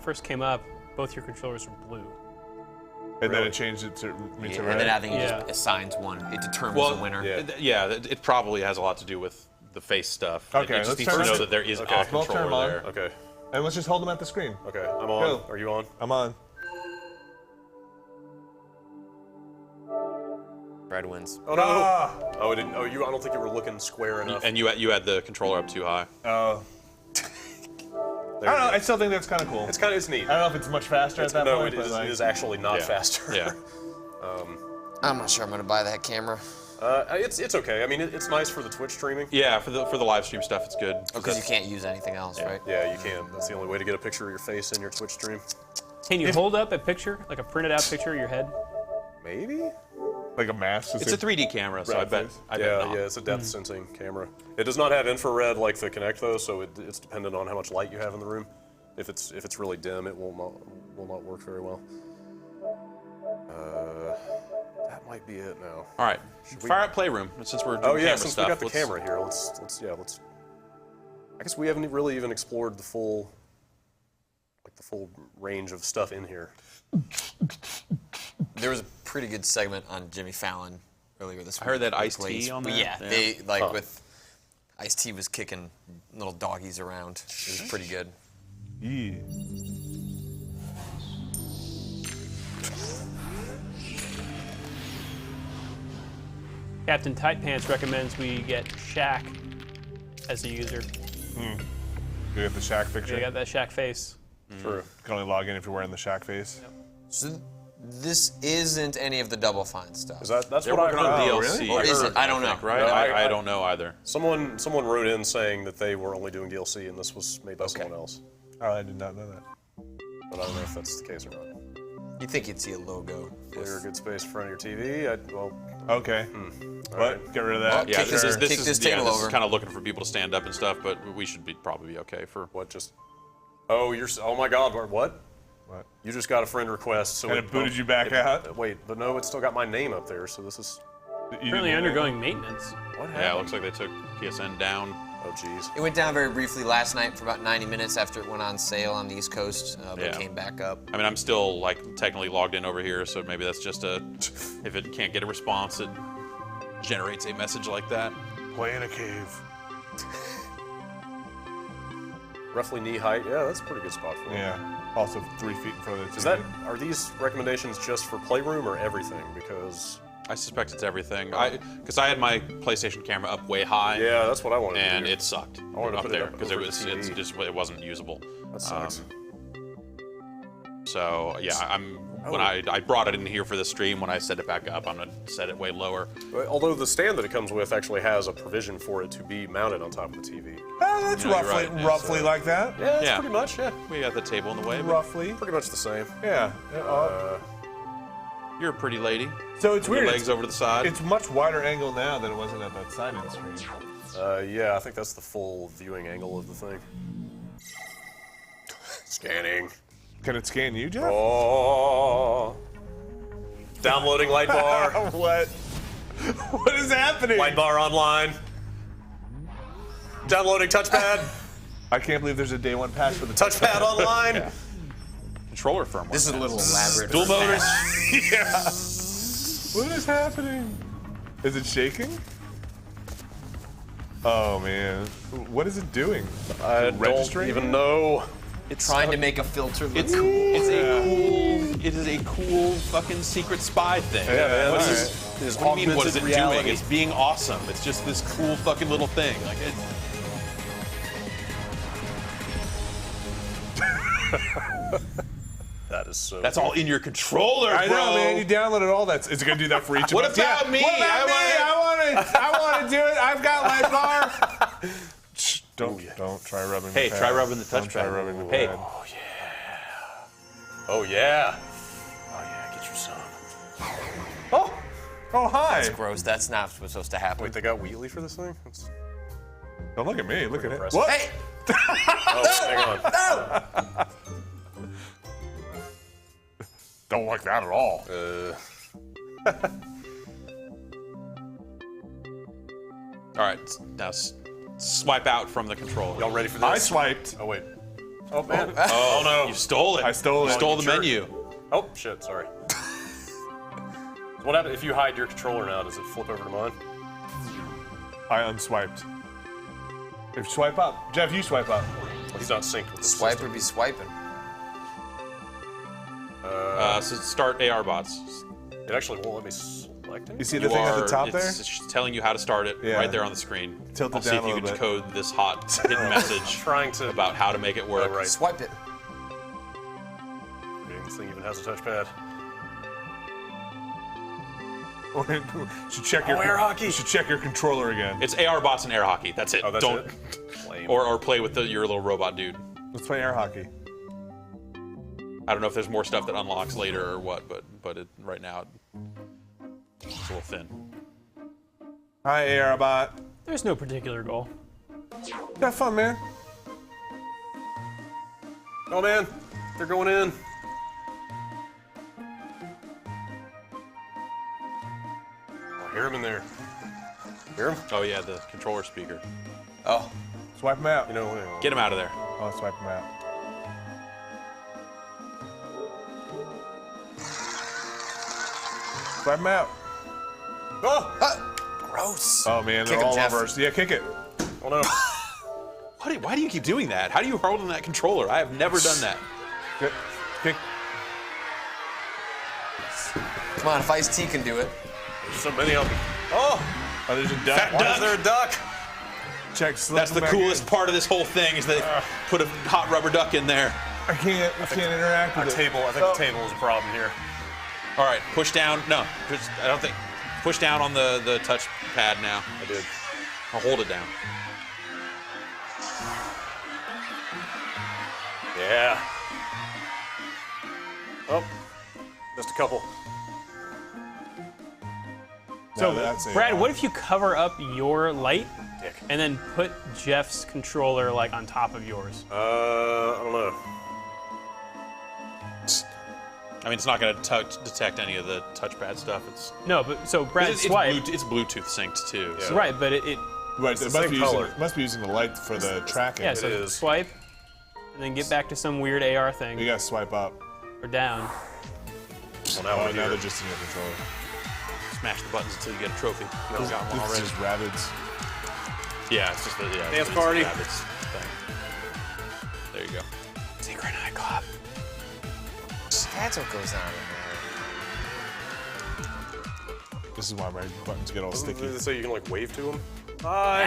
[SPEAKER 5] first came up, both your controllers were blue.
[SPEAKER 4] in. And then
[SPEAKER 2] Really?
[SPEAKER 4] it changed it to me to
[SPEAKER 3] and
[SPEAKER 4] red.
[SPEAKER 3] then I think it
[SPEAKER 5] Yeah.
[SPEAKER 3] just assigns one. It determines
[SPEAKER 1] Well,
[SPEAKER 3] the winner.
[SPEAKER 2] yeah.
[SPEAKER 1] it probably has a lot to do with the face stuff.
[SPEAKER 4] Okay,
[SPEAKER 1] it just
[SPEAKER 4] let's
[SPEAKER 1] needs to
[SPEAKER 4] turn
[SPEAKER 1] know
[SPEAKER 4] it-
[SPEAKER 1] that there is
[SPEAKER 2] Okay.
[SPEAKER 1] a
[SPEAKER 4] Both turn
[SPEAKER 1] controller
[SPEAKER 4] them on.
[SPEAKER 1] there.
[SPEAKER 2] Okay.
[SPEAKER 4] And let's just hold them at the screen.
[SPEAKER 2] Okay. I'm on.
[SPEAKER 4] Go.
[SPEAKER 2] Are you on?
[SPEAKER 4] I'm on.
[SPEAKER 3] Red wins.
[SPEAKER 2] Oh no.
[SPEAKER 4] Ah!
[SPEAKER 2] Oh, it didn't. Oh, you. I don't think you were looking square enough.
[SPEAKER 1] And you had the controller up too high.
[SPEAKER 4] Oh.
[SPEAKER 2] There
[SPEAKER 4] I
[SPEAKER 2] you
[SPEAKER 4] don't know.
[SPEAKER 2] go.
[SPEAKER 4] I still think that's kind of cool.
[SPEAKER 2] It's neat.
[SPEAKER 4] I don't know if it's much faster at that
[SPEAKER 2] No,
[SPEAKER 4] point.
[SPEAKER 2] it
[SPEAKER 4] but
[SPEAKER 2] is.
[SPEAKER 4] like,
[SPEAKER 2] It is actually not
[SPEAKER 1] Yeah.
[SPEAKER 2] faster.
[SPEAKER 1] Yeah.
[SPEAKER 3] I'm not sure I'm gonna buy that camera.
[SPEAKER 2] It's okay. I mean, it's nice for the Twitch streaming.
[SPEAKER 1] Yeah, for the live stream stuff, it's good.
[SPEAKER 3] Because you can't use anything else, right?
[SPEAKER 2] Yeah, you can. That's the only way to get a picture of your face in your Twitch stream.
[SPEAKER 5] Can you hold up a picture, like a printed out picture of your head?
[SPEAKER 2] Maybe.
[SPEAKER 4] like a mask.
[SPEAKER 1] It's a 3D camera, so I
[SPEAKER 4] Red
[SPEAKER 1] bet.
[SPEAKER 4] face.
[SPEAKER 1] I bet
[SPEAKER 2] Yeah,
[SPEAKER 1] not.
[SPEAKER 2] yeah. It's a depth sensing camera. It does not have infrared like the Kinect though, so it's dependent on how much light you have in the room. If it's really dim, it will not work very well. That might be it now.
[SPEAKER 1] All right, fire up Playroom since we're doing
[SPEAKER 2] Oh yeah,
[SPEAKER 1] camera
[SPEAKER 2] since
[SPEAKER 1] stuff.
[SPEAKER 2] we got the
[SPEAKER 1] let's-
[SPEAKER 2] camera here, let's. I guess we haven't really even explored the full range of stuff in here.
[SPEAKER 3] There was a pretty good segment on Jimmy Fallon earlier this week.
[SPEAKER 1] heard that
[SPEAKER 3] with
[SPEAKER 1] Ice-T
[SPEAKER 3] police.
[SPEAKER 1] on
[SPEAKER 3] But
[SPEAKER 1] there.
[SPEAKER 3] Yeah,
[SPEAKER 1] Yeah.
[SPEAKER 3] they with Ice-T was kicking little doggies around. It was pretty good.
[SPEAKER 4] Yeah.
[SPEAKER 5] Captain Tight Pants recommends we get Shaq as a user.
[SPEAKER 4] You got the Shaq picture.
[SPEAKER 5] You got that Shaq face.
[SPEAKER 2] True.
[SPEAKER 4] You can only log in if you're wearing the Shaq face.
[SPEAKER 3] So this isn't any of the Double Fine stuff.
[SPEAKER 2] That's
[SPEAKER 1] They're
[SPEAKER 2] what I
[SPEAKER 1] working on
[SPEAKER 2] heard.
[SPEAKER 1] DLC.
[SPEAKER 4] really?
[SPEAKER 3] Or is it? I don't know.
[SPEAKER 1] Right?
[SPEAKER 2] No,
[SPEAKER 1] I don't know either.
[SPEAKER 2] Someone wrote in saying that they were only doing DLC and this was made by someone else.
[SPEAKER 4] Oh, I did not know that.
[SPEAKER 2] But I don't know if that's the case or not.
[SPEAKER 3] You'd think you'd see a logo.
[SPEAKER 2] Clear a good space in front of your TV.
[SPEAKER 4] Okay. But get rid of that.
[SPEAKER 1] Yeah,
[SPEAKER 3] Kick
[SPEAKER 1] this
[SPEAKER 3] this-
[SPEAKER 1] is
[SPEAKER 3] kick this table
[SPEAKER 1] this
[SPEAKER 3] over.
[SPEAKER 1] is kind of looking for people to stand up and stuff, but we should probably be okay for.
[SPEAKER 2] What just? Oh, oh my God! What?
[SPEAKER 4] What?
[SPEAKER 2] You just got a friend request. So
[SPEAKER 4] And it booted you back out?
[SPEAKER 2] Wait, but no, it's still got my name up there. So this is.
[SPEAKER 4] You
[SPEAKER 5] Currently
[SPEAKER 4] didn't know
[SPEAKER 5] undergoing maintenance.
[SPEAKER 2] What
[SPEAKER 1] Yeah, it looks like they took PSN down.
[SPEAKER 2] Oh, jeez.
[SPEAKER 3] It went down very briefly last night for about 90 minutes after it went on sale on the East Coast, but
[SPEAKER 1] Yeah.
[SPEAKER 3] came back up.
[SPEAKER 1] I mean, I'm still like technically logged in over here, so maybe that's just if it can't get a response, it generates a message like that.
[SPEAKER 4] that? Play in a cave.
[SPEAKER 2] Roughly knee height. Yeah, that's a pretty good spot for it.
[SPEAKER 4] Yeah. Also 3 feet in front of the TV.
[SPEAKER 2] Are these recommendations just for Playroom or everything? Because
[SPEAKER 1] I suspect it's everything. Because I had my PlayStation camera up way high.
[SPEAKER 2] yeah, that's what I wanted
[SPEAKER 1] And
[SPEAKER 2] to do.
[SPEAKER 1] it sucked
[SPEAKER 2] wanted to
[SPEAKER 1] up
[SPEAKER 2] put it
[SPEAKER 1] there
[SPEAKER 2] up
[SPEAKER 1] because
[SPEAKER 2] over the TV.
[SPEAKER 1] it wasn't usable.
[SPEAKER 2] That sucks.
[SPEAKER 1] So yeah, when I brought it in here for the stream. When I set it back up, I'm gonna set it way lower.
[SPEAKER 2] Although the stand that it comes with actually has a provision for it to be mounted on top of the TV.
[SPEAKER 4] That's
[SPEAKER 1] No, you're
[SPEAKER 4] roughly,
[SPEAKER 1] right.
[SPEAKER 4] roughly like that.
[SPEAKER 2] Yeah, it's
[SPEAKER 1] Yeah.
[SPEAKER 2] pretty much. Yeah,
[SPEAKER 1] We got the table in the way, but
[SPEAKER 4] Roughly.
[SPEAKER 2] pretty much the same.
[SPEAKER 4] Yeah.
[SPEAKER 1] you're a pretty lady.
[SPEAKER 4] So it's
[SPEAKER 1] Your
[SPEAKER 4] weird.
[SPEAKER 1] legs over to the side.
[SPEAKER 4] It's much wider angle now than it was at that side of the screen.
[SPEAKER 2] Yeah, I think that's the full viewing angle of the thing. Scanning.
[SPEAKER 4] Can it scan you, Jeff?
[SPEAKER 2] Oh. Downloading light bar.
[SPEAKER 4] What? What is happening?
[SPEAKER 2] Light bar online. Downloading touchpad.
[SPEAKER 4] I can't believe there's a day one patch for the
[SPEAKER 2] Touchpad online.
[SPEAKER 1] Controller firmware.
[SPEAKER 3] This is a little elaborate.
[SPEAKER 1] Dual motors.
[SPEAKER 4] Yeah. What is happening? Is it shaking? Oh man. What is it doing?
[SPEAKER 2] I don't
[SPEAKER 4] Registering?
[SPEAKER 2] even know.
[SPEAKER 3] It's trying to make a filter look
[SPEAKER 1] It is a cool fucking secret spy thing.
[SPEAKER 2] Yeah, man.
[SPEAKER 1] What
[SPEAKER 2] This
[SPEAKER 1] is-
[SPEAKER 2] is
[SPEAKER 1] what do you mean, what is it
[SPEAKER 2] augmented reality.
[SPEAKER 1] doing? It's being awesome. It's just this cool fucking little thing. Like it.
[SPEAKER 2] That is so.
[SPEAKER 1] That's all in your controller,
[SPEAKER 4] I
[SPEAKER 1] bro.
[SPEAKER 4] know, man. You downloaded all that. Is it gonna do that for each of
[SPEAKER 1] What
[SPEAKER 4] us?
[SPEAKER 1] about me?
[SPEAKER 4] What about me? I want to do it. I've got light bar. Shh, don't try rubbing.
[SPEAKER 1] Hey,
[SPEAKER 4] the pad.
[SPEAKER 1] try rubbing the
[SPEAKER 4] Don't
[SPEAKER 1] touchpad.
[SPEAKER 4] try rubbing the
[SPEAKER 1] Hey.
[SPEAKER 4] pad.
[SPEAKER 2] Oh yeah. Oh yeah. Get you some.
[SPEAKER 4] Oh hi.
[SPEAKER 3] gross. That's not what's supposed to happen.
[SPEAKER 2] Wait, they got Wheatley for this thing? That's...
[SPEAKER 4] Don't look at me. Look at it.
[SPEAKER 2] impressive.
[SPEAKER 4] What?
[SPEAKER 3] Hey!
[SPEAKER 2] Oh, hang on.
[SPEAKER 4] Don't like that at all.
[SPEAKER 1] All right, now swipe out from the controller.
[SPEAKER 2] Y'all ready for this?
[SPEAKER 4] I swiped.
[SPEAKER 2] Oh wait. Oh man.
[SPEAKER 1] Oh no! You stole it.
[SPEAKER 4] I stole
[SPEAKER 1] You
[SPEAKER 4] it.
[SPEAKER 1] stole the
[SPEAKER 2] Jerk.
[SPEAKER 1] menu.
[SPEAKER 2] Oh shit. Sorry. So what happens if you hide your controller now? Does it flip over to mine?
[SPEAKER 4] I unswiped. If you swipe up, Jeff, you swipe up.
[SPEAKER 2] Well, he's not synced with the
[SPEAKER 3] Swipe
[SPEAKER 2] system.
[SPEAKER 3] would be swiping.
[SPEAKER 1] So start AR bots.
[SPEAKER 2] It actually won't let me select it.
[SPEAKER 4] You see the thing at the top there?
[SPEAKER 1] It's telling you how to start it
[SPEAKER 4] Yeah.
[SPEAKER 1] right there on the screen.
[SPEAKER 4] Tilt it
[SPEAKER 1] I'll see
[SPEAKER 4] down
[SPEAKER 1] if
[SPEAKER 4] a
[SPEAKER 1] you
[SPEAKER 4] little
[SPEAKER 1] can
[SPEAKER 4] bit.
[SPEAKER 1] code this hot hidden message
[SPEAKER 2] Trying to.
[SPEAKER 1] about how to make it work.
[SPEAKER 2] Oh, right.
[SPEAKER 3] Swipe it.
[SPEAKER 2] This thing even has a touchpad.
[SPEAKER 4] You should check your
[SPEAKER 2] air hockey.
[SPEAKER 4] You should check your controller again.
[SPEAKER 1] It's AR bots and air hockey. That's it.
[SPEAKER 2] Oh, that's
[SPEAKER 1] Don't
[SPEAKER 2] it. Lame.
[SPEAKER 1] or play with your little robot dude.
[SPEAKER 4] Let's play air hockey.
[SPEAKER 1] I don't know if there's more stuff that unlocks later or what, but right now it's a little thin.
[SPEAKER 4] Hi, Airabot.
[SPEAKER 5] There's no particular goal.
[SPEAKER 4] Have fun, man.
[SPEAKER 2] Oh man, they're going in. I hear him in there. Hear him?
[SPEAKER 1] Oh yeah, the controller speaker.
[SPEAKER 3] Oh.
[SPEAKER 4] Swipe him out.
[SPEAKER 2] You know.
[SPEAKER 1] Get him out of there.
[SPEAKER 4] Oh, swipe him out. Swipe him out.
[SPEAKER 2] Oh!
[SPEAKER 3] Gross.
[SPEAKER 4] Oh man,
[SPEAKER 3] Kick
[SPEAKER 4] they're
[SPEAKER 3] him,
[SPEAKER 4] all
[SPEAKER 3] Jeff.
[SPEAKER 4] over us. Yeah, kick it.
[SPEAKER 2] Oh no.
[SPEAKER 1] Why do you keep doing that? How do you hold on that controller? I have never done that.
[SPEAKER 4] Kick.
[SPEAKER 3] Come on, if Ice-T can do it.
[SPEAKER 2] There's so many of them. Oh!
[SPEAKER 4] Oh, there's a duck.
[SPEAKER 2] Why is there a duck?
[SPEAKER 4] Check.
[SPEAKER 1] That's the coolest part of this whole thing is they put a hot rubber duck in there.
[SPEAKER 4] I can't interact with
[SPEAKER 2] Our
[SPEAKER 4] it.
[SPEAKER 2] table. I think the table is a problem here.
[SPEAKER 1] All right, push down. No, I don't think. Push down on the touch pad now.
[SPEAKER 2] I did.
[SPEAKER 1] I'll hold it down.
[SPEAKER 2] Yeah. Oh, just a couple.
[SPEAKER 5] So,
[SPEAKER 4] that's
[SPEAKER 5] Brad,
[SPEAKER 4] AR.
[SPEAKER 5] what if you cover up your light
[SPEAKER 2] Dick.
[SPEAKER 5] and then put Jeff's controller like on top of yours?
[SPEAKER 2] I don't know.
[SPEAKER 1] I mean, it's not going to detect any of the touchpad stuff. It's
[SPEAKER 5] No, but so Brad
[SPEAKER 1] it's
[SPEAKER 5] swipe.
[SPEAKER 1] It's Bluetooth synced too.
[SPEAKER 2] Yeah.
[SPEAKER 1] So.
[SPEAKER 5] Right, but it
[SPEAKER 4] Right,
[SPEAKER 2] It's
[SPEAKER 4] it
[SPEAKER 2] the
[SPEAKER 4] must
[SPEAKER 2] same
[SPEAKER 4] be,
[SPEAKER 2] color.
[SPEAKER 4] must be using the light for the tracking.
[SPEAKER 5] yeah, so
[SPEAKER 2] is.
[SPEAKER 5] swipe and then get back to some weird AR thing
[SPEAKER 4] You gotta swipe up.
[SPEAKER 5] or down.
[SPEAKER 2] Well, now
[SPEAKER 4] Oh,
[SPEAKER 2] we're
[SPEAKER 4] now
[SPEAKER 2] here.
[SPEAKER 4] they're just in your controller.
[SPEAKER 1] Smash the buttons until you get a trophy. No, got one
[SPEAKER 4] This
[SPEAKER 1] already.
[SPEAKER 4] is just rabbits.
[SPEAKER 1] Yeah, it's just the
[SPEAKER 2] Dance
[SPEAKER 1] it's
[SPEAKER 2] party.
[SPEAKER 1] the rabbits thing. There you go. Secret nightclub.
[SPEAKER 3] That's what goes on in
[SPEAKER 4] This is why my buttons get all sticky.
[SPEAKER 2] So you can like wave to them.
[SPEAKER 3] there.
[SPEAKER 2] Hi.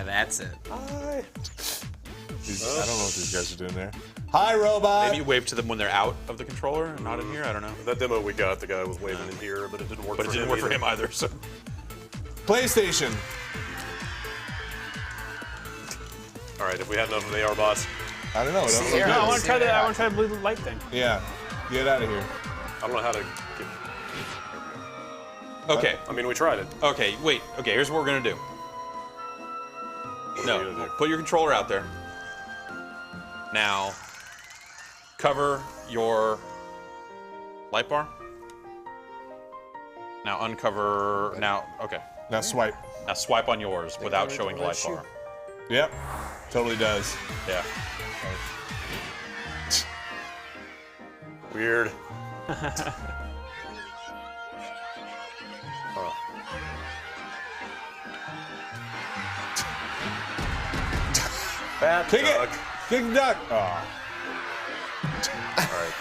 [SPEAKER 3] That's it.
[SPEAKER 2] Hi.
[SPEAKER 4] I don't know what these guys are doing there. Hi, robot.
[SPEAKER 1] Maybe you wave to them when they're out of the controller and not in here. I don't know.
[SPEAKER 2] That demo we got, the guy was waving in here, but it didn't work.
[SPEAKER 1] But it didn't work for him either. So
[SPEAKER 4] PlayStation.
[SPEAKER 2] All right, if we had enough of AR bots,
[SPEAKER 4] I don't know. It doesn't look
[SPEAKER 5] No, I
[SPEAKER 4] good.
[SPEAKER 5] want to try the blue light thing.
[SPEAKER 4] Yeah. Get out of here.
[SPEAKER 2] I don't know how to. Get,
[SPEAKER 1] okay,
[SPEAKER 2] I mean, we tried it.
[SPEAKER 1] okay, wait. Okay, here's what we're gonna do.
[SPEAKER 2] What are we
[SPEAKER 1] No,
[SPEAKER 2] gonna do?
[SPEAKER 1] put your controller out there. Now, cover your light bar. Now uncover. Now, okay.
[SPEAKER 4] Now swipe.
[SPEAKER 1] Now swipe on yours without showing the light bar.
[SPEAKER 4] Yep. Totally does.
[SPEAKER 1] Yeah.
[SPEAKER 2] Weird. Bad
[SPEAKER 4] Kick
[SPEAKER 2] duck.
[SPEAKER 4] it. Kick the duck. Oh.
[SPEAKER 2] All right.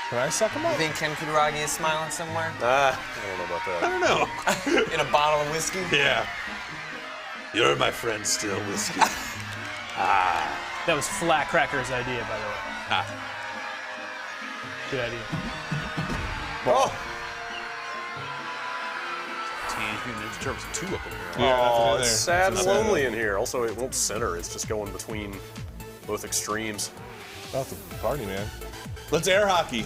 [SPEAKER 4] Can I suck him
[SPEAKER 3] You
[SPEAKER 4] up?
[SPEAKER 3] think Ken Kutaragi is smiling somewhere?
[SPEAKER 2] I don't know about that.
[SPEAKER 1] I don't know.
[SPEAKER 3] In a bottle of whiskey?
[SPEAKER 1] Yeah. You're my friend still, whiskey.
[SPEAKER 5] That was Flat Cracker's idea, by the way.
[SPEAKER 1] Ah.
[SPEAKER 5] Good idea.
[SPEAKER 2] Oh,
[SPEAKER 1] Teenage Mutant Ninja Turtles 2 up in here.
[SPEAKER 4] Yeah,
[SPEAKER 2] oh,
[SPEAKER 4] nothing in
[SPEAKER 2] it's
[SPEAKER 4] there.
[SPEAKER 2] sad and
[SPEAKER 4] It's just
[SPEAKER 2] lonely in here. Also, it won't center. It's just going between both extremes.
[SPEAKER 4] About the party, man. Let's air hockey.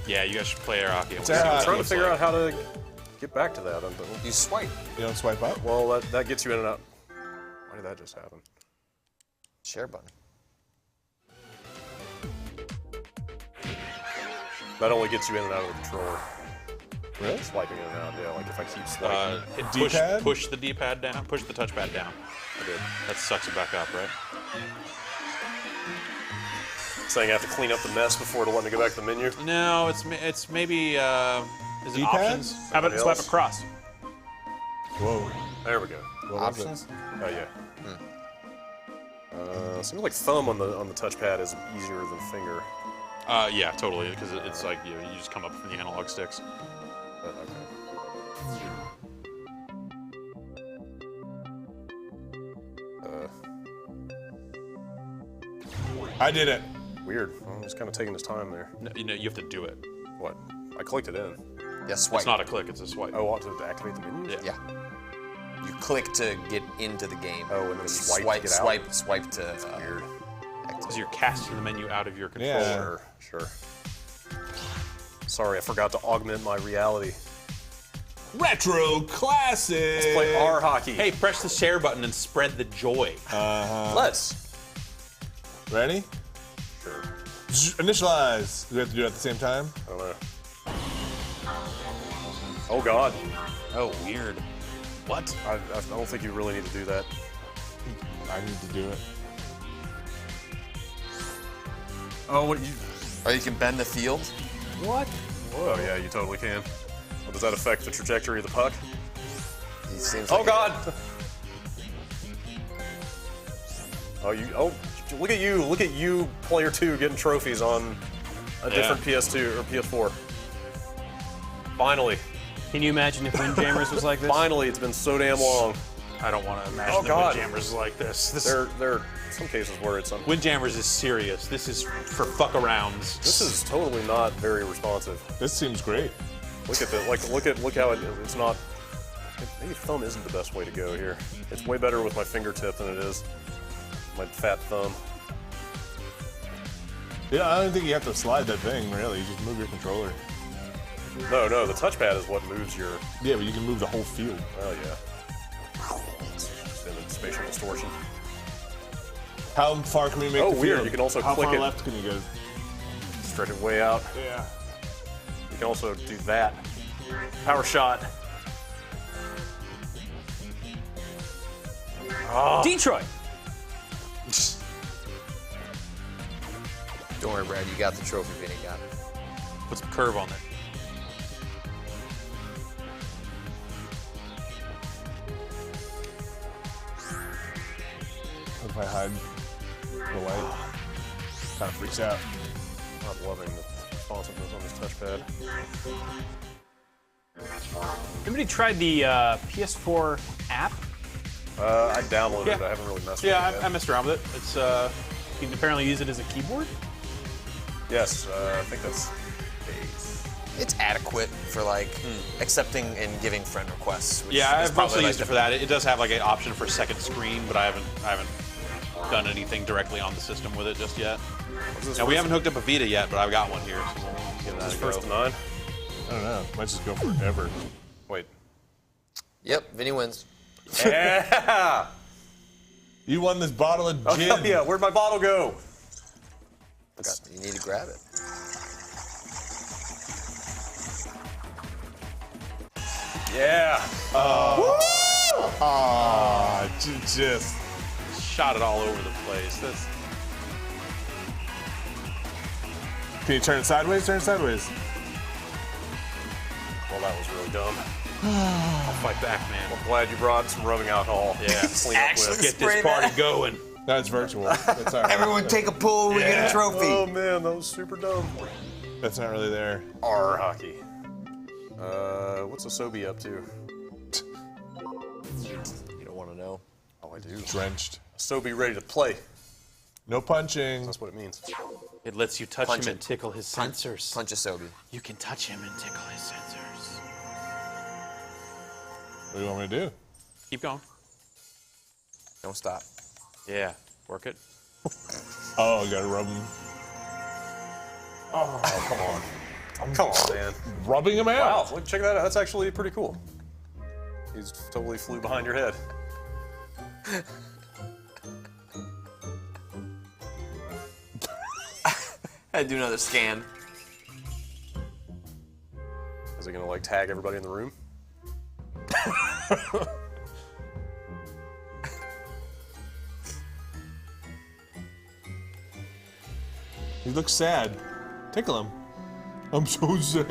[SPEAKER 1] Yeah, you guys should play air hockey.
[SPEAKER 4] air
[SPEAKER 2] I'm
[SPEAKER 4] hockey.
[SPEAKER 2] trying to figure out how to get back to that.
[SPEAKER 3] You swipe.
[SPEAKER 4] You don't swipe up?
[SPEAKER 2] Well, that gets you in and out. Why did that just happen?
[SPEAKER 3] Share button.
[SPEAKER 2] That only gets you in and out of the controller.
[SPEAKER 4] Really?
[SPEAKER 2] Swiping in and out. Yeah, like if I keep swiping.
[SPEAKER 1] Push, push the D-pad down. Push the touchpad down.
[SPEAKER 2] I did.
[SPEAKER 1] That sucks it back up, right?
[SPEAKER 2] Saying I have to clean up the mess before to let me go back to the menu.
[SPEAKER 1] No, it's maybe is it
[SPEAKER 4] D-pad?
[SPEAKER 1] options?
[SPEAKER 5] How about
[SPEAKER 2] Somebody
[SPEAKER 5] swipe
[SPEAKER 2] else?
[SPEAKER 5] across?
[SPEAKER 4] Whoa.
[SPEAKER 2] There we go.
[SPEAKER 4] What was it?
[SPEAKER 3] Options?
[SPEAKER 2] Oh yeah. Seems like thumb on the touchpad is easier than finger.
[SPEAKER 1] Yeah, totally. Because it's like you just come up from the analog sticks.
[SPEAKER 2] Okay.
[SPEAKER 4] I did it.
[SPEAKER 2] Weird. Well, I'm just kind of taking his time there.
[SPEAKER 1] No, you have to do it.
[SPEAKER 2] What? I clicked it in.
[SPEAKER 3] Yeah, swipe.
[SPEAKER 1] It's not a click. It's a swipe.
[SPEAKER 2] Oh, I want to activate the menu?
[SPEAKER 1] Yeah.
[SPEAKER 3] Yeah. You click to get into the game.
[SPEAKER 2] Oh, and then
[SPEAKER 3] you
[SPEAKER 2] swipe to get out?
[SPEAKER 3] swipe to.
[SPEAKER 2] Weird.
[SPEAKER 1] Because you're casting the menu out of your controller.
[SPEAKER 4] Yeah.
[SPEAKER 2] Sure. Sorry, I forgot to augment my reality.
[SPEAKER 4] Retro classic.
[SPEAKER 2] Let's play R hockey.
[SPEAKER 1] Hey, press the share button and spread the joy.
[SPEAKER 2] Let's.
[SPEAKER 4] Ready?
[SPEAKER 2] Sure.
[SPEAKER 4] Initialize. Do we have to do it at the same time?
[SPEAKER 2] I don't know. Oh God.
[SPEAKER 1] Oh, weird. What?
[SPEAKER 2] I don't think you really need to do that.
[SPEAKER 4] I need to do it.
[SPEAKER 2] Oh, what you?
[SPEAKER 3] Oh, you can bend the field?
[SPEAKER 2] What? Oh yeah, you totally can. Well, does that affect the trajectory of the puck?
[SPEAKER 3] He seems
[SPEAKER 2] Oh
[SPEAKER 3] like
[SPEAKER 2] God! Oh you! Oh, look at you! Look at you, player 2, getting trophies on a different PS2 or PS4. Finally.
[SPEAKER 5] Can you imagine if Windjammers was like this?
[SPEAKER 2] Finally, it's been so damn long.
[SPEAKER 1] I don't want to imagine
[SPEAKER 2] Oh,
[SPEAKER 1] that
[SPEAKER 2] God.
[SPEAKER 1] Windjammers is like this.
[SPEAKER 2] There are some cases where it's
[SPEAKER 1] Windjammers is serious. This is for fuck-arounds.
[SPEAKER 2] This is totally not very responsive.
[SPEAKER 4] This seems great.
[SPEAKER 2] Look at the look how it's not. Maybe thumb isn't the best way to go here. It's way better with my fingertip than it is my fat thumb.
[SPEAKER 4] Yeah, I don't think you have to slide that thing, really. You just move your controller.
[SPEAKER 2] No, the touchpad is what moves your.
[SPEAKER 4] Yeah, but you can move the whole field.
[SPEAKER 2] Oh yeah. It's just in spatial distortion.
[SPEAKER 4] How far can we make
[SPEAKER 2] Oh,
[SPEAKER 4] the
[SPEAKER 2] weird.
[SPEAKER 4] field?
[SPEAKER 2] You can also
[SPEAKER 4] How
[SPEAKER 2] click
[SPEAKER 4] far
[SPEAKER 2] it.
[SPEAKER 4] left can you go?
[SPEAKER 2] Stretch it way out.
[SPEAKER 4] Yeah.
[SPEAKER 2] You can also do that. Power shot.
[SPEAKER 5] Detroit.
[SPEAKER 3] Don't worry, Brad. You got the trophy. Vinny got it.
[SPEAKER 1] Put some curve on it.
[SPEAKER 4] If I hide the light, kind of freaks out.
[SPEAKER 2] Not loving the responsiveness on this touchpad.
[SPEAKER 5] Anybody tried the PS4 app?
[SPEAKER 2] I downloaded it.
[SPEAKER 1] Yeah.
[SPEAKER 2] I haven't really messed
[SPEAKER 1] Yeah,
[SPEAKER 2] with it
[SPEAKER 1] I
[SPEAKER 2] yet.
[SPEAKER 1] messed around with it. It's
[SPEAKER 5] You can apparently use it as a keyboard.
[SPEAKER 2] Yes, I think that's.
[SPEAKER 3] It's adequate for like accepting and giving friend requests. Which
[SPEAKER 1] yeah,
[SPEAKER 3] is
[SPEAKER 1] I've
[SPEAKER 3] probably
[SPEAKER 1] mostly
[SPEAKER 3] like
[SPEAKER 1] used it for that. It does have like an option for second screen, but I haven't done anything directly on the system with it just yet. Now we haven't hooked up a Vita yet, but I've got one here, so we'll give that
[SPEAKER 2] This
[SPEAKER 1] a
[SPEAKER 2] first
[SPEAKER 1] go.
[SPEAKER 2] to 9.
[SPEAKER 4] I don't know. Might just go forever.
[SPEAKER 2] Wait.
[SPEAKER 3] Yep, Vinny wins.
[SPEAKER 2] Yeah!
[SPEAKER 4] You won this bottle of
[SPEAKER 2] Oh,
[SPEAKER 4] gin.
[SPEAKER 2] hell yeah, where'd my bottle go?
[SPEAKER 3] You need to grab it.
[SPEAKER 2] Yeah.
[SPEAKER 4] Just.
[SPEAKER 1] Shot it all over the place. That's
[SPEAKER 4] Can you turn it sideways? Turn it sideways.
[SPEAKER 2] Well, that was really dumb.
[SPEAKER 1] I'll fight back, man.
[SPEAKER 2] I'm glad you brought some rubbing alcohol.
[SPEAKER 1] Yeah.
[SPEAKER 2] Clean up
[SPEAKER 3] Actually
[SPEAKER 2] with.
[SPEAKER 1] Get this party going.
[SPEAKER 4] No, it's virtual. That's all right.
[SPEAKER 3] Everyone take a pull, we get a trophy.
[SPEAKER 2] Oh man, that was super dumb.
[SPEAKER 4] That's not really there.
[SPEAKER 2] R hockey. What's Asobi up to?
[SPEAKER 3] You don't want to know.
[SPEAKER 2] Oh, I do.
[SPEAKER 4] Drenched.
[SPEAKER 2] Asobi ready to play.
[SPEAKER 4] No punching.
[SPEAKER 2] That's what it means.
[SPEAKER 1] It lets you touch
[SPEAKER 3] Punch
[SPEAKER 1] him
[SPEAKER 3] it.
[SPEAKER 1] and tickle his sensors.
[SPEAKER 3] Punch Asobi.
[SPEAKER 1] You can touch him and tickle his sensors.
[SPEAKER 4] What do you want me to do?
[SPEAKER 1] Keep going.
[SPEAKER 3] Don't stop.
[SPEAKER 1] Yeah, work it.
[SPEAKER 4] Oh, you gotta rub them.
[SPEAKER 2] Oh, come on. Come on, man.
[SPEAKER 4] Rubbing them
[SPEAKER 2] Wow,
[SPEAKER 4] out.
[SPEAKER 2] look, check that out. That's actually pretty cool. He's totally flew behind your head.
[SPEAKER 3] I had to do another scan.
[SPEAKER 2] Is he gonna like tag everybody in the room?
[SPEAKER 4] He looks sad. Tickle him. I'm so sad.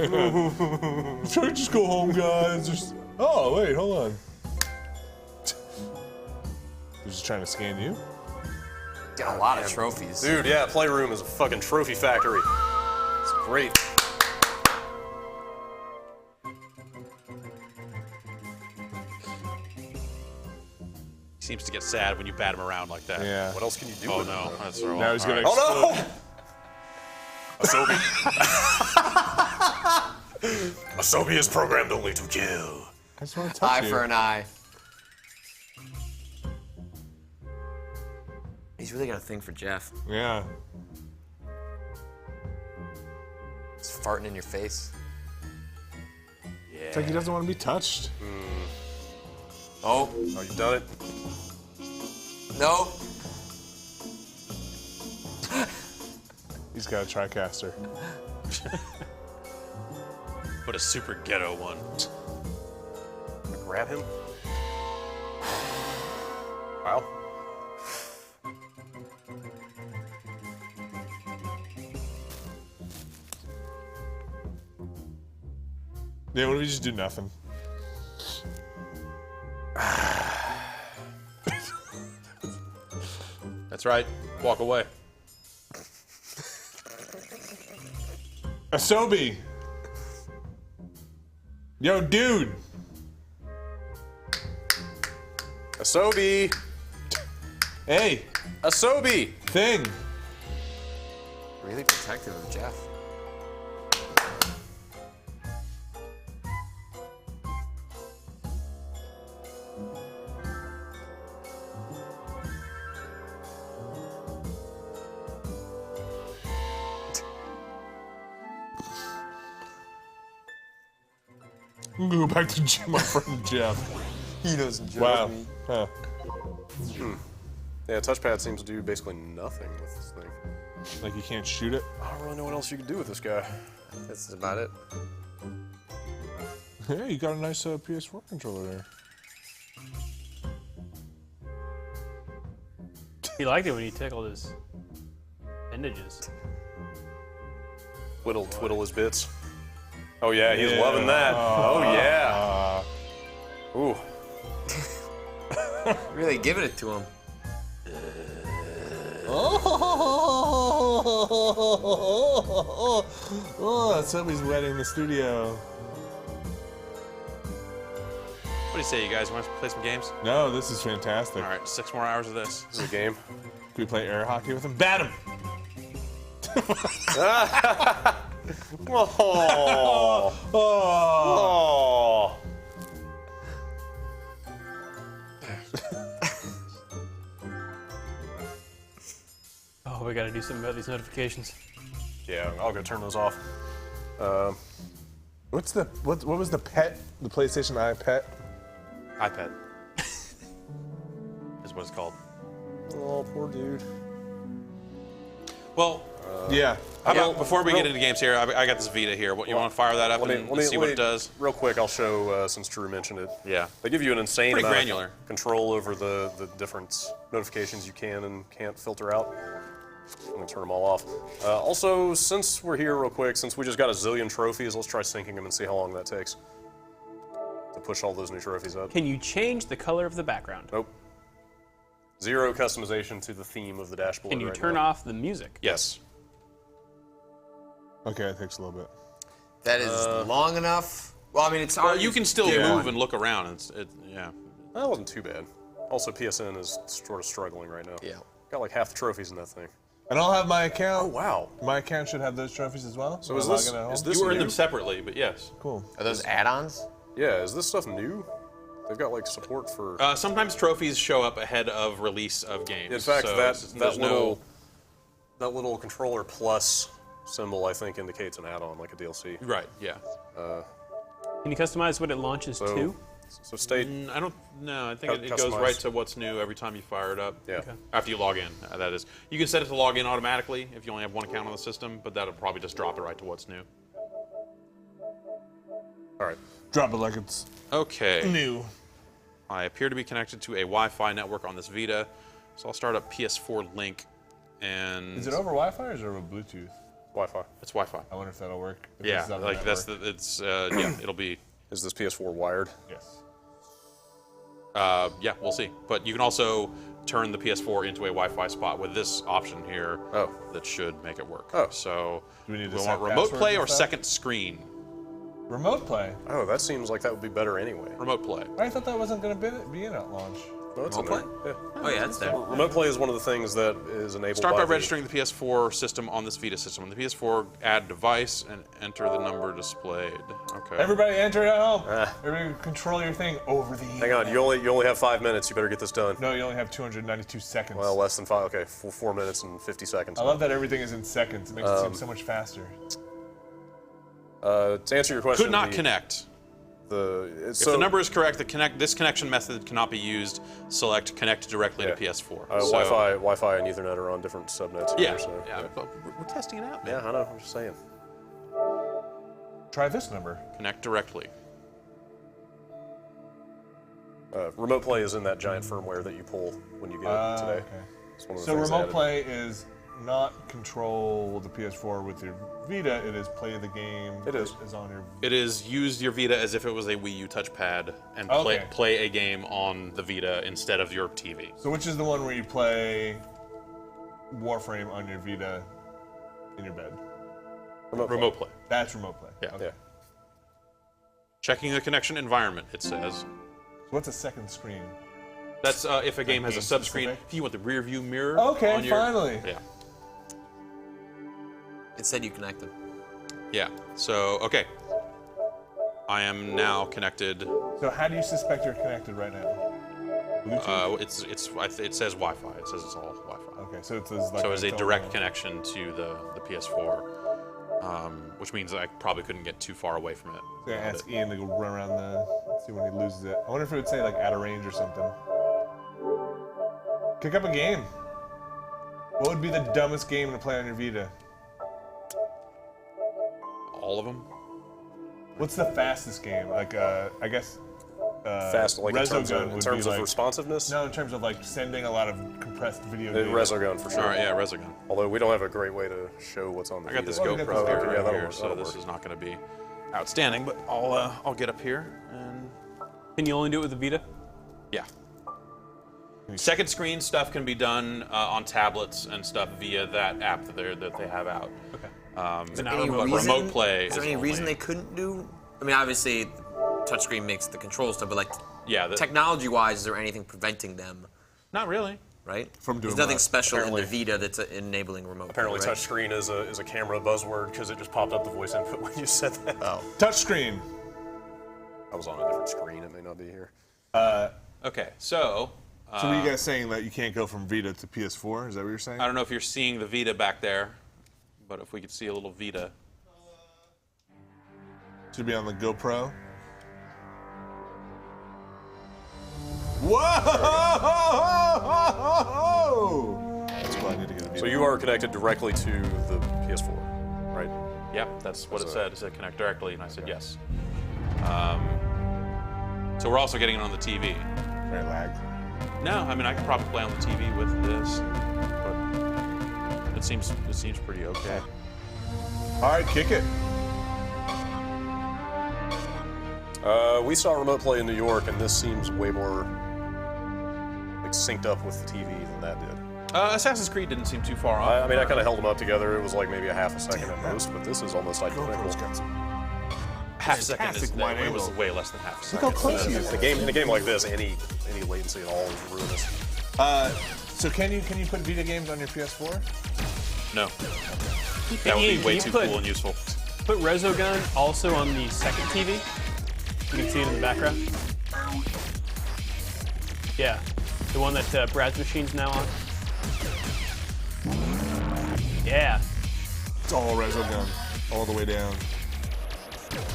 [SPEAKER 4] Should I just go home, guys? Oh, wait, hold on. He's just trying to scan you?
[SPEAKER 3] Got a lot of trophies.
[SPEAKER 2] Dude, yeah, Playroom is a fucking trophy factory. It's great.
[SPEAKER 1] He seems to get sad when you bat him around like that.
[SPEAKER 4] Yeah.
[SPEAKER 2] What else can you do
[SPEAKER 1] Oh
[SPEAKER 2] with
[SPEAKER 1] no,
[SPEAKER 2] it?
[SPEAKER 1] that's wrong.
[SPEAKER 4] Now he's gonna
[SPEAKER 2] Oh no! Asobi. Asobi is programmed only to kill.
[SPEAKER 4] I just want to touch
[SPEAKER 3] Eye
[SPEAKER 4] you.
[SPEAKER 3] for an eye. He's really got a thing for Jeff.
[SPEAKER 4] Yeah.
[SPEAKER 3] He's farting in your face.
[SPEAKER 4] It's like he doesn't want to be touched.
[SPEAKER 3] Oh,
[SPEAKER 2] Oh, you've done it?
[SPEAKER 3] no.
[SPEAKER 4] He's got a TriCaster.
[SPEAKER 1] But a super ghetto one.
[SPEAKER 2] Grab him. Wow.
[SPEAKER 4] Yeah, what if we just do nothing?
[SPEAKER 1] That's right. Walk away.
[SPEAKER 4] Asobi! Yo, dude.
[SPEAKER 2] Asobi.
[SPEAKER 4] Hey,
[SPEAKER 2] Asobi.
[SPEAKER 4] thing.
[SPEAKER 3] Really protective of Jeff.
[SPEAKER 4] I'm gonna go back to my friend Jeff.
[SPEAKER 3] He doesn't judge
[SPEAKER 4] Wow.
[SPEAKER 3] me.
[SPEAKER 4] Huh.
[SPEAKER 2] Yeah, touchpad seems to do basically nothing with this thing.
[SPEAKER 4] Like you can't shoot it?
[SPEAKER 2] I don't really know what else you can do with this guy.
[SPEAKER 3] That's about it.
[SPEAKER 4] Yeah, you got a nice PS4 controller there.
[SPEAKER 5] He liked it when you tickled his appendages.
[SPEAKER 2] Twiddle his bits. Oh yeah, he's loving that. Oh yeah. Ooh.
[SPEAKER 3] Really giving it to him.
[SPEAKER 4] Oh, somebody's wetting the studio.
[SPEAKER 1] What do you say, you guys? Want to play some games?
[SPEAKER 4] No, this is fantastic.
[SPEAKER 1] All right, 6 more hours of this.
[SPEAKER 2] This is a game.
[SPEAKER 4] Can we play air hockey with him? Bat him!
[SPEAKER 2] Oh.
[SPEAKER 4] Oh!
[SPEAKER 2] Oh.
[SPEAKER 5] Oh, we gotta do something about these notifications.
[SPEAKER 2] Yeah, I'll go turn those off.
[SPEAKER 4] What was the pet? The PlayStation Eye pet?
[SPEAKER 1] iPad is what it's called.
[SPEAKER 2] Oh, poor dude.
[SPEAKER 1] Well,
[SPEAKER 4] Yeah.
[SPEAKER 1] how about before we get into games here, I got this Vita here. What you want to fire that up and see what it does?
[SPEAKER 2] Real quick, I'll show since Drew mentioned it.
[SPEAKER 1] Yeah.
[SPEAKER 2] They give you an insane
[SPEAKER 1] Pretty
[SPEAKER 2] amount
[SPEAKER 1] granular.
[SPEAKER 2] of control over the different notifications you can and can't filter out. I'm gonna turn them all off. Also, since we're here real quick, since we just got a zillion trophies, let's try syncing them and see how long that takes to push all those new trophies up.
[SPEAKER 5] Can you change the color of the background?
[SPEAKER 2] Nope. Zero customization to the theme of the dashboard.
[SPEAKER 5] Can you
[SPEAKER 2] right
[SPEAKER 5] turn
[SPEAKER 2] now.
[SPEAKER 5] off the music?
[SPEAKER 1] Yes.
[SPEAKER 4] Okay, it takes a little bit.
[SPEAKER 3] That is long enough. Well, I mean, it's
[SPEAKER 1] Well,
[SPEAKER 3] already.
[SPEAKER 1] you can still
[SPEAKER 2] Yeah.
[SPEAKER 1] move and look around. Yeah.
[SPEAKER 2] That wasn't too bad. Also, PSN is sort of struggling right now.
[SPEAKER 3] Yeah.
[SPEAKER 2] Got like half the trophies in that thing.
[SPEAKER 4] And I'll have my account.
[SPEAKER 2] Oh wow.
[SPEAKER 4] My account should have those trophies as well.
[SPEAKER 2] So
[SPEAKER 4] When
[SPEAKER 2] is
[SPEAKER 4] I log
[SPEAKER 2] this
[SPEAKER 4] in at home.
[SPEAKER 2] is this
[SPEAKER 1] You were in
[SPEAKER 2] new?
[SPEAKER 1] them separately, but yes.
[SPEAKER 4] Cool?
[SPEAKER 3] Are those add-ons?
[SPEAKER 2] Yeah, is this stuff new? They've got like support for.
[SPEAKER 1] Sometimes trophies show up ahead of release of games.
[SPEAKER 2] In fact,
[SPEAKER 1] so
[SPEAKER 2] that
[SPEAKER 1] there's
[SPEAKER 2] little controller plus symbol I think indicates an add-on, like a DLC.
[SPEAKER 1] Right. Yeah.
[SPEAKER 5] Can you customize what it launches
[SPEAKER 2] So,
[SPEAKER 5] to?
[SPEAKER 2] so stay.
[SPEAKER 1] I don't know. I think it goes
[SPEAKER 2] Customize.
[SPEAKER 1] right to what's new every time you fire it up.
[SPEAKER 2] Yeah.
[SPEAKER 5] Okay.
[SPEAKER 1] After you log in, that is. You can set it to log in automatically if you only have one account on the system, but that'll probably just drop it right to what's new.
[SPEAKER 2] All right.
[SPEAKER 4] Drop it like it's
[SPEAKER 1] Okay.
[SPEAKER 4] new.
[SPEAKER 1] I appear to be connected to a Wi-Fi network on this Vita, so I'll start up PS4 Link, and
[SPEAKER 4] Is it over Wi-Fi or is it over Bluetooth?
[SPEAKER 2] Wi-Fi.
[SPEAKER 1] it's Wi-Fi.
[SPEAKER 4] I wonder if that'll work. If
[SPEAKER 1] Yeah,
[SPEAKER 4] this is on the
[SPEAKER 1] like that's
[SPEAKER 4] network.
[SPEAKER 1] it's yeah, it'll be
[SPEAKER 2] Is this PS4 wired?
[SPEAKER 4] Yes.
[SPEAKER 1] yeah, we'll see. But you can also turn the PS4 into a Wi-Fi spot with this option here.
[SPEAKER 2] Oh.
[SPEAKER 1] That should make it work.
[SPEAKER 2] Oh.
[SPEAKER 1] So
[SPEAKER 4] Do we need to
[SPEAKER 1] we
[SPEAKER 4] set
[SPEAKER 1] want remote
[SPEAKER 4] passwords
[SPEAKER 1] play
[SPEAKER 4] and
[SPEAKER 1] or
[SPEAKER 4] stuff?
[SPEAKER 1] second screen?
[SPEAKER 4] Remote play.
[SPEAKER 2] Oh, that seems like that would be better anyway.
[SPEAKER 1] Remote play.
[SPEAKER 4] I thought that wasn't going to be in at launch.
[SPEAKER 2] No, it's in
[SPEAKER 3] Remote
[SPEAKER 2] there.
[SPEAKER 3] Oh yeah, it's there.
[SPEAKER 2] Yeah. Remote play is one of the things that is enabled
[SPEAKER 1] Start by
[SPEAKER 2] by the-
[SPEAKER 1] registering the PS4 system on this Vita system. On the PS4, add device and enter the number displayed. Okay.
[SPEAKER 4] Everybody enter at home.
[SPEAKER 2] Ah.
[SPEAKER 4] Everybody control your thing over the
[SPEAKER 2] Hang on, you only have 5 minutes. You better get this done.
[SPEAKER 4] No, you only have 292 seconds.
[SPEAKER 2] Well, less than 5. Okay, 4 minutes and 50 seconds.
[SPEAKER 4] I love that everything is in seconds. It makes it seem so much faster.
[SPEAKER 2] To answer your question,
[SPEAKER 1] Could not connect.
[SPEAKER 2] If
[SPEAKER 1] If the number is correct, this connection method cannot be used. Select connect directly to PS4. So-
[SPEAKER 2] Wi-Fi and Ethernet are on different subnets.
[SPEAKER 1] Yeah,
[SPEAKER 2] Here, so,
[SPEAKER 1] yeah. But we're testing it out, man.
[SPEAKER 2] Yeah, I know. I'm just saying.
[SPEAKER 4] Try this number.
[SPEAKER 1] Connect directly.
[SPEAKER 2] Remote play is in that giant firmware that you pull when you get it today.
[SPEAKER 4] Okay.
[SPEAKER 2] It's one of the
[SPEAKER 4] So
[SPEAKER 2] things
[SPEAKER 4] remote
[SPEAKER 2] added.
[SPEAKER 4] play is not control the PS4 with your Vita. It is play the game.
[SPEAKER 2] It is.
[SPEAKER 4] Is on your.
[SPEAKER 1] It is use your Vita as if it was a Wii U touchpad and
[SPEAKER 4] Okay.
[SPEAKER 1] play a game on the Vita instead of your TV.
[SPEAKER 4] So which is the one where you play Warframe on your Vita in your bed?
[SPEAKER 1] Remote play.
[SPEAKER 4] That's remote play.
[SPEAKER 1] Yeah.
[SPEAKER 4] Okay.
[SPEAKER 2] Yeah.
[SPEAKER 1] Checking the connection environment, it says.
[SPEAKER 4] What's a second screen?
[SPEAKER 1] That's if a game has a
[SPEAKER 4] game
[SPEAKER 1] sub-screen.
[SPEAKER 4] specific?
[SPEAKER 1] If you want the rear view mirror.
[SPEAKER 4] Okay,
[SPEAKER 1] on your,
[SPEAKER 4] finally.
[SPEAKER 1] Yeah.
[SPEAKER 3] It said you connected.
[SPEAKER 1] Yeah. So okay. I am now connected.
[SPEAKER 4] So how do you suspect you're connected right now? Bluetooth?
[SPEAKER 1] It says Wi-Fi. It says it's all Wi-Fi.
[SPEAKER 4] Okay, so it's like
[SPEAKER 1] So it's a
[SPEAKER 4] its own
[SPEAKER 1] direct
[SPEAKER 4] little-
[SPEAKER 1] connection to the PS4, which means I probably couldn't get too far away from it.
[SPEAKER 4] Yeah, ask Ian to go run around see when he loses it. I wonder if it would say like out of range or something. Kick up a game. What would be the dumbest game to play on your Vita?
[SPEAKER 1] All of them.
[SPEAKER 4] What's the fastest game? Like, I guess.
[SPEAKER 2] Fast, like in terms
[SPEAKER 4] Resogun
[SPEAKER 2] of,
[SPEAKER 4] would be like,
[SPEAKER 2] responsiveness.
[SPEAKER 4] No, in terms of like sending a lot of compressed video data.
[SPEAKER 2] Resogun for sure.
[SPEAKER 1] All right, yeah, Resogun.
[SPEAKER 2] Although we don't have a great way to show what's on the
[SPEAKER 1] I got this
[SPEAKER 2] Vita.
[SPEAKER 4] Well, we got
[SPEAKER 1] GoPro
[SPEAKER 4] this
[SPEAKER 1] right
[SPEAKER 4] GoPro.
[SPEAKER 2] Yeah, that'll
[SPEAKER 1] here,
[SPEAKER 2] work,
[SPEAKER 1] so
[SPEAKER 2] that'll
[SPEAKER 1] this
[SPEAKER 2] work.
[SPEAKER 1] is not going to be outstanding, but I'll get up here and
[SPEAKER 5] Can you only do it with the Vita?
[SPEAKER 1] yeah. Second screen stuff can be done on tablets and stuff via that app that they have out.
[SPEAKER 5] Okay.
[SPEAKER 3] Is there
[SPEAKER 5] Not
[SPEAKER 3] any
[SPEAKER 5] remote-
[SPEAKER 3] reason-
[SPEAKER 1] remote play
[SPEAKER 3] Is there
[SPEAKER 1] is
[SPEAKER 3] any
[SPEAKER 1] only-
[SPEAKER 3] reason they couldn't do? I mean, obviously, touchscreen makes the control stuff, but like
[SPEAKER 1] Yeah,
[SPEAKER 3] technology-wise, is there anything preventing them?
[SPEAKER 1] not really.
[SPEAKER 3] Right?
[SPEAKER 4] From doing
[SPEAKER 3] There's nothing
[SPEAKER 4] what?
[SPEAKER 3] special in
[SPEAKER 2] Apparently-
[SPEAKER 3] the Vita that's enabling remote.
[SPEAKER 2] Apparently,
[SPEAKER 3] play, right?
[SPEAKER 2] touchscreen is a camera buzzword because it just popped up the voice input when you said that.
[SPEAKER 3] Oh.
[SPEAKER 4] Touchscreen.
[SPEAKER 2] I was on a different screen. It may not be here.
[SPEAKER 1] Okay, so
[SPEAKER 4] So what are you guys saying that you can't go from Vita to PS4? Is that what you're saying?
[SPEAKER 1] I don't know if you're seeing the Vita back there, but if we could see a little Vita.
[SPEAKER 4] Should be on the GoPro. Whoa! That's why I need to get a Vita.
[SPEAKER 2] So you are connected directly to the PS4, right?
[SPEAKER 1] Yep, that's what it
[SPEAKER 2] So-
[SPEAKER 1] said. It said connect directly, and I said yes. So we're also getting it on the TV.
[SPEAKER 4] Very lagged.
[SPEAKER 1] No, I mean I could probably play on the TV with this, but it seems pretty okay.
[SPEAKER 4] All right, kick it.
[SPEAKER 2] We saw remote play in New York, and this seems way more like synced up with the TV than that did.
[SPEAKER 1] Assassin's Creed didn't seem too far off.
[SPEAKER 2] I mean, I kind of held them up together. It was like maybe a half a second at most, but this is almost identical.
[SPEAKER 4] GoPro's got some.
[SPEAKER 1] half a second is
[SPEAKER 4] fantastic wide
[SPEAKER 1] it was
[SPEAKER 4] angle.
[SPEAKER 1] way less than half a
[SPEAKER 4] Look
[SPEAKER 1] second.
[SPEAKER 4] how close he is.
[SPEAKER 2] In a game like this, any latency at all is ruinous.
[SPEAKER 4] So can you put Vita games on your PS4?
[SPEAKER 1] No, that would be
[SPEAKER 5] Can
[SPEAKER 1] way
[SPEAKER 5] you
[SPEAKER 1] too
[SPEAKER 5] put-
[SPEAKER 1] cool and useful.
[SPEAKER 5] Put Resogun also on the second TV. You can see it in the background. Yeah, the one that Brad's machine's now on. Yeah,
[SPEAKER 4] It's all Resogun, all the way down.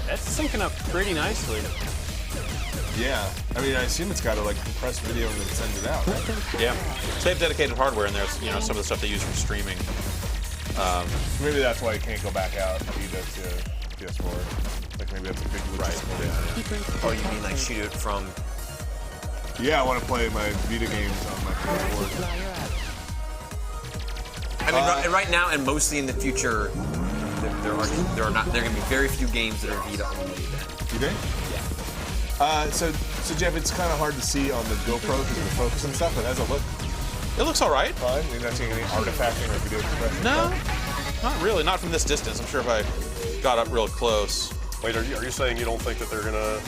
[SPEAKER 5] that's syncing up pretty nicely.
[SPEAKER 4] Yeah, I mean, I assume it's got to like compress video and then send it out. Right?
[SPEAKER 1] Yeah, so they have dedicated hardware in there. You know, some of the stuff they use for streaming.
[SPEAKER 4] Maybe that's why you can't go back out Vita to PS4. Like maybe that's a big logistical.
[SPEAKER 3] Oh, you mean like shoot it from?
[SPEAKER 4] Yeah, I want to play my Vita games on my PS4.
[SPEAKER 3] I mean, right now and mostly in the future, there are going to be very few games that are Vita only.
[SPEAKER 4] You think? Yeah. So Jeff, it's kind of hard to see on the GoPro because of the focus and stuff, but as it look
[SPEAKER 1] It looks all right.
[SPEAKER 4] fine. You're not seeing any artifacting or video compression.
[SPEAKER 1] No, not really. Not from this distance. I'm sure if I got up real close.
[SPEAKER 2] Wait, are you saying you don't think that they're gonna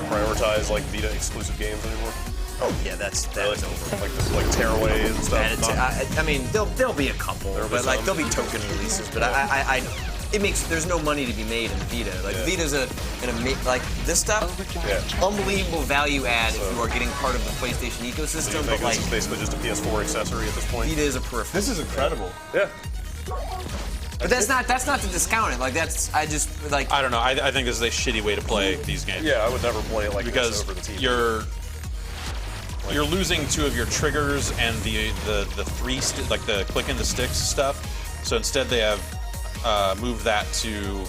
[SPEAKER 2] prioritize like Vita exclusive games anymore?
[SPEAKER 3] Oh yeah, that's over.
[SPEAKER 2] Like tearaways and stuff.
[SPEAKER 3] I mean, there'll be a couple, but like there'll be token releases. But there's no money to be made in Vita. Like Vita's like this stuff, unbelievable value add if you are getting part of the PlayStation
[SPEAKER 2] Do you
[SPEAKER 3] ecosystem.
[SPEAKER 2] think
[SPEAKER 3] But like
[SPEAKER 2] this is basically just a PS4 accessory at this point?
[SPEAKER 3] Vita is a peripheral.
[SPEAKER 4] This is incredible.
[SPEAKER 2] Yeah.
[SPEAKER 3] But that's not to discount it. Like I
[SPEAKER 1] don't know. I think this is a shitty way to play these games.
[SPEAKER 2] Yeah, I would never play it like
[SPEAKER 1] Because
[SPEAKER 2] this over the TV.
[SPEAKER 1] you're losing two of your triggers and the like the click and the sticks stuff. So instead they have moved that to.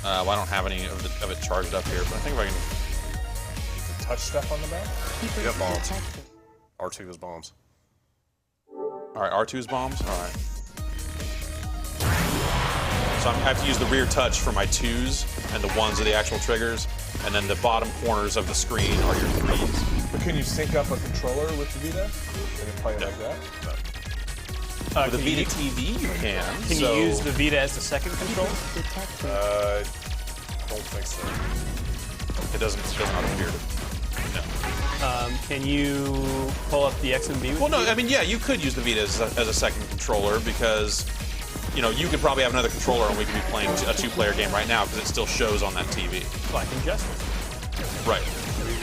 [SPEAKER 1] Well, I don't have any of it charged up here, but I think if I can.
[SPEAKER 4] The touch stuff on the back.
[SPEAKER 2] You got bombs. R2 is bombs.
[SPEAKER 1] All right, R2's bombs. All right. So I have to use the rear touch for my 2s, and the 1s are the actual triggers, and then the bottom corners of the screen are your 3s.
[SPEAKER 4] But can you sync up a controller with the Vita and then play it like that?
[SPEAKER 1] With the
[SPEAKER 5] Can
[SPEAKER 1] Vita TV, you can.
[SPEAKER 5] Can you use the Vita as the second controller?
[SPEAKER 2] don't think so.
[SPEAKER 1] It doesn't appear to. No.
[SPEAKER 5] Can you pull up the XMB?
[SPEAKER 1] Well, no, I mean, yeah, you could use the Vita as a second controller because, you know, you could probably have another controller and we could be playing a two-player game right now because it still shows on that TV.
[SPEAKER 5] Like Injustice.
[SPEAKER 1] Right.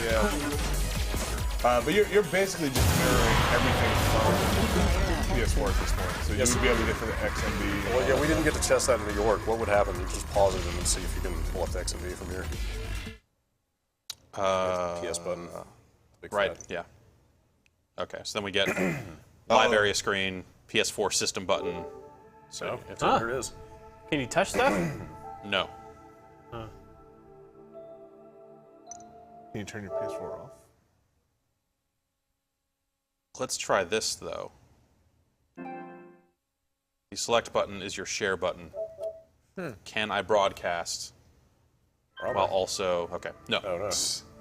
[SPEAKER 4] Yeah. But you're basically just mirroring everything from PS4 at this point. So you would be able to get to the XMB.
[SPEAKER 2] Well, yeah, we didn't get to test that in New York. What would happen? You just pause it and see if you can pull up the XMV from here. PS button. Big
[SPEAKER 1] Right,
[SPEAKER 2] fat.
[SPEAKER 1] yeah. Okay, so then we get live area screen, PS4 system button. So,
[SPEAKER 2] There it is.
[SPEAKER 5] Can you touch stuff?
[SPEAKER 1] no.
[SPEAKER 4] Can you turn your PS4 off?
[SPEAKER 1] Let's try this, though. The select button is your share button. Can I broadcast while also... Okay, no.
[SPEAKER 2] Oh, no.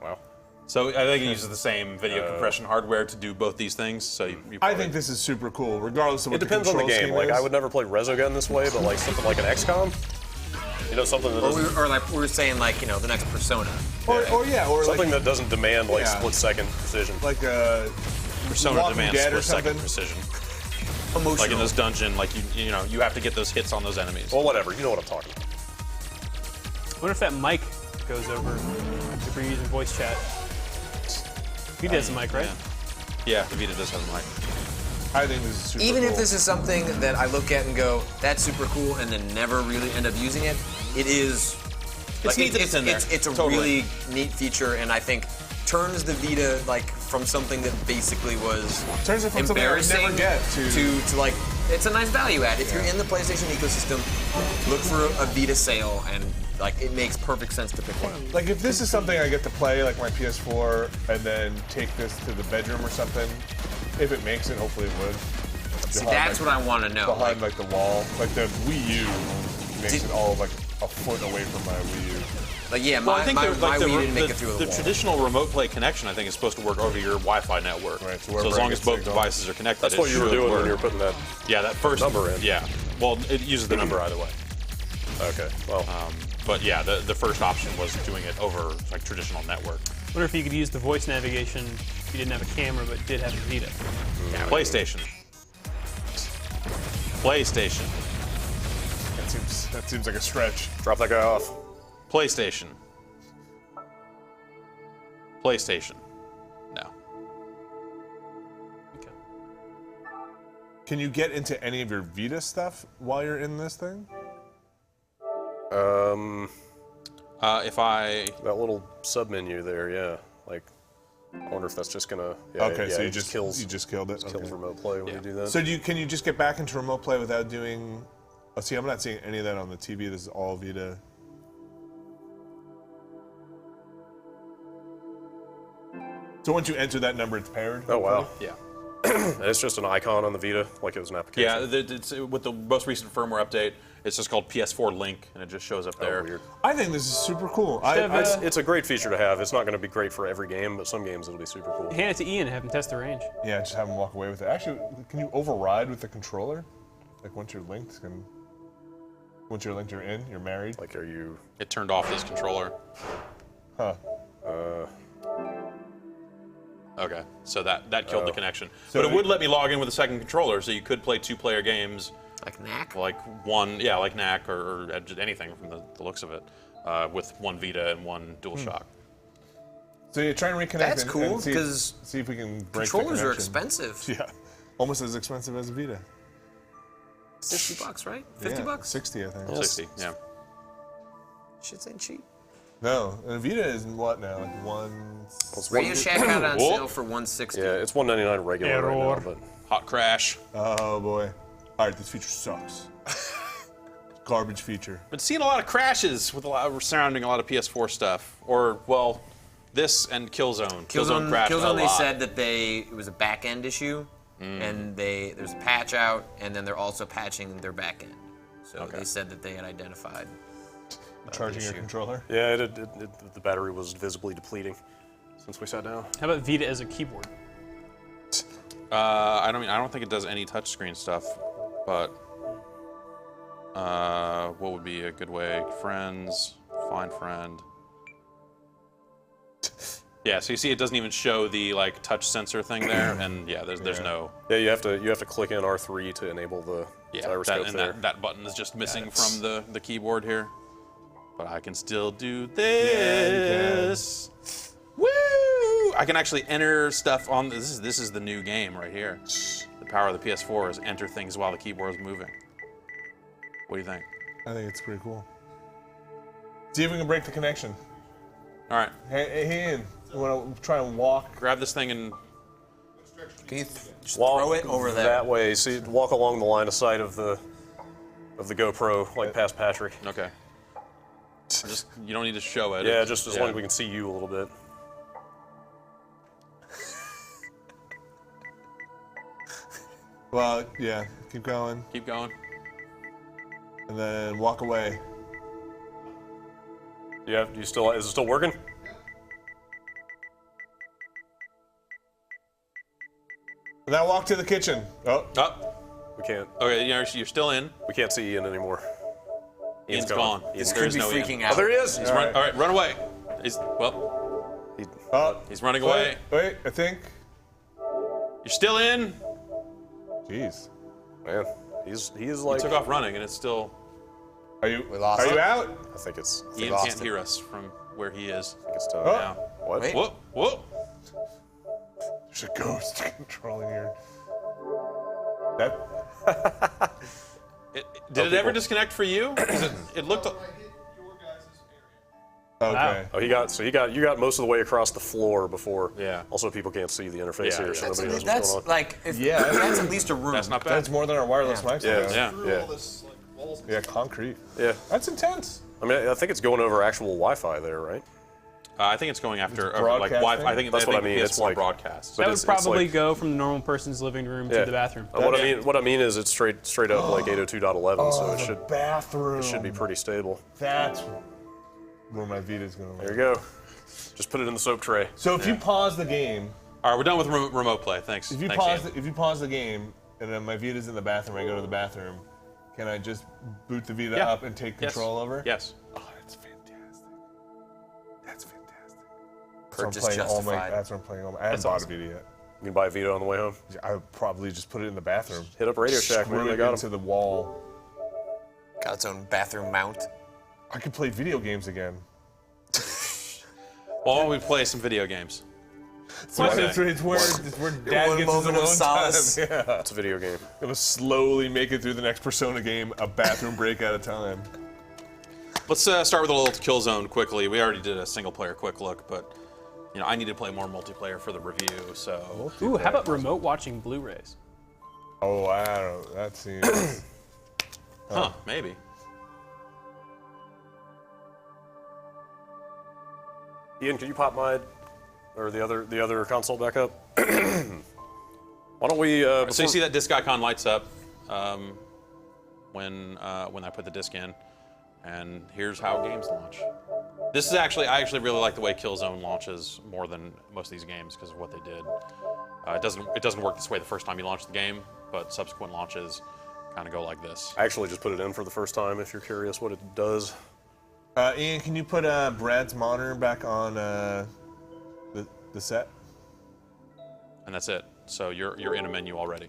[SPEAKER 2] Wow.
[SPEAKER 1] So I think it uses the same video compression hardware to do both these things. So you
[SPEAKER 4] I
[SPEAKER 1] probably-
[SPEAKER 4] think this is super cool, regardless of what
[SPEAKER 2] It depends on the game. Like, I would never play Resogun this way, but like something like an XCOM, you know, something that doesn't,
[SPEAKER 3] Or like we were saying, like, you know, the next Persona.
[SPEAKER 4] or
[SPEAKER 2] something that doesn't demand like
[SPEAKER 4] Yeah.
[SPEAKER 2] split-second precision.
[SPEAKER 4] like
[SPEAKER 1] Persona
[SPEAKER 4] Walking
[SPEAKER 1] demands
[SPEAKER 4] Dead or
[SPEAKER 1] split-second
[SPEAKER 4] something.
[SPEAKER 1] precision.
[SPEAKER 3] Emotional.
[SPEAKER 1] Like in this dungeon, like you know, you have to get those hits on those enemies.
[SPEAKER 2] Well, whatever. You know what I'm talking about.
[SPEAKER 5] I wonder if that mic goes over if we're using voice chat. He does a mic, right?
[SPEAKER 1] Yeah, the Vita does have a mic.
[SPEAKER 4] I think this is super
[SPEAKER 3] Even
[SPEAKER 4] cool.
[SPEAKER 3] if this is something that I look at and go, that's super cool, and then never really end up using it, it is.
[SPEAKER 1] neat that it's in there.
[SPEAKER 3] It's a
[SPEAKER 1] Totally.
[SPEAKER 3] really neat feature, and I think turns the Vita like from something that basically was
[SPEAKER 4] Turns it from something I would
[SPEAKER 3] embarrassing
[SPEAKER 4] never get to-
[SPEAKER 3] like it's a nice value add. If you're in the PlayStation ecosystem, look for a Vita sale, and like it makes perfect sense to pick one up.
[SPEAKER 4] Like if this is something I get to play, like my PS4, and then take this to the bedroom or something, if it makes it, hopefully it would.
[SPEAKER 3] See,
[SPEAKER 4] Behind,
[SPEAKER 3] that's
[SPEAKER 4] like,
[SPEAKER 3] what I want to know.
[SPEAKER 4] behind like the wall, like the Wii U makes
[SPEAKER 3] Did-
[SPEAKER 4] it all like a foot away from my Wii U.
[SPEAKER 3] Like yeah,
[SPEAKER 1] Well,
[SPEAKER 3] my
[SPEAKER 1] I think
[SPEAKER 3] my
[SPEAKER 1] like
[SPEAKER 3] Wii didn't make it through the wall.
[SPEAKER 1] traditional remote play connection, I think, is supposed to work over your Wi-Fi network.
[SPEAKER 4] Right, so
[SPEAKER 1] So,
[SPEAKER 4] wherever
[SPEAKER 1] as
[SPEAKER 4] I
[SPEAKER 1] long
[SPEAKER 4] get
[SPEAKER 1] as both
[SPEAKER 4] signal.
[SPEAKER 1] devices are connected,
[SPEAKER 2] That's what
[SPEAKER 1] it
[SPEAKER 2] you were
[SPEAKER 1] should
[SPEAKER 2] doing
[SPEAKER 1] work.
[SPEAKER 2] when you were putting that.
[SPEAKER 1] Yeah, that first
[SPEAKER 2] number in.
[SPEAKER 1] Yeah. Well, it uses the number either way.
[SPEAKER 2] Okay. Well,
[SPEAKER 1] But yeah, the first option was doing it over like traditional network.
[SPEAKER 5] I wonder if you could use the voice navigation if you didn't have a camera but did have a Vita.
[SPEAKER 1] PlayStation. PlayStation.
[SPEAKER 4] That seems like a stretch.
[SPEAKER 2] drop that guy off.
[SPEAKER 1] PlayStation. PlayStation. No.
[SPEAKER 5] Okay.
[SPEAKER 4] Can you get into any of your Vita stuff while you're in this thing?
[SPEAKER 1] If I
[SPEAKER 2] That little sub menu there, yeah. Like, I wonder if that's just gonna. Yeah,
[SPEAKER 4] Okay,
[SPEAKER 2] yeah,
[SPEAKER 4] so
[SPEAKER 2] it
[SPEAKER 4] you just
[SPEAKER 2] kills.
[SPEAKER 4] you just killed it.
[SPEAKER 2] kills
[SPEAKER 4] Okay.
[SPEAKER 2] remote play when you do that.
[SPEAKER 4] So can you just get back into remote play without doing? Oh, see, I'm not seeing any of that on the TV. This is all Vita. So once you enter that number, it's paired.
[SPEAKER 2] Oh wow.
[SPEAKER 1] yeah.
[SPEAKER 2] And it's just an icon on the Vita, like it was an application.
[SPEAKER 1] Yeah, it's with the most recent firmware update. It's just called PS4 Link, and it just shows up there.
[SPEAKER 2] Oh, weird.
[SPEAKER 4] I think this is super cool.
[SPEAKER 2] It's a great feature to have. It's not going to be great for every game, but some games it'll be super cool.
[SPEAKER 5] Hand it to Ian and have him test the range.
[SPEAKER 4] Yeah, just have them walk away with it. Actually, can you override with the controller? Like once you're linked, you're in. You're married.
[SPEAKER 2] Like, are you?
[SPEAKER 1] It turned off this controller.
[SPEAKER 4] Huh.
[SPEAKER 1] Okay, so that killed the connection. But it would let me log in with a second controller, so you could play two-player games,
[SPEAKER 3] Like Knack.
[SPEAKER 1] like one, yeah, like Knack or just anything from the looks of it, with one Vita and one DualShock.
[SPEAKER 4] So you try and reconnect.
[SPEAKER 3] That's
[SPEAKER 4] and-
[SPEAKER 3] cool,
[SPEAKER 4] and see if-
[SPEAKER 3] 'cause
[SPEAKER 4] see if we can break
[SPEAKER 3] Controllers
[SPEAKER 4] the
[SPEAKER 3] are
[SPEAKER 4] connection.
[SPEAKER 3] expensive.
[SPEAKER 4] Yeah, almost as expensive as a Vita.
[SPEAKER 3] $60, right? 50
[SPEAKER 4] Yeah,
[SPEAKER 3] bucks?
[SPEAKER 4] 60, I think.
[SPEAKER 1] 60, yeah.
[SPEAKER 3] Shit's ain't cheap.
[SPEAKER 4] No, and a Vita is what now? Like one.
[SPEAKER 3] Radio Shack had it on
[SPEAKER 1] Whoa.
[SPEAKER 3] sale for $160.
[SPEAKER 2] Yeah, it's $199 regular right
[SPEAKER 5] Error.
[SPEAKER 2] now, but
[SPEAKER 1] Hot crash.
[SPEAKER 4] Oh boy. All right, this feature sucks. Garbage feature.
[SPEAKER 1] But seeing a lot of crashes surrounding a lot of PS4 stuff, or well, this and Killzone. Killzone crashed a
[SPEAKER 3] Killzone, they
[SPEAKER 1] lot.
[SPEAKER 3] said that it was a back end issue, and there's a patch out, and then they're also patching their back end. So they said that they had identified.
[SPEAKER 4] Charging your
[SPEAKER 3] issue.
[SPEAKER 4] controller.
[SPEAKER 2] yeah, the battery was visibly depleting since we sat down.
[SPEAKER 5] How about Vita as a keyboard?
[SPEAKER 1] I don't think it does any touchscreen stuff, but what would be a good way? Friends, Find friend. Yeah, so you see it doesn't even show the like touch sensor thing there, and yeah, there's no.
[SPEAKER 2] Yeah, you have to click in R3 to enable the gyroscope there.
[SPEAKER 1] That button is just missing from the keyboard here. But I can still do this. Woo! I can actually enter stuff on this. This is the new game right here. The power of the PS4 is enter things while the keyboard is moving. What do you think?
[SPEAKER 4] I think it's pretty cool. See if we can break the connection.
[SPEAKER 1] All right,
[SPEAKER 4] Hey, Ian, you want to try and walk?
[SPEAKER 1] grab this thing and
[SPEAKER 3] Can you just
[SPEAKER 2] Walk
[SPEAKER 3] throw it over there?
[SPEAKER 2] that way. See, walk along the line of sight of the GoPro, like past Patrick.
[SPEAKER 1] okay. Just you don't need to show it.
[SPEAKER 2] Yeah, just as long as we can see you a little bit.
[SPEAKER 4] Well, yeah, keep going.
[SPEAKER 1] Keep going.
[SPEAKER 4] And then walk away.
[SPEAKER 2] Yeah, is it still working?
[SPEAKER 4] And now walk to the kitchen. Oh,
[SPEAKER 2] We can't.
[SPEAKER 1] Okay, you're still in.
[SPEAKER 2] We can't see Ian anymore.
[SPEAKER 1] Ian's gone.
[SPEAKER 2] Ian's
[SPEAKER 1] There's
[SPEAKER 3] Could be
[SPEAKER 1] no Ian.
[SPEAKER 3] freaking out.
[SPEAKER 2] Oh, there he is.
[SPEAKER 1] He's all right, run away. He's he's running away.
[SPEAKER 4] Wait, I think.
[SPEAKER 1] You're still in.
[SPEAKER 4] Jeez.
[SPEAKER 2] Man, he is
[SPEAKER 1] He
[SPEAKER 2] like.
[SPEAKER 1] took off running, and it's still.
[SPEAKER 4] Are you?
[SPEAKER 3] We lost
[SPEAKER 4] Are you
[SPEAKER 3] it.
[SPEAKER 4] out?
[SPEAKER 2] I think it's.
[SPEAKER 1] Ian
[SPEAKER 3] lost
[SPEAKER 1] can't
[SPEAKER 3] it.
[SPEAKER 1] hear us from where he is
[SPEAKER 2] It's done.
[SPEAKER 4] Oh.
[SPEAKER 1] now.
[SPEAKER 2] What?
[SPEAKER 3] Wait.
[SPEAKER 1] Whoa, whoa.
[SPEAKER 4] There's a ghost controlling here. That.
[SPEAKER 1] Did it ever
[SPEAKER 2] people-
[SPEAKER 1] disconnect for you? 'Cause it looked.
[SPEAKER 4] Okay.
[SPEAKER 2] Oh, you got most of the way across the floor before.
[SPEAKER 1] Yeah.
[SPEAKER 2] Also, people can't see the interface
[SPEAKER 1] Yeah,
[SPEAKER 2] here,
[SPEAKER 1] yeah.
[SPEAKER 2] so
[SPEAKER 3] That's,
[SPEAKER 2] nobody knows
[SPEAKER 3] that's
[SPEAKER 2] what's going on.
[SPEAKER 3] like, if,
[SPEAKER 4] Yeah.
[SPEAKER 3] that's at least a room.
[SPEAKER 1] That's not bad.
[SPEAKER 4] That's more than our wireless mics.
[SPEAKER 2] Yeah.
[SPEAKER 1] Yeah.
[SPEAKER 4] Yeah, concrete.
[SPEAKER 2] Yeah.
[SPEAKER 4] That's intense.
[SPEAKER 2] I mean, I think it's going over actual Wi-Fi there, right?
[SPEAKER 1] I think it's going after like
[SPEAKER 4] broadcasting?
[SPEAKER 1] Wi-Fi. I think
[SPEAKER 2] That's what I
[SPEAKER 1] think
[SPEAKER 2] mean, it's
[SPEAKER 1] PS4
[SPEAKER 2] like-
[SPEAKER 1] broadcasts.
[SPEAKER 2] But
[SPEAKER 5] That would
[SPEAKER 2] it's
[SPEAKER 5] probably
[SPEAKER 2] like-
[SPEAKER 5] go from the normal person's living room to the bathroom.
[SPEAKER 2] What I mean is it's straight up like 802.11, so it should
[SPEAKER 4] bathroom.
[SPEAKER 2] be pretty stable.
[SPEAKER 4] That's where my Vita's going to
[SPEAKER 2] There you go. Just put it in the soap tray.
[SPEAKER 4] So if you pause the game,
[SPEAKER 1] All right, we're done with remote play. Thanks.
[SPEAKER 4] if you
[SPEAKER 1] Thanks,
[SPEAKER 4] pause,
[SPEAKER 1] Ian.
[SPEAKER 4] if you pause the game, and then my Vita's in the bathroom, I go to the bathroom. Can I just boot the Vita
[SPEAKER 1] Yeah.
[SPEAKER 4] up and take
[SPEAKER 1] Yes.
[SPEAKER 4] control over?
[SPEAKER 1] Yes.
[SPEAKER 4] Oh, that's fantastic. That's fantastic.
[SPEAKER 3] Purchase
[SPEAKER 4] That's what I'm playing all my.
[SPEAKER 3] justified.
[SPEAKER 4] That's what I'm playing all my. I haven't bought a Vita yet.
[SPEAKER 2] You can buy a Vita on the way home.
[SPEAKER 4] I would probably just put it in the bathroom.
[SPEAKER 2] Hit up Radio Shack, man.
[SPEAKER 4] Screw
[SPEAKER 2] They
[SPEAKER 4] it
[SPEAKER 2] got
[SPEAKER 4] into
[SPEAKER 2] 'em.
[SPEAKER 4] the wall.
[SPEAKER 3] Got its own bathroom mount.
[SPEAKER 4] I could play video games again.
[SPEAKER 1] Well, why don't we play some video games?
[SPEAKER 4] It's where Dad
[SPEAKER 3] One
[SPEAKER 4] gets his
[SPEAKER 3] moment of
[SPEAKER 4] alone
[SPEAKER 3] solace.
[SPEAKER 4] time. Yeah.
[SPEAKER 2] It's a video game.
[SPEAKER 4] Gonna slowly make it through the next Persona game, a bathroom break at a time.
[SPEAKER 1] Let's start with a little Killzone quickly. We already did a single player quick look, but you know I need to play more multiplayer for the review. So
[SPEAKER 5] Ooh, how about remote watching Blu-rays?
[SPEAKER 4] Oh, I don't know. That seems.
[SPEAKER 1] maybe.
[SPEAKER 2] Ian, can you pop my or the other console back up? Why don't we?
[SPEAKER 1] So you
[SPEAKER 2] before-
[SPEAKER 1] see that disc icon lights up when I put the disc in, and here's how games launch. This is I actually really like the way Killzone launches more than most of these games because of what they did. It doesn't work this way the first time you launch the game, but subsequent launches kind of go like this.
[SPEAKER 2] I actually just put it in for the first time. If you're curious what it does.
[SPEAKER 4] Ian, can you put Brad's monitor back on the set?
[SPEAKER 1] And that's it. So you're in a menu already,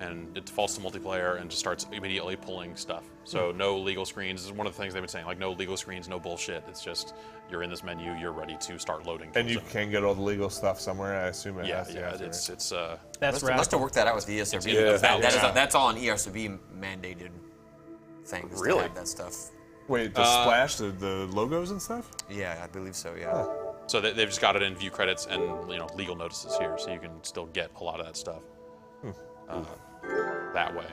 [SPEAKER 1] and it defaults to multiplayer and just starts immediately pulling stuff. So no legal screens. This is one of the things they've been saying, like no legal screens, no bullshit. It's just you're in this menu, you're ready to start loading.
[SPEAKER 4] And you
[SPEAKER 1] Killzone.
[SPEAKER 4] can get all the legal stuff somewhere. I assume it
[SPEAKER 1] Yeah,
[SPEAKER 4] has to.
[SPEAKER 1] yeah.
[SPEAKER 4] Right?
[SPEAKER 1] It's
[SPEAKER 5] That's
[SPEAKER 3] Must have
[SPEAKER 5] radical.
[SPEAKER 3] worked that out with the ESRB.
[SPEAKER 1] Yeah.
[SPEAKER 3] That's all an ESRB mandated thing. is to
[SPEAKER 2] Really?
[SPEAKER 3] have that stuff.
[SPEAKER 4] Wait, the splash, the logos and stuff?
[SPEAKER 3] Yeah, I believe so. Yeah.
[SPEAKER 1] So they've just got it in view credits and legal notices here, so you can still get a lot of that stuff that way.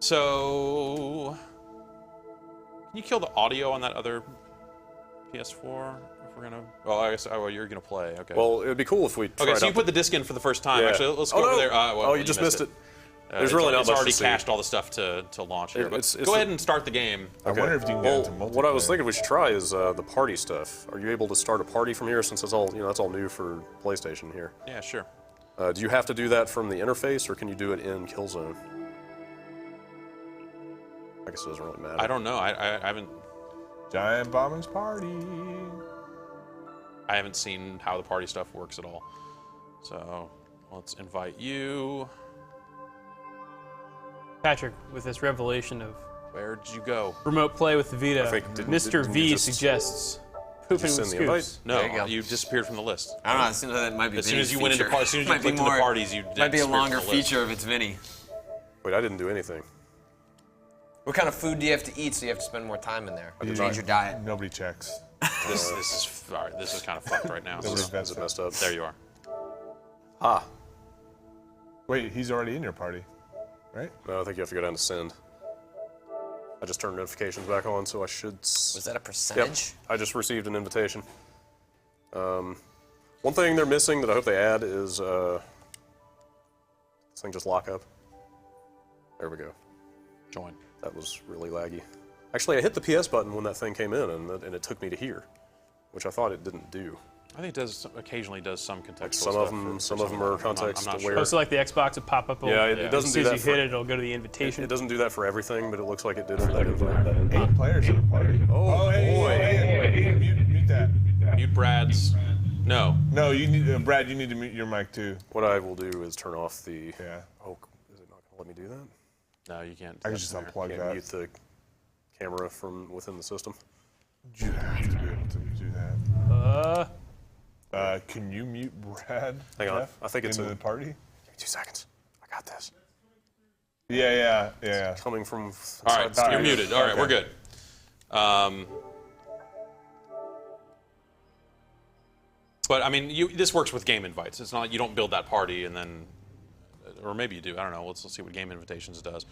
[SPEAKER 1] So can you kill the audio on that other PS4? If we're gonna, I guess you're gonna play. Okay.
[SPEAKER 2] Well, it would be cool if we.
[SPEAKER 1] okay.
[SPEAKER 2] tried
[SPEAKER 1] So you
[SPEAKER 2] out
[SPEAKER 1] put the disc in for the first time.
[SPEAKER 2] Yeah.
[SPEAKER 1] Actually, let's go
[SPEAKER 2] Oh,
[SPEAKER 1] over
[SPEAKER 2] no.
[SPEAKER 1] there. Well,
[SPEAKER 2] you just missed it. There's
[SPEAKER 1] it's
[SPEAKER 2] really not
[SPEAKER 1] it's
[SPEAKER 2] much to
[SPEAKER 1] already
[SPEAKER 2] see.
[SPEAKER 1] cached all the stuff to launch here. But
[SPEAKER 2] It's
[SPEAKER 1] go
[SPEAKER 2] the-
[SPEAKER 1] ahead and start the game.
[SPEAKER 4] I wonder if you can get into multiplayer.
[SPEAKER 2] What I was thinking we should try is the party stuff. Are you able to start a party from here? Since it's all that's all new for PlayStation here.
[SPEAKER 1] Yeah, sure.
[SPEAKER 2] Do you have to do that from the interface, or can you do it in Killzone? I guess it doesn't really matter.
[SPEAKER 1] I don't know. I haven't.
[SPEAKER 4] Giant Bombers Party.
[SPEAKER 1] I haven't seen how the party stuff works at all. So let's invite you.
[SPEAKER 5] Patrick, with this revelation of
[SPEAKER 1] Where did you go?
[SPEAKER 5] remote play with the Vita,
[SPEAKER 2] didn't
[SPEAKER 5] Mr.
[SPEAKER 2] you
[SPEAKER 5] V
[SPEAKER 2] just-
[SPEAKER 5] suggests pooping
[SPEAKER 2] send
[SPEAKER 5] with
[SPEAKER 2] the invite?
[SPEAKER 5] scoops.
[SPEAKER 1] No,
[SPEAKER 3] There you go.
[SPEAKER 1] you disappeared from the list.
[SPEAKER 3] I don't know. It seems like that might be
[SPEAKER 1] As soon as
[SPEAKER 3] Vinny's
[SPEAKER 1] you went into
[SPEAKER 3] feature.
[SPEAKER 1] as soon as you
[SPEAKER 3] Might be
[SPEAKER 1] clicked into
[SPEAKER 3] more-
[SPEAKER 1] parties, you
[SPEAKER 3] might be a
[SPEAKER 1] disappeared
[SPEAKER 3] longer
[SPEAKER 1] from the list.
[SPEAKER 3] feature if it's Vinny.
[SPEAKER 2] Wait, I didn't do anything.
[SPEAKER 3] What kind of food do you have to eat so you have to spend more time in there? Change your diet.
[SPEAKER 4] Nobody checks.
[SPEAKER 1] This is all right. This is kind of fucked right now.
[SPEAKER 4] Nobody
[SPEAKER 1] So,
[SPEAKER 4] vets
[SPEAKER 2] Is it
[SPEAKER 4] it.
[SPEAKER 2] messed up?
[SPEAKER 1] there you are.
[SPEAKER 2] Ah.
[SPEAKER 4] Wait, he's already in your party, right?
[SPEAKER 2] No, I think you have to go down to send. I just turned notifications back on, so I should.
[SPEAKER 3] Was that a
[SPEAKER 2] Yep.
[SPEAKER 3] percentage?
[SPEAKER 2] I just received an invitation. One thing they're missing that I hope they add is this thing just lock up. There we go.
[SPEAKER 1] Join.
[SPEAKER 2] That was really laggy. Actually, I hit the PS button when that thing came in, and it took me to here, which I thought it didn't do.
[SPEAKER 1] I think it does occasionally does some contextual
[SPEAKER 2] Some
[SPEAKER 1] stuff.
[SPEAKER 2] of them,
[SPEAKER 1] for
[SPEAKER 2] some of them are
[SPEAKER 1] I'm not
[SPEAKER 2] context
[SPEAKER 1] sure.
[SPEAKER 2] aware.
[SPEAKER 5] Oh, so like the Xbox will pop up.
[SPEAKER 2] Yeah, it
[SPEAKER 5] as
[SPEAKER 2] doesn't
[SPEAKER 5] soon
[SPEAKER 2] do
[SPEAKER 5] as
[SPEAKER 2] that
[SPEAKER 5] you
[SPEAKER 2] for-
[SPEAKER 5] hit it, it'll go to the invitation.
[SPEAKER 2] It doesn't do that for everything, but it looks like it did for that invite.
[SPEAKER 4] 8 players in the party.
[SPEAKER 2] Oh,
[SPEAKER 4] hey,
[SPEAKER 2] boy.
[SPEAKER 4] hey, mute that.
[SPEAKER 1] Mute Brad's. No.
[SPEAKER 4] No, you need Brad. You need to mute your mic too.
[SPEAKER 2] What I will do is turn off the.
[SPEAKER 4] Yeah.
[SPEAKER 2] Oh, is it not going to let me do that?
[SPEAKER 1] No, you can't.
[SPEAKER 4] I can
[SPEAKER 1] That's
[SPEAKER 4] just
[SPEAKER 1] there.
[SPEAKER 4] unplug
[SPEAKER 2] Can't
[SPEAKER 4] that.
[SPEAKER 2] mute the camera from within the system.
[SPEAKER 4] You have to be able to do that.
[SPEAKER 5] Uh,
[SPEAKER 4] Can you mute Brad?
[SPEAKER 2] Hang on.
[SPEAKER 4] Jeff,
[SPEAKER 2] I think it's
[SPEAKER 4] into
[SPEAKER 2] in-
[SPEAKER 4] the party.
[SPEAKER 2] Give me 2 seconds. I got this.
[SPEAKER 4] Yeah.
[SPEAKER 2] Coming from.
[SPEAKER 1] All right,
[SPEAKER 2] inside-
[SPEAKER 1] you're muted. All right,
[SPEAKER 4] Okay.
[SPEAKER 1] we're good. But I mean, this works with game invites. It's not like you don't build that party and then, or maybe you do. I don't know. Let's see what game invitations does.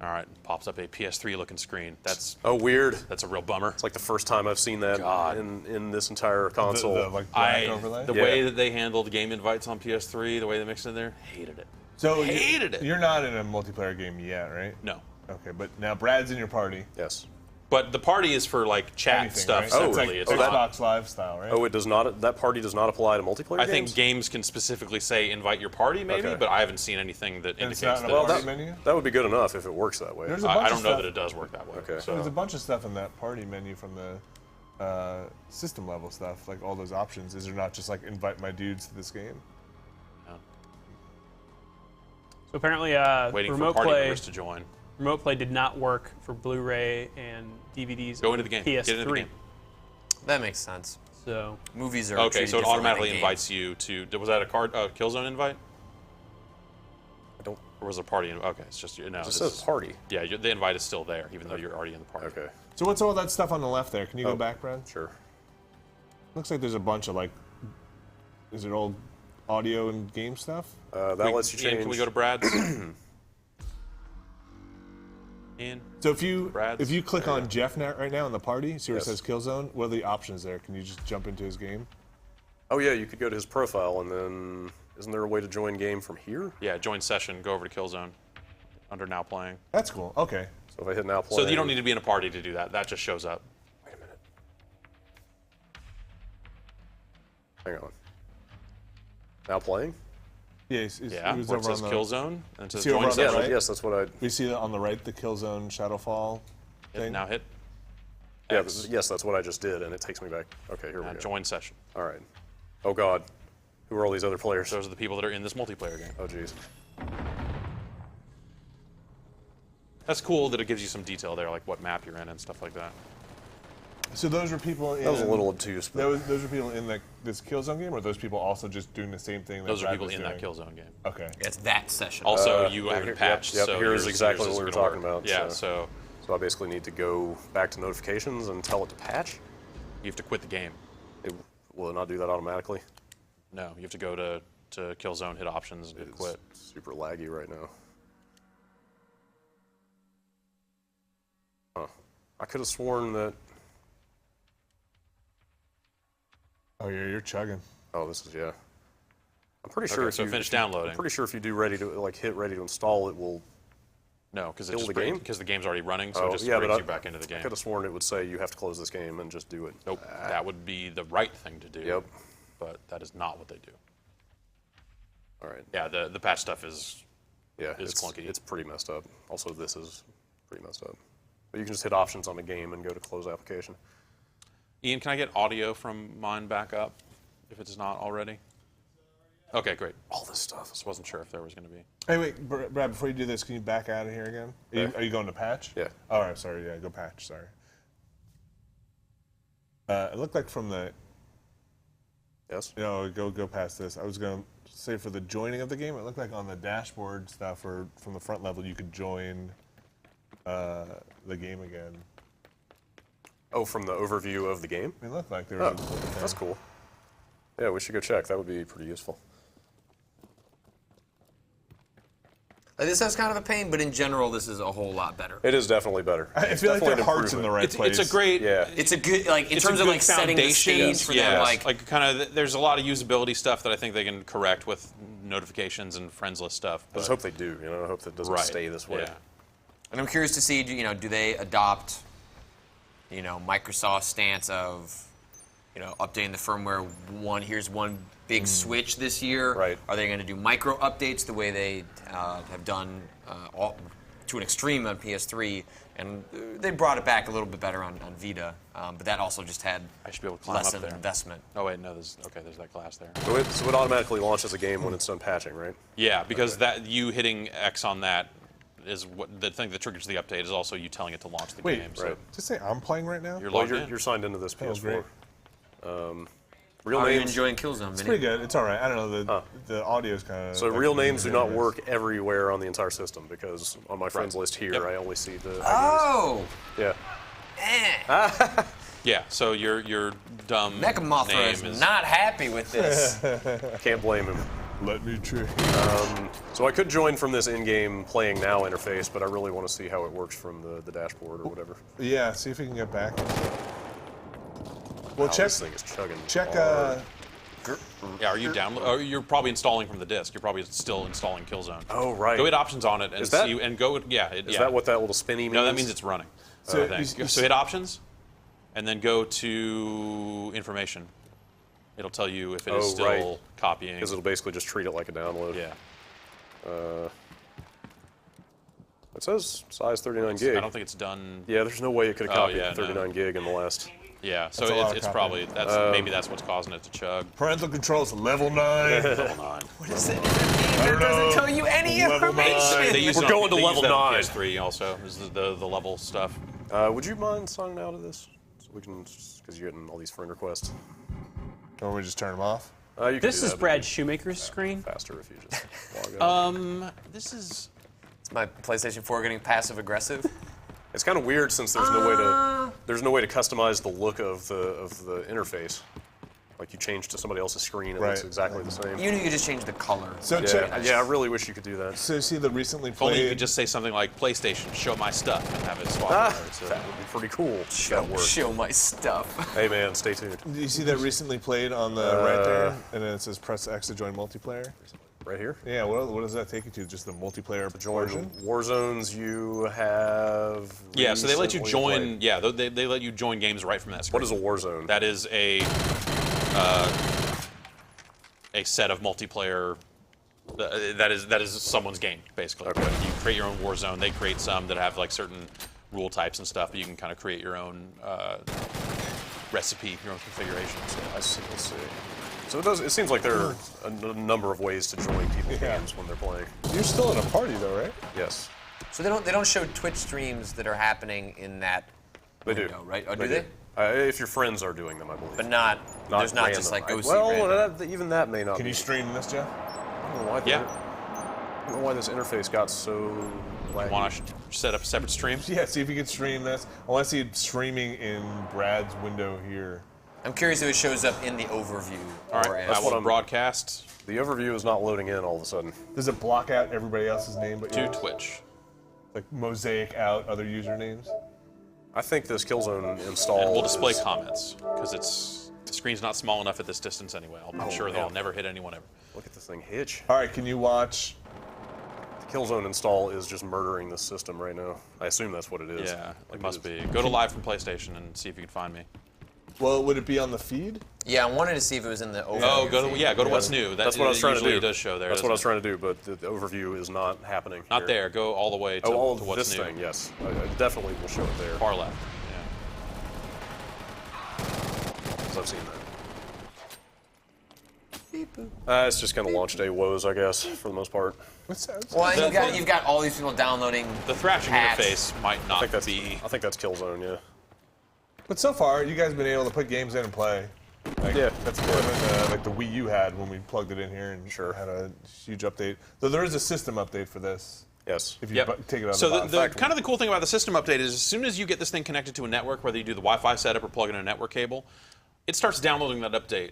[SPEAKER 1] All right, pops up a PS3 looking screen. That's
[SPEAKER 2] Oh, weird.
[SPEAKER 1] a real bummer.
[SPEAKER 2] It's like the first time I've seen that
[SPEAKER 1] God.
[SPEAKER 2] in this entire console.
[SPEAKER 4] The like black overlay.
[SPEAKER 1] The
[SPEAKER 2] Yeah.
[SPEAKER 1] way that they handled game invites on PS3, the way they mixed it in there, hated it.
[SPEAKER 4] So
[SPEAKER 1] Hated it.
[SPEAKER 4] You're not in a multiplayer game yet, right?
[SPEAKER 1] No.
[SPEAKER 4] Okay, but now Brad's in your party.
[SPEAKER 2] Yes.
[SPEAKER 1] But the party is for like chat
[SPEAKER 4] Anything,
[SPEAKER 1] stuff
[SPEAKER 4] right?
[SPEAKER 1] separately.
[SPEAKER 4] It's like
[SPEAKER 1] It's not.
[SPEAKER 4] Xbox Live style, right?
[SPEAKER 2] Oh, it does not. That party does not apply to multiplayer
[SPEAKER 1] I
[SPEAKER 2] games?
[SPEAKER 1] think games can specifically say invite your party, maybe,
[SPEAKER 2] Okay.
[SPEAKER 1] but I haven't seen anything that
[SPEAKER 4] And it's
[SPEAKER 1] indicates
[SPEAKER 4] not
[SPEAKER 1] that.
[SPEAKER 4] in a
[SPEAKER 2] Well,
[SPEAKER 4] party
[SPEAKER 2] that,
[SPEAKER 4] menu.
[SPEAKER 2] that would be good enough if it works that way.
[SPEAKER 4] There's a bunch
[SPEAKER 1] I
[SPEAKER 4] of
[SPEAKER 1] don't know
[SPEAKER 4] stuff.
[SPEAKER 1] that it does work that way.
[SPEAKER 2] Okay.
[SPEAKER 1] So.
[SPEAKER 4] There's a bunch of stuff in that party menu from the system level stuff, like all those options. Is there not just like invite my dudes to this game?
[SPEAKER 5] so apparently,
[SPEAKER 1] Waiting for
[SPEAKER 5] remote
[SPEAKER 1] party
[SPEAKER 5] play.
[SPEAKER 1] members to join.
[SPEAKER 5] Remote play did not work for Blu-ray and DVDs.
[SPEAKER 1] Go
[SPEAKER 5] on
[SPEAKER 1] into the game.
[SPEAKER 5] PS3.
[SPEAKER 1] Get into the game.
[SPEAKER 3] That makes sense.
[SPEAKER 5] So
[SPEAKER 3] Movies are
[SPEAKER 1] Okay,
[SPEAKER 3] treated
[SPEAKER 1] so it
[SPEAKER 3] differently
[SPEAKER 1] automatically
[SPEAKER 3] than
[SPEAKER 1] invites you to. Was that a Killzone invite?
[SPEAKER 2] I don't.
[SPEAKER 1] Or was it a party? Okay, it's just no.
[SPEAKER 2] It just
[SPEAKER 1] this
[SPEAKER 2] says
[SPEAKER 1] is-
[SPEAKER 2] party.
[SPEAKER 1] Yeah, the invite is still there, even though you're already in the party.
[SPEAKER 2] Okay.
[SPEAKER 4] So what's all that stuff on the left there? Can you
[SPEAKER 2] Oh.
[SPEAKER 4] go back, Brad?
[SPEAKER 2] Sure.
[SPEAKER 4] Looks like there's a bunch of like, is it all audio and game stuff?
[SPEAKER 2] That
[SPEAKER 1] We-
[SPEAKER 2] lets you
[SPEAKER 1] Ian,
[SPEAKER 2] change.
[SPEAKER 1] can we go to Brad's? Ian?
[SPEAKER 4] So if you
[SPEAKER 1] Brad's-
[SPEAKER 4] click on Jeff right now in the party, see where
[SPEAKER 2] Yes.
[SPEAKER 4] it says Killzone, what are the options there? Can you just jump into his game?
[SPEAKER 2] Oh yeah, you could go to his profile and then isn't there a way to join game from here?
[SPEAKER 1] Yeah, join session. Go over to Killzone. Under now playing.
[SPEAKER 4] That's cool. Okay.
[SPEAKER 2] So if I hit now play.
[SPEAKER 1] So you don't need to be in a party to do that. That just shows up.
[SPEAKER 2] Wait a minute. Hang on. Now playing?
[SPEAKER 4] Yeah,
[SPEAKER 1] Yeah,
[SPEAKER 4] it was
[SPEAKER 1] where it
[SPEAKER 4] over
[SPEAKER 1] says
[SPEAKER 4] on the,
[SPEAKER 1] Killzone and it says
[SPEAKER 4] See over
[SPEAKER 1] join
[SPEAKER 4] on the
[SPEAKER 2] Yeah,
[SPEAKER 1] session.
[SPEAKER 4] right?
[SPEAKER 2] yes, that's what I.
[SPEAKER 4] we see that on the right, the Killzone Shadowfall thing.
[SPEAKER 1] Now hit.
[SPEAKER 2] Yeah,
[SPEAKER 1] X.
[SPEAKER 2] yes, that's what I just did, and it takes me back. Okay, here we
[SPEAKER 1] Now
[SPEAKER 2] go.
[SPEAKER 1] join session.
[SPEAKER 2] All right. Oh God, who are all these other players?
[SPEAKER 1] Those are the people that are in this multiplayer game.
[SPEAKER 2] Oh jeez.
[SPEAKER 1] That's cool that it gives you some detail there, like what map you're in and stuff like that.
[SPEAKER 4] So those were people in.
[SPEAKER 2] That was a little obtuse. But
[SPEAKER 4] Those were people in this Killzone game, or are those people also just doing the same thing?
[SPEAKER 1] Those
[SPEAKER 4] that
[SPEAKER 1] are
[SPEAKER 4] Brad
[SPEAKER 1] people
[SPEAKER 4] was
[SPEAKER 1] in that
[SPEAKER 4] doing?
[SPEAKER 1] Killzone game.
[SPEAKER 4] Okay.
[SPEAKER 3] It's that session.
[SPEAKER 1] Also, you
[SPEAKER 2] yeah,
[SPEAKER 1] haven't
[SPEAKER 2] here-
[SPEAKER 1] patched,
[SPEAKER 2] yep,
[SPEAKER 1] so
[SPEAKER 2] here's
[SPEAKER 1] yours-
[SPEAKER 2] exactly
[SPEAKER 1] yours
[SPEAKER 2] what we were
[SPEAKER 1] isn't gonna
[SPEAKER 2] talking
[SPEAKER 1] work.
[SPEAKER 2] about,
[SPEAKER 1] Yeah,
[SPEAKER 2] so- So I basically need to go back to notifications and tell it to patch.
[SPEAKER 1] you have to quit the game.
[SPEAKER 2] Will it not do that automatically?
[SPEAKER 1] No, you have to go to Killzone, hit options, and hit
[SPEAKER 2] It's
[SPEAKER 1] quit.
[SPEAKER 2] super laggy right now. Huh. I could have sworn that.
[SPEAKER 4] Oh yeah, you're chugging.
[SPEAKER 2] Oh, this is yeah. I'm pretty
[SPEAKER 1] Okay,
[SPEAKER 2] sure.
[SPEAKER 1] so finish downloading.
[SPEAKER 2] I'm pretty sure if you do ready to hit ready to install, it will.
[SPEAKER 1] No, because
[SPEAKER 2] Kill the game?
[SPEAKER 1] because the game's already running, so
[SPEAKER 2] Oh,
[SPEAKER 1] it just
[SPEAKER 2] yeah,
[SPEAKER 1] brings
[SPEAKER 2] but
[SPEAKER 1] you back into the
[SPEAKER 2] I
[SPEAKER 1] game.
[SPEAKER 2] could have sworn it would say you have to close this game and just do it.
[SPEAKER 1] Nope, that would be the right thing to do.
[SPEAKER 2] Yep.
[SPEAKER 1] But that is not what they do.
[SPEAKER 2] All right.
[SPEAKER 1] Yeah, the patch stuff is
[SPEAKER 2] Yeah,
[SPEAKER 1] It's
[SPEAKER 2] it's
[SPEAKER 1] clunky.
[SPEAKER 2] It's pretty messed up. Also, this is pretty messed up. But you can just hit options on the game and go to close application.
[SPEAKER 1] Ian, can I get audio from mine back up, if it's not already? Okay, great.
[SPEAKER 2] All this stuff.
[SPEAKER 1] Just wasn't sure if there was going to be.
[SPEAKER 4] Hey, wait, Brad, before you do this, can you back out of here again? Are you going to patch?
[SPEAKER 2] Yeah.
[SPEAKER 4] All right, sorry, yeah, go patch, sorry. It looked like from the,
[SPEAKER 2] Yes?
[SPEAKER 4] go past this. I was going to say for the joining of the game, it looked like on the dashboard stuff or from the front level, you could join the game again.
[SPEAKER 2] Oh, from the overview of the game?
[SPEAKER 4] It looked like there was
[SPEAKER 2] Oh, that's cool. Yeah, we should go check. That would be pretty useful.
[SPEAKER 3] This is kind of a pain, but in general, this is a whole lot better.
[SPEAKER 2] It is definitely better.
[SPEAKER 4] I
[SPEAKER 2] It's
[SPEAKER 4] feel like
[SPEAKER 2] definitely
[SPEAKER 4] their
[SPEAKER 2] an
[SPEAKER 4] heart's in the
[SPEAKER 2] improvement.
[SPEAKER 4] right place.
[SPEAKER 1] It's a great.
[SPEAKER 2] Yeah.
[SPEAKER 3] It's a good, like, in
[SPEAKER 1] It's a
[SPEAKER 3] terms of,
[SPEAKER 1] good
[SPEAKER 3] like, setting the
[SPEAKER 1] foundation.
[SPEAKER 3] stage for
[SPEAKER 1] Yeah,
[SPEAKER 3] them, like,
[SPEAKER 1] kind of. There's a lot of usability stuff that I think they can correct with notifications and friends list stuff.
[SPEAKER 2] I just hope they do. I hope that doesn't stay this way.
[SPEAKER 1] Yeah.
[SPEAKER 3] and I'm curious to see, do they adopt, Microsoft's stance of, updating the firmware here's one big switch this year.
[SPEAKER 2] Right.
[SPEAKER 3] Are they going to do micro updates the way they have done to an extreme on PS3? And they brought it back a little bit better on Vita, but that also just had
[SPEAKER 1] I should be able to climb
[SPEAKER 3] less
[SPEAKER 1] up there.
[SPEAKER 3] investment.
[SPEAKER 1] Oh wait, no. There's that glass there.
[SPEAKER 2] So it automatically launches a game when it's done patching, right?
[SPEAKER 1] Yeah, because that you hitting X on that is what the thing that triggers the update is also you telling it to launch the
[SPEAKER 4] Wait,
[SPEAKER 1] game. So
[SPEAKER 2] right.
[SPEAKER 4] Just say I'm playing right now?
[SPEAKER 1] you're
[SPEAKER 2] Well,
[SPEAKER 1] logged in.
[SPEAKER 2] you're signed into this
[SPEAKER 4] was
[SPEAKER 2] PS4.
[SPEAKER 4] great.
[SPEAKER 2] Real
[SPEAKER 3] How are you
[SPEAKER 2] names.
[SPEAKER 3] enjoying Killzone,
[SPEAKER 4] It's
[SPEAKER 3] Vinny?
[SPEAKER 4] pretty good. It's all right. I don't know. The audio's kind of.
[SPEAKER 2] So real names do not work everywhere on the entire system because on my friends list here,
[SPEAKER 1] Yep.
[SPEAKER 2] I only see the IDs.
[SPEAKER 3] Oh!
[SPEAKER 2] Yeah.
[SPEAKER 1] Yeah, so your dumb
[SPEAKER 3] Mecha Mothra
[SPEAKER 1] name
[SPEAKER 3] is not happy with this.
[SPEAKER 2] Can't blame him.
[SPEAKER 4] Let me try.
[SPEAKER 2] So I could join from this in-game playing now interface, but I really want to see how it works from the dashboard or whatever.
[SPEAKER 4] Yeah, see if we can get back. Well,
[SPEAKER 2] Wow,
[SPEAKER 4] check.
[SPEAKER 2] this thing is chugging.
[SPEAKER 4] Check.
[SPEAKER 2] hard.
[SPEAKER 1] Yeah, are you download? Oh, you're probably installing from the disk. You're probably still installing Killzone.
[SPEAKER 2] Oh, right.
[SPEAKER 1] Go hit options on it and
[SPEAKER 2] Is that-
[SPEAKER 1] see and go. Yeah,
[SPEAKER 2] Is that what that little spinny means?
[SPEAKER 1] No, that means it's running.
[SPEAKER 4] So
[SPEAKER 1] I think.
[SPEAKER 4] you-
[SPEAKER 1] So hit options, and then go to information. It'll tell you if it is
[SPEAKER 2] Oh,
[SPEAKER 1] still
[SPEAKER 2] right.
[SPEAKER 1] copying.
[SPEAKER 2] Because it'll basically just treat it like a download.
[SPEAKER 1] Yeah.
[SPEAKER 2] It says size 39 gig.
[SPEAKER 1] I don't think it's done.
[SPEAKER 2] Yeah, there's no way it could have
[SPEAKER 1] Oh,
[SPEAKER 2] copied
[SPEAKER 1] yeah,
[SPEAKER 2] 39 gig in the last.
[SPEAKER 1] Yeah. So
[SPEAKER 4] That's a lot of
[SPEAKER 1] it's
[SPEAKER 4] copying.
[SPEAKER 1] probably maybe that's what's causing it to chug.
[SPEAKER 4] Parental controls level 9.
[SPEAKER 1] Level 9.
[SPEAKER 3] What is it?
[SPEAKER 4] I don't know.
[SPEAKER 3] Doesn't tell you any
[SPEAKER 4] Level
[SPEAKER 3] information.
[SPEAKER 1] They use
[SPEAKER 2] We're
[SPEAKER 1] it on-
[SPEAKER 2] going to
[SPEAKER 1] they use
[SPEAKER 2] level
[SPEAKER 1] that on
[SPEAKER 2] 9.
[SPEAKER 1] PS3 also is the level stuff.
[SPEAKER 2] Would you mind signing out of this? So we can, because you're getting all these friend requests.
[SPEAKER 4] Or we just turn them off.
[SPEAKER 2] You can
[SPEAKER 5] This
[SPEAKER 2] do
[SPEAKER 5] is
[SPEAKER 2] that, but
[SPEAKER 5] Brad
[SPEAKER 2] it'd
[SPEAKER 5] Shoemaker's screen.
[SPEAKER 2] be faster if you just log out.
[SPEAKER 1] This is.
[SPEAKER 3] It's my PlayStation 4 getting passive aggressive.
[SPEAKER 2] It's kind of weird since there's no way to customize the look of the interface. Like you change to somebody else's screen, it looks
[SPEAKER 4] Right.
[SPEAKER 2] exactly the same.
[SPEAKER 3] You could just change the color.
[SPEAKER 4] So
[SPEAKER 2] Yeah,
[SPEAKER 4] check.
[SPEAKER 2] yeah, I really wish you could do that.
[SPEAKER 4] So see the recently
[SPEAKER 1] If only you
[SPEAKER 4] played.
[SPEAKER 1] could just say something like PlayStation, show my stuff, and have it swap. over. So-
[SPEAKER 2] That would be pretty cool. if that worked.
[SPEAKER 3] Show my stuff.
[SPEAKER 2] Hey man, stay tuned.
[SPEAKER 4] Do you see that recently played on the right there? And then it says press X to join multiplayer.
[SPEAKER 2] Right here.
[SPEAKER 4] Yeah. What does that take you to? Just the multiplayer
[SPEAKER 2] Join
[SPEAKER 4] portion?
[SPEAKER 2] Warzones you have.
[SPEAKER 1] Yeah, so they let you
[SPEAKER 2] recently
[SPEAKER 1] join.
[SPEAKER 2] played.
[SPEAKER 1] Yeah, they let you join games right from that screen.
[SPEAKER 2] What is a Warzone?
[SPEAKER 1] That is a set of multiplayer. That is someone's game basically.
[SPEAKER 2] Okay.
[SPEAKER 1] You create your own war zone. They create some that have like certain rule types and stuff, but you can kind of create your own recipe, your own configuration. So
[SPEAKER 2] I see. Let's see. So it seems like there are a number of ways to join people's
[SPEAKER 4] Yeah.
[SPEAKER 2] games when they're playing.
[SPEAKER 4] You're still in a party though, right?
[SPEAKER 2] Yes,
[SPEAKER 3] So they don't show Twitch streams that are happening in that
[SPEAKER 2] they
[SPEAKER 3] window,
[SPEAKER 2] do.
[SPEAKER 3] right? Oh, do they?
[SPEAKER 2] If your friends are doing them, I believe.
[SPEAKER 3] But not there's not just
[SPEAKER 2] random.
[SPEAKER 3] like go see
[SPEAKER 2] Well,
[SPEAKER 3] random.
[SPEAKER 2] even that may not.
[SPEAKER 4] Can
[SPEAKER 2] be.
[SPEAKER 4] you stream this, Jeff?
[SPEAKER 2] I don't know why.
[SPEAKER 1] Yeah.
[SPEAKER 2] I don't know why this interface got so. laggy.
[SPEAKER 1] want to set up separate streams?
[SPEAKER 4] Yeah. See if you can stream this. I want to see it streaming in Brad's window here.
[SPEAKER 3] I'm curious if it shows up in the overview.
[SPEAKER 1] All
[SPEAKER 3] or
[SPEAKER 1] right,
[SPEAKER 3] as-
[SPEAKER 1] I will broadcast
[SPEAKER 2] The overview is not loading in all of a sudden.
[SPEAKER 4] Does it block out everybody else's name but
[SPEAKER 1] to
[SPEAKER 4] yours?
[SPEAKER 1] Twitch.
[SPEAKER 4] Like mosaic out other usernames?
[SPEAKER 2] I think this Killzone install.
[SPEAKER 1] And we'll display
[SPEAKER 2] is-
[SPEAKER 1] comments because the screen's not small enough at this distance anyway. I'm sure
[SPEAKER 2] man.
[SPEAKER 1] they'll never hit anyone ever.
[SPEAKER 2] Look at this thing hitch.
[SPEAKER 4] All right. Can you watch?
[SPEAKER 2] The Killzone install is just murdering this system right now. I assume that's what it is.
[SPEAKER 1] Yeah,
[SPEAKER 2] Like
[SPEAKER 1] it must
[SPEAKER 2] is.
[SPEAKER 1] be. Go to live from PlayStation and see if you can find me.
[SPEAKER 4] Well, would it be on the feed?
[SPEAKER 3] Yeah, I wanted to see if it was in the overview.
[SPEAKER 1] Oh, go to what's new.
[SPEAKER 2] That's what I was trying to do.
[SPEAKER 1] Usually does show there.
[SPEAKER 2] That's what I was
[SPEAKER 1] doesn't
[SPEAKER 2] trying to do, but the overview is not happening.
[SPEAKER 1] Not
[SPEAKER 2] here.
[SPEAKER 1] there. Go all the way to,
[SPEAKER 2] Oh,
[SPEAKER 1] to what's
[SPEAKER 2] this
[SPEAKER 1] new.
[SPEAKER 2] thing, yes. I definitely will show it there.
[SPEAKER 1] Far left.
[SPEAKER 2] Because I've seen that. It's just kind of launch day woes, I guess, for the most part.
[SPEAKER 3] Well, and you've got all these people downloading.
[SPEAKER 1] The thrashing
[SPEAKER 3] patch.
[SPEAKER 1] interface might
[SPEAKER 2] I
[SPEAKER 1] not
[SPEAKER 2] think that's
[SPEAKER 1] be.
[SPEAKER 2] I think that's Killzone, yeah.
[SPEAKER 4] But so far, you guys have been able to put games in and play. Like,
[SPEAKER 2] Yeah.
[SPEAKER 4] That's more than like the Wii U had when we plugged it in here and had a huge update. Though there is a system update for this.
[SPEAKER 2] Yes.
[SPEAKER 4] If you
[SPEAKER 1] Yep.
[SPEAKER 4] take it out
[SPEAKER 1] So
[SPEAKER 4] of the box.
[SPEAKER 1] kind of the cool thing about the system update is as soon as you get this thing connected to a network, whether you do the Wi-Fi setup or plug in a network cable, it starts downloading that update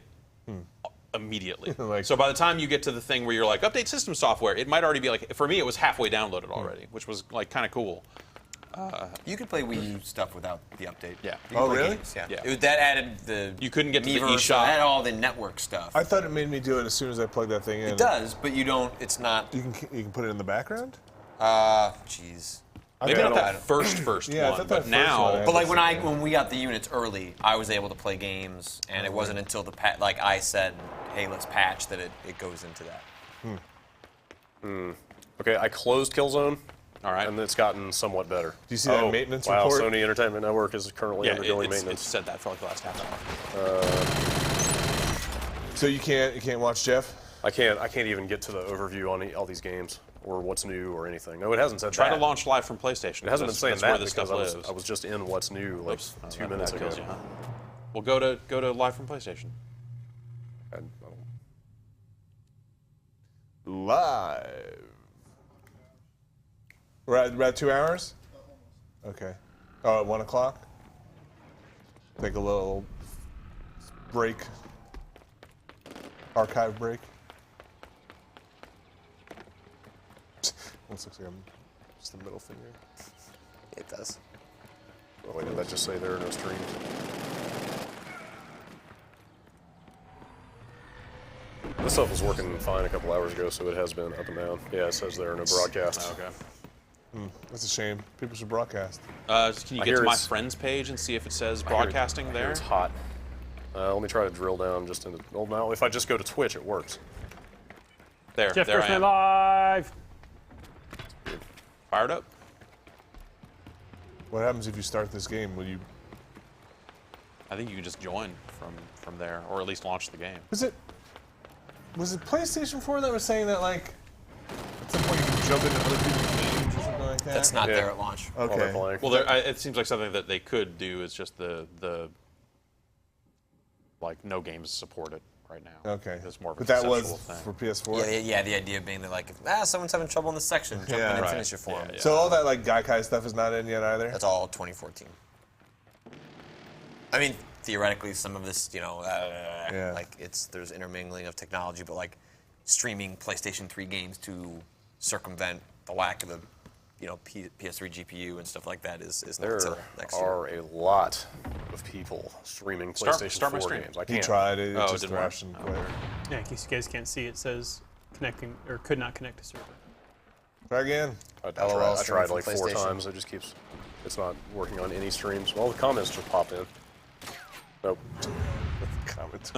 [SPEAKER 1] immediately.
[SPEAKER 4] Like-
[SPEAKER 1] So by the time you get to the thing where you're like, update system software, it might already be like, for me, it was halfway downloaded already, which was like kind of cool.
[SPEAKER 3] You could play Wii U stuff without the update.
[SPEAKER 1] Yeah.
[SPEAKER 3] You could
[SPEAKER 4] Oh,
[SPEAKER 3] play
[SPEAKER 4] really?
[SPEAKER 3] games, yeah.
[SPEAKER 1] Yeah.
[SPEAKER 3] That added the.
[SPEAKER 1] You couldn't get to the
[SPEAKER 3] Miiverse,
[SPEAKER 1] eShop.
[SPEAKER 3] That had all the network stuff.
[SPEAKER 4] I thought it made me do it as soon as I plugged that thing in.
[SPEAKER 3] It does, but you don't. It's not.
[SPEAKER 4] You can put it in the background?
[SPEAKER 3] Jeez.
[SPEAKER 1] Maybe
[SPEAKER 4] Okay,
[SPEAKER 1] not
[SPEAKER 4] I
[SPEAKER 1] that first
[SPEAKER 4] Yeah, I
[SPEAKER 1] one,
[SPEAKER 4] thought that
[SPEAKER 1] but
[SPEAKER 4] first
[SPEAKER 1] now.
[SPEAKER 4] one I
[SPEAKER 3] But like when we got the units early, I was able to play games, and it wasn't until like I said, hey, let's patch that it goes into that.
[SPEAKER 2] Okay, I closed Killzone,
[SPEAKER 1] All right.
[SPEAKER 2] and it's gotten somewhat better.
[SPEAKER 4] Do you see that maintenance
[SPEAKER 2] wow,
[SPEAKER 4] report?
[SPEAKER 2] Sony Entertainment Network is currently
[SPEAKER 1] Yeah,
[SPEAKER 2] undergoing
[SPEAKER 1] it's
[SPEAKER 2] maintenance.
[SPEAKER 1] said that for like the last half hour.
[SPEAKER 4] So you can't watch Jeff?
[SPEAKER 2] I can't even get to the overview on all these games or what's new or anything. No, it hasn't said
[SPEAKER 1] Try
[SPEAKER 2] that.
[SPEAKER 1] to launch live from PlayStation.
[SPEAKER 2] It hasn't been saying
[SPEAKER 1] that's where
[SPEAKER 2] that
[SPEAKER 1] this
[SPEAKER 2] because
[SPEAKER 1] stuff
[SPEAKER 2] I
[SPEAKER 1] lives.
[SPEAKER 2] was just in what's new like
[SPEAKER 1] Oops.
[SPEAKER 2] 2 minutes
[SPEAKER 1] that
[SPEAKER 2] ago.
[SPEAKER 1] kills you, huh? Well, go to live from PlayStation.
[SPEAKER 2] I don't-
[SPEAKER 4] Live. We're at about 2 hours? Okay. Oh, at 1 o'clock? Take a little break. Archive break. This looks like I'm just the middle finger.
[SPEAKER 3] It does.
[SPEAKER 2] Oh, wait, did that just say there are no streams? This stuff was working fine a couple hours ago, so it has been up and down. Yeah, it says there are no broadcasts.
[SPEAKER 1] Okay.
[SPEAKER 4] That's a shame. People should broadcast.
[SPEAKER 1] Can you
[SPEAKER 2] I
[SPEAKER 1] get
[SPEAKER 2] hear
[SPEAKER 1] to my
[SPEAKER 2] it's-
[SPEAKER 1] friends page and see if it says
[SPEAKER 2] I hear-
[SPEAKER 1] broadcasting
[SPEAKER 2] I hear
[SPEAKER 1] there?
[SPEAKER 2] It's hot. Let me try to drill down just into. Well, now if I just go to Twitch, it works.
[SPEAKER 1] There,
[SPEAKER 5] Jeff
[SPEAKER 1] there I
[SPEAKER 5] Gerstmann
[SPEAKER 1] am.
[SPEAKER 5] live.
[SPEAKER 1] Fired up.
[SPEAKER 4] What happens if you start this game? Will you?
[SPEAKER 1] I think you can just join from there, or at least launch the game.
[SPEAKER 4] Was it PlayStation 4 that was saying that like at some point you can jump into other people's games or something like that?
[SPEAKER 3] That's not
[SPEAKER 2] Yeah.
[SPEAKER 3] there at launch.
[SPEAKER 2] While they're
[SPEAKER 4] Okay.
[SPEAKER 2] playing.
[SPEAKER 1] Well, it seems like something that they could do is just the like no games supported right now.
[SPEAKER 4] Okay.
[SPEAKER 1] It's more of a
[SPEAKER 4] But that was
[SPEAKER 1] conceptual thing.
[SPEAKER 4] for PS4.
[SPEAKER 3] Yeah. The idea being that like, if someone's having trouble in this section, jump in and
[SPEAKER 1] Right.
[SPEAKER 3] finish it for them.
[SPEAKER 1] Yeah.
[SPEAKER 4] So all that like Gaikai stuff is not in yet either.
[SPEAKER 3] That's all 2014. I mean, theoretically, some of this,
[SPEAKER 4] Yeah.
[SPEAKER 3] like there's intermingling of technology, but like streaming PlayStation 3 games to circumvent the lack of a, PS3 GPU and stuff like that is not
[SPEAKER 2] There
[SPEAKER 3] until next year.
[SPEAKER 2] are a lot of people streaming PlayStation
[SPEAKER 1] start my
[SPEAKER 2] 4
[SPEAKER 1] stream.
[SPEAKER 2] games. I
[SPEAKER 4] He
[SPEAKER 2] can't.
[SPEAKER 4] tried it.
[SPEAKER 1] Oh, it
[SPEAKER 4] just
[SPEAKER 1] didn't
[SPEAKER 4] crashed
[SPEAKER 1] work?
[SPEAKER 4] and quit.
[SPEAKER 5] Yeah, in case you guys can't see, it says connecting or could not connect to server.
[SPEAKER 4] Try again.
[SPEAKER 2] I
[SPEAKER 3] LOL
[SPEAKER 2] tried
[SPEAKER 3] streaming
[SPEAKER 2] like
[SPEAKER 3] from
[SPEAKER 2] 4
[SPEAKER 3] PlayStation.
[SPEAKER 2] times. It just keeps. It's not working on any streams. Well, the comments just popped in. Nope.
[SPEAKER 4] Comment.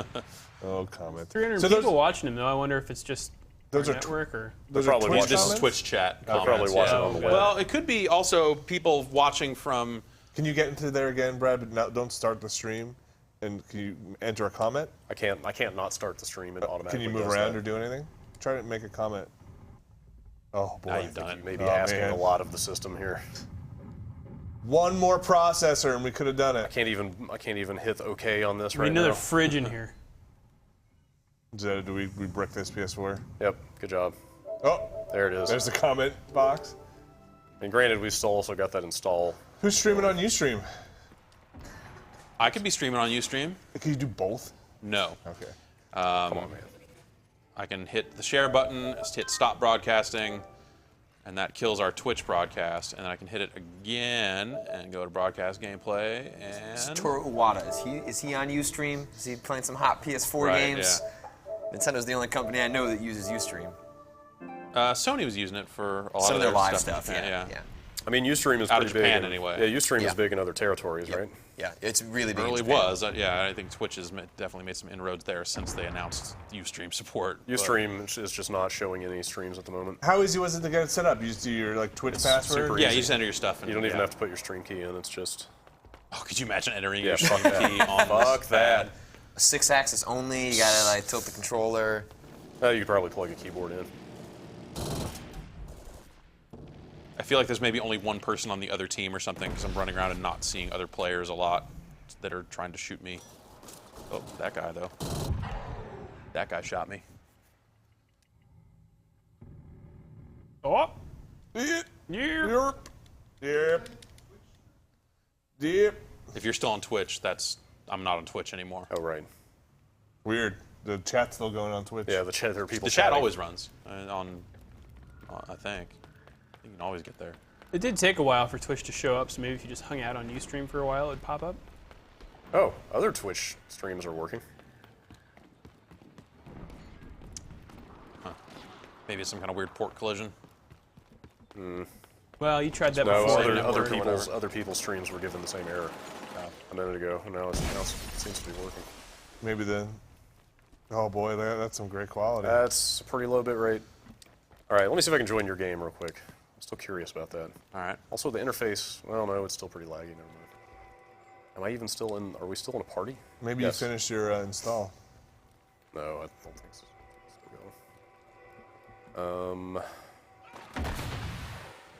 [SPEAKER 4] Oh, comment.
[SPEAKER 5] 300
[SPEAKER 4] So
[SPEAKER 5] people
[SPEAKER 4] those,
[SPEAKER 5] watching him though. I wonder if it's just
[SPEAKER 4] Those
[SPEAKER 5] our
[SPEAKER 4] are tw-
[SPEAKER 5] network or.
[SPEAKER 4] those
[SPEAKER 2] They're
[SPEAKER 4] are
[SPEAKER 2] probably
[SPEAKER 4] Twitch
[SPEAKER 2] watching-
[SPEAKER 1] This is
[SPEAKER 4] comments?
[SPEAKER 1] Twitch chat.
[SPEAKER 2] They're probably
[SPEAKER 1] comments,
[SPEAKER 2] watching
[SPEAKER 1] yeah.
[SPEAKER 2] on the web.
[SPEAKER 1] Well, it could be also people watching from.
[SPEAKER 4] Can you get into there again, Brad? But don't start the stream. And can you enter a comment?
[SPEAKER 2] I can't not start the stream. It automatically.
[SPEAKER 4] Can you move
[SPEAKER 2] does
[SPEAKER 4] around
[SPEAKER 2] that.
[SPEAKER 4] or do anything? Try to make a comment. Oh boy.
[SPEAKER 1] Now you've done it.
[SPEAKER 2] You may be
[SPEAKER 4] Oh,
[SPEAKER 2] asking
[SPEAKER 4] man.
[SPEAKER 2] a lot of the system here.
[SPEAKER 4] One more processor and we could have done it.
[SPEAKER 2] I can't even hit OK on this
[SPEAKER 5] We
[SPEAKER 2] right
[SPEAKER 5] need another
[SPEAKER 2] now.
[SPEAKER 5] fridge in here.
[SPEAKER 4] Do we brick this PS4?
[SPEAKER 2] Yep. Good job.
[SPEAKER 4] Oh,
[SPEAKER 2] There it is.
[SPEAKER 4] there's the comment box.
[SPEAKER 2] And granted, we've still also got that install.
[SPEAKER 4] Who's streaming on Ustream?
[SPEAKER 1] I could be streaming on Ustream.
[SPEAKER 4] Can you do both?
[SPEAKER 1] No.
[SPEAKER 4] Okay.
[SPEAKER 2] Come on, man.
[SPEAKER 1] I can hit the share button, hit stop broadcasting, and that kills our Twitch broadcast. And then I can hit it again and go to broadcast gameplay and.
[SPEAKER 3] Toru Iwata, is he on Ustream? Is he playing some hot PS4
[SPEAKER 1] Right,
[SPEAKER 3] games? Nintendo's the only company I know that uses Ustream.
[SPEAKER 1] Sony was using it for a lot
[SPEAKER 3] Some
[SPEAKER 1] of
[SPEAKER 3] of their live
[SPEAKER 1] stuff.
[SPEAKER 3] stuff, yeah.
[SPEAKER 2] I mean, Ustream is
[SPEAKER 1] Out of
[SPEAKER 2] pretty
[SPEAKER 1] Japan,
[SPEAKER 2] big.
[SPEAKER 1] anyway.
[SPEAKER 2] Yeah, Ustream
[SPEAKER 3] Yeah.
[SPEAKER 2] is big in other territories, right?
[SPEAKER 3] Yeah, it's really big. in
[SPEAKER 1] Early
[SPEAKER 3] Japan.
[SPEAKER 1] was, yeah. I think Twitch has definitely made some inroads there since they announced Ustream support. but
[SPEAKER 2] Ustream is just not showing any streams at the moment.
[SPEAKER 4] How easy was it to get it set up? You just do your like Twitch
[SPEAKER 2] It's
[SPEAKER 4] password.
[SPEAKER 2] super
[SPEAKER 1] Yeah,
[SPEAKER 2] easy.
[SPEAKER 1] you just enter your stuff. And,
[SPEAKER 2] You don't even
[SPEAKER 1] yeah.
[SPEAKER 2] have to put your stream key in. It's just
[SPEAKER 1] Oh, could you imagine entering
[SPEAKER 2] Yeah,
[SPEAKER 1] your
[SPEAKER 2] fuck
[SPEAKER 1] stream
[SPEAKER 2] that.
[SPEAKER 1] key on
[SPEAKER 2] fuck
[SPEAKER 1] this
[SPEAKER 2] that.
[SPEAKER 1] pad?
[SPEAKER 3] 6-axis only. You gotta like tilt the controller.
[SPEAKER 2] You could probably plug a keyboard in.
[SPEAKER 1] I feel like there's maybe only one person on the other team or something because I'm running around and not seeing other players a lot that are trying to shoot me. Oh, that guy though. That guy shot me.
[SPEAKER 5] Oh,
[SPEAKER 4] Yep.
[SPEAKER 5] yeah.
[SPEAKER 4] Yep. Yep.
[SPEAKER 1] If you're still on Twitch, I'm not on Twitch anymore.
[SPEAKER 2] Oh, right.
[SPEAKER 4] Weird. The chat's still going on Twitch.
[SPEAKER 2] Yeah, the chat. There are people.
[SPEAKER 1] The chat
[SPEAKER 2] chatting.
[SPEAKER 1] always runs I think. You can always get there.
[SPEAKER 5] It did take a while for Twitch to show up, so maybe if you just hung out on Ustream for a while, it'd pop up.
[SPEAKER 2] Oh, other Twitch streams are working.
[SPEAKER 1] Maybe it's some kind of weird port collision.
[SPEAKER 5] Well, you tried that
[SPEAKER 2] No,
[SPEAKER 5] before.
[SPEAKER 1] same
[SPEAKER 5] and it
[SPEAKER 1] network
[SPEAKER 5] worked.
[SPEAKER 1] or whatever.
[SPEAKER 2] other people's streams were given the same error a minute ago, and now it seems to be working.
[SPEAKER 4] Maybe the. Oh boy, that's some great quality.
[SPEAKER 2] That's a pretty low bit rate. All right, let me see if I can join your game real quick. I'm still curious about that.
[SPEAKER 1] All right.
[SPEAKER 2] Also, the interface. Well, no, it's still pretty laggy. Never mind. Am I even still in? Are we still in a party?
[SPEAKER 4] Maybe
[SPEAKER 2] Yes.
[SPEAKER 4] you finish your install.
[SPEAKER 2] No, I don't think so. Still going.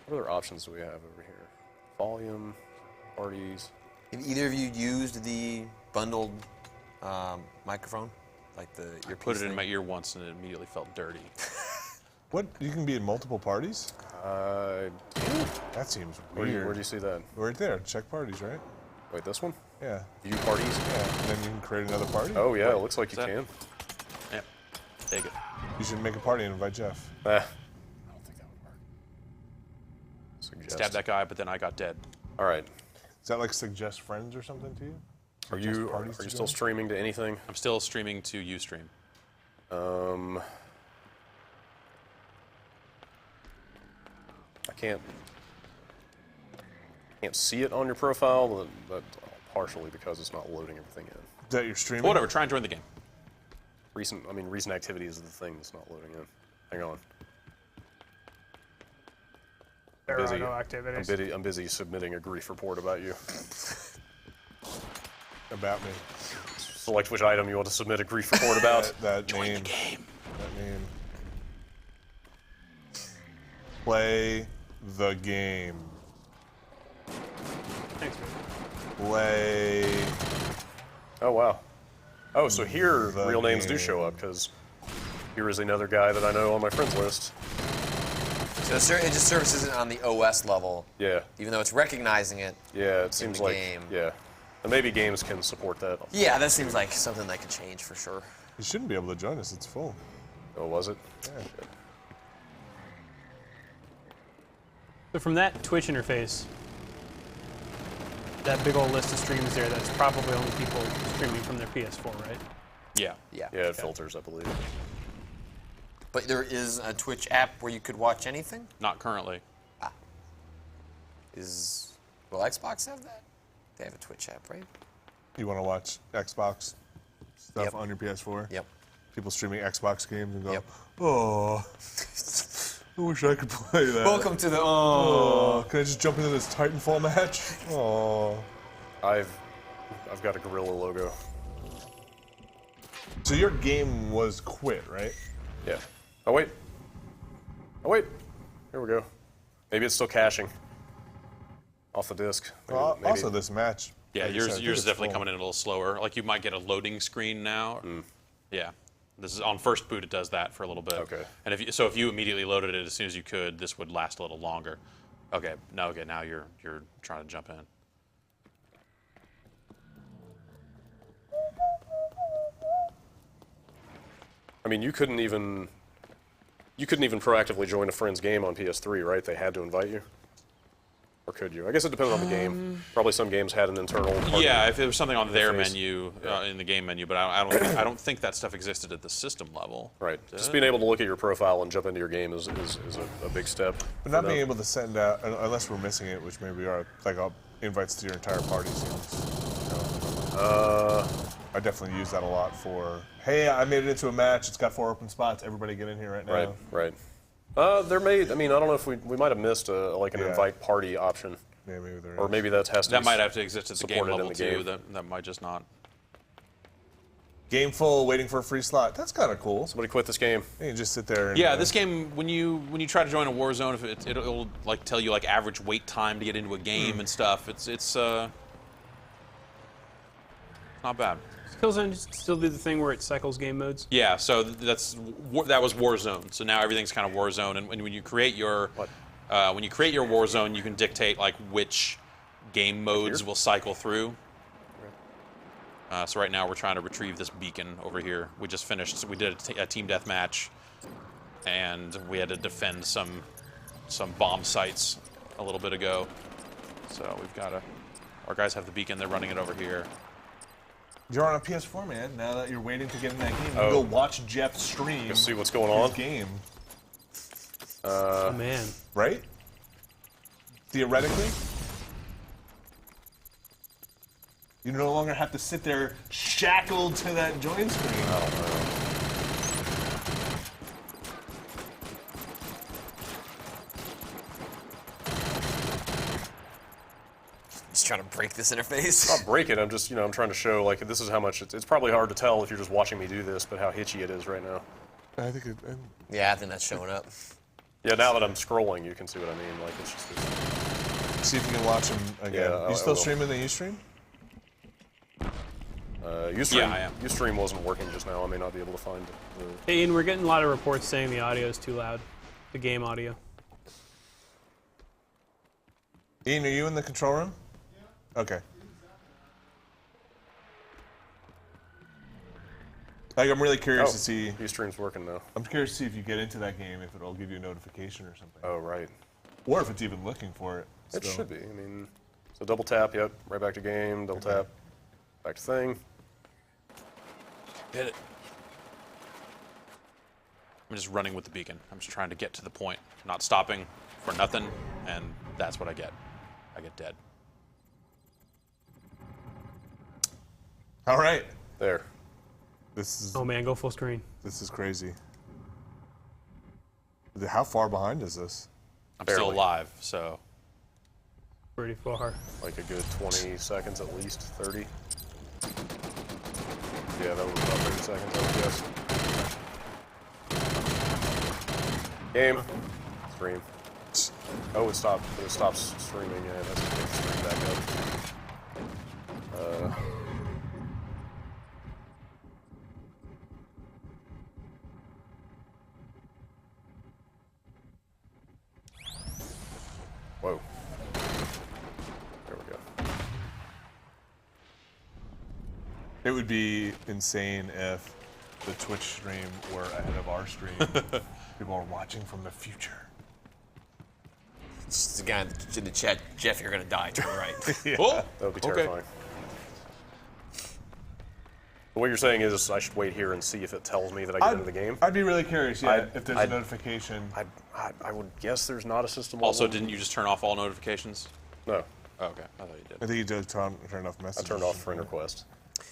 [SPEAKER 2] What other options do we have over here? Volume, parties.
[SPEAKER 3] Have either of you used the bundled microphone, like the
[SPEAKER 1] I
[SPEAKER 3] earpiece
[SPEAKER 1] put it in
[SPEAKER 3] thing?
[SPEAKER 1] my ear once and it immediately felt dirty.
[SPEAKER 4] What? You can be in multiple parties? That seems weird.
[SPEAKER 2] Where do you see that?
[SPEAKER 4] Right there. Check parties, right?
[SPEAKER 2] Wait, this one?
[SPEAKER 4] Yeah.
[SPEAKER 2] View parties?
[SPEAKER 4] Yeah. And then you can create another party.
[SPEAKER 2] Oh yeah, it looks like you
[SPEAKER 1] that-
[SPEAKER 2] can.
[SPEAKER 1] Yeah. Take it.
[SPEAKER 4] You should make a party and invite Jeff.
[SPEAKER 2] I don't think that would work. Suggest.
[SPEAKER 1] Stab that guy, but then I got dead.
[SPEAKER 2] All right.
[SPEAKER 4] Is that like suggest friends or something to you?
[SPEAKER 2] Are
[SPEAKER 4] Suggest
[SPEAKER 2] you
[SPEAKER 4] parties to
[SPEAKER 2] still
[SPEAKER 4] join?
[SPEAKER 2] streaming to anything?
[SPEAKER 1] I'm still streaming to Ustream.
[SPEAKER 2] I can't see it on your profile, but partially because it's not loading everything in.
[SPEAKER 4] Is that your streaming?
[SPEAKER 1] Whatever, try and join the game.
[SPEAKER 2] Recent activity is the thing that's not loading in. Hang on.
[SPEAKER 5] There
[SPEAKER 2] busy.
[SPEAKER 5] are no activities.
[SPEAKER 2] I'm busy submitting a grief report about you.
[SPEAKER 4] About me.
[SPEAKER 2] Select which item you want to submit a grief report about.
[SPEAKER 4] That
[SPEAKER 1] Join
[SPEAKER 4] name.
[SPEAKER 1] the game.
[SPEAKER 4] That name. Play the game.
[SPEAKER 5] Thanks, man.
[SPEAKER 4] Play.
[SPEAKER 2] Oh wow. Oh, so here
[SPEAKER 4] The
[SPEAKER 2] real names do
[SPEAKER 4] game.
[SPEAKER 2] show up because here is another guy that I know on my friends list.
[SPEAKER 3] So it just services it on the OS level,
[SPEAKER 2] Yeah,
[SPEAKER 3] even though it's recognizing it.
[SPEAKER 2] yeah. It seems
[SPEAKER 3] the
[SPEAKER 2] like
[SPEAKER 3] game.
[SPEAKER 2] yeah, and maybe games can support that.
[SPEAKER 3] Yeah, that seems like something that could change for sure.
[SPEAKER 4] You shouldn't be able to join us. It's full.
[SPEAKER 2] Oh, was it?
[SPEAKER 4] Yeah.
[SPEAKER 5] So from that Twitch interface, that big old list of streams there, that's probably only people streaming from their PS4, right?
[SPEAKER 1] Yeah.
[SPEAKER 3] Yeah.
[SPEAKER 2] Yeah, it filters, I believe.
[SPEAKER 3] But there is a Twitch app where you could watch anything.
[SPEAKER 1] Not currently.
[SPEAKER 3] Will Xbox have that? They have a Twitch app, right?
[SPEAKER 4] You want to watch Xbox stuff
[SPEAKER 3] Yep.
[SPEAKER 4] on your PS4?
[SPEAKER 3] Yep.
[SPEAKER 4] People streaming Xbox games and go,
[SPEAKER 3] Yep.
[SPEAKER 4] oh, I wish I could play that.
[SPEAKER 3] Welcome to the
[SPEAKER 4] Oh, can I just jump into this Titanfall match? Oh.
[SPEAKER 2] I've got a gorilla logo.
[SPEAKER 4] So your game was quit, right?
[SPEAKER 2] Yeah. Oh wait. Oh wait. Here we go. Maybe it's still caching. Off the disc. Maybe.
[SPEAKER 4] Also, this match.
[SPEAKER 1] Yeah,
[SPEAKER 4] like you said, I
[SPEAKER 1] yours
[SPEAKER 4] think
[SPEAKER 1] is
[SPEAKER 4] it's
[SPEAKER 1] definitely
[SPEAKER 4] full.
[SPEAKER 1] coming in a little slower. Like you might get a loading screen now. Yeah. This is on first boot. It does that for a little bit.
[SPEAKER 2] Okay.
[SPEAKER 1] And if you immediately loaded it as soon as you could, this would last a little longer. Okay. No. Okay. Now you're trying to jump in.
[SPEAKER 2] I mean, you couldn't even proactively join a friend's game on PS3, right? They had to invite you. Or could you? I guess it depended on the game. Probably some games had an internal.
[SPEAKER 1] Yeah, if there was something on their
[SPEAKER 2] interface.
[SPEAKER 1] menu, in the game menu, but I don't think that stuff existed at the system level.
[SPEAKER 2] Right. Just being able to look at your profile and jump into your game is a big step.
[SPEAKER 4] But not being able to send out, unless we're missing it, which maybe we are, like invites to your entire party seems. I definitely use that a lot for, hey, I made it into a match. It's got 4 open spots. Everybody get in here right now.
[SPEAKER 2] Right. There may. I mean, I don't know if we might have missed an invite party option.
[SPEAKER 4] Yeah, maybe there is.
[SPEAKER 2] Or maybe that has to.
[SPEAKER 1] That might have to exist at the game
[SPEAKER 2] supported in
[SPEAKER 1] level
[SPEAKER 2] the
[SPEAKER 1] too.
[SPEAKER 2] game.
[SPEAKER 1] That might just not.
[SPEAKER 4] Game full, waiting for a free slot. That's kind of cool.
[SPEAKER 2] Somebody quit this game.
[SPEAKER 4] You can just sit there. And,
[SPEAKER 1] Yeah, this game when you try to join a war zone, if it'll like tell you like average wait time to get into a game and stuff. It's not bad.
[SPEAKER 5] Killzone still do the thing where it cycles game modes.
[SPEAKER 1] Yeah, so that was Warzone. So now everything's kind of Warzone, and when you create your Warzone, you can dictate like which game modes will cycle through. So right now we're trying to retrieve this beacon over here. We just finished. We did a team deathmatch, and we had to defend some bomb sites a little bit ago. So we've got our guys have the beacon. They're running it over here.
[SPEAKER 4] You're on a PS4, man. Now that you're waiting to get in that game, you can go watch Jeff stream.
[SPEAKER 2] Go see what's going on.
[SPEAKER 4] His game.
[SPEAKER 5] Oh man.
[SPEAKER 4] Right? Theoretically, you no longer have to sit there shackled to that join screen.
[SPEAKER 3] Just trying to break this interface.
[SPEAKER 2] Not break it. I'm just, I'm trying to show like this is how much it's probably hard to tell if you're just watching me do this, but how hitchy it is right now.
[SPEAKER 4] I think it.
[SPEAKER 3] Yeah, I think that's showing up.
[SPEAKER 2] Yeah, now that I'm scrolling, you can see what I mean. Like it's just.
[SPEAKER 4] See if you can watch him again.
[SPEAKER 2] Yeah,
[SPEAKER 4] You
[SPEAKER 2] I
[SPEAKER 4] still
[SPEAKER 2] will.
[SPEAKER 4] streaming the Ustream?
[SPEAKER 2] Ustream,
[SPEAKER 1] Yeah, I am.
[SPEAKER 2] Ustream wasn't working just now. I may not be able to find the.
[SPEAKER 5] Hey, Ian, we're getting a lot of reports saying the audio is too loud. The game audio.
[SPEAKER 4] Ian, are you in the control room? Yeah. Okay. Like, I'm really curious to see.
[SPEAKER 2] Ustream's working now.
[SPEAKER 4] I'm curious to see if you get into that game, if it'll give you a notification or something.
[SPEAKER 2] Oh, right.
[SPEAKER 4] Or if it's even looking for it.
[SPEAKER 2] It
[SPEAKER 4] still.
[SPEAKER 2] should be. I mean, so double tap, yep, right back to game, double tap, back to thing.
[SPEAKER 1] Hit it. I'm just running with the beacon. I'm just trying to get to the point, not stopping for nothing, and that's what I get. I get dead.
[SPEAKER 4] All right.
[SPEAKER 2] There.
[SPEAKER 4] This is
[SPEAKER 5] Oh man, go full screen.
[SPEAKER 4] crazy. How far behind is this?
[SPEAKER 1] I'm
[SPEAKER 2] Barely.
[SPEAKER 1] still alive, so
[SPEAKER 5] Pretty far.
[SPEAKER 2] Like a good 20 seconds at least, 30. Yeah, that was about 30 seconds, I would guess. Game. Stream. Oh, it stopped. It stops streaming. Yeah, that's take the stream back up. Whoa. There we go.
[SPEAKER 4] It would be insane if the Twitch stream were ahead of our stream. People are watching from the future.
[SPEAKER 3] Just the guy in the chat, Jeff, you're gonna die. Turn right.
[SPEAKER 1] oh,
[SPEAKER 2] That would be
[SPEAKER 1] okay.
[SPEAKER 2] terrifying. But what you're saying is I should wait here and see if it tells me that I get into the game?
[SPEAKER 4] I'd be really curious, yeah, if there's a
[SPEAKER 2] I'd-
[SPEAKER 4] notification.
[SPEAKER 2] I would guess there's not a system.
[SPEAKER 1] Also,
[SPEAKER 2] level.
[SPEAKER 1] didn't you just turn off all notifications?
[SPEAKER 2] No.
[SPEAKER 1] Oh, okay, I thought you did.
[SPEAKER 4] I think you did turn off
[SPEAKER 2] I
[SPEAKER 4] messages.
[SPEAKER 2] turned off friend request.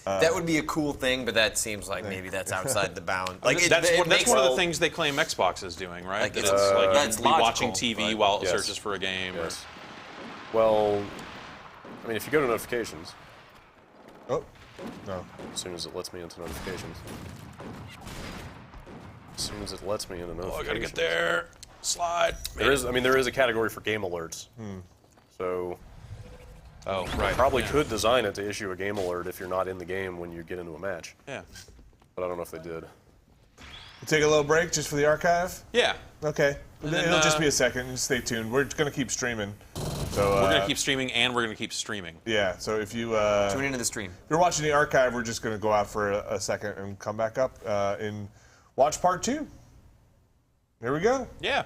[SPEAKER 3] That would be a cool thing, but that seems like maybe that's outside the bound. Like
[SPEAKER 1] That's one
[SPEAKER 3] makes-
[SPEAKER 1] of the things they claim Xbox is doing, right?
[SPEAKER 3] Like,
[SPEAKER 1] That
[SPEAKER 3] it's-
[SPEAKER 1] it's like
[SPEAKER 3] that's
[SPEAKER 1] you can be watching
[SPEAKER 3] logical,
[SPEAKER 1] TV
[SPEAKER 3] but-
[SPEAKER 1] while it
[SPEAKER 2] Yes.
[SPEAKER 1] searches for a game. or-
[SPEAKER 2] Yes. Well, I mean, if you go to notifications,
[SPEAKER 4] Oh, no.
[SPEAKER 2] as soon as it lets me into notifications. As soon as it lets me into
[SPEAKER 1] Oh,
[SPEAKER 2] notifications.
[SPEAKER 1] I gotta get there. Slide.
[SPEAKER 2] There is a category for game alerts. So
[SPEAKER 1] Oh, right.
[SPEAKER 2] probably
[SPEAKER 1] yeah.
[SPEAKER 2] could design it to issue a game alert if you're not in the game when you get into a match.
[SPEAKER 1] Yeah.
[SPEAKER 2] But I don't know if they did.
[SPEAKER 4] We'll take a little break just for the archive?
[SPEAKER 1] Yeah.
[SPEAKER 4] Okay.
[SPEAKER 1] And then,
[SPEAKER 4] It'll just be a second. Just stay tuned. We're going to keep streaming. So,
[SPEAKER 1] We're gonna keep streaming and we're gonna keep streaming.
[SPEAKER 4] Yeah, so if you,
[SPEAKER 3] Tune into the stream.
[SPEAKER 4] if you're watching the archive, we're just going to go out for a second and come back up and watch part 2. Here we go.
[SPEAKER 1] Yeah.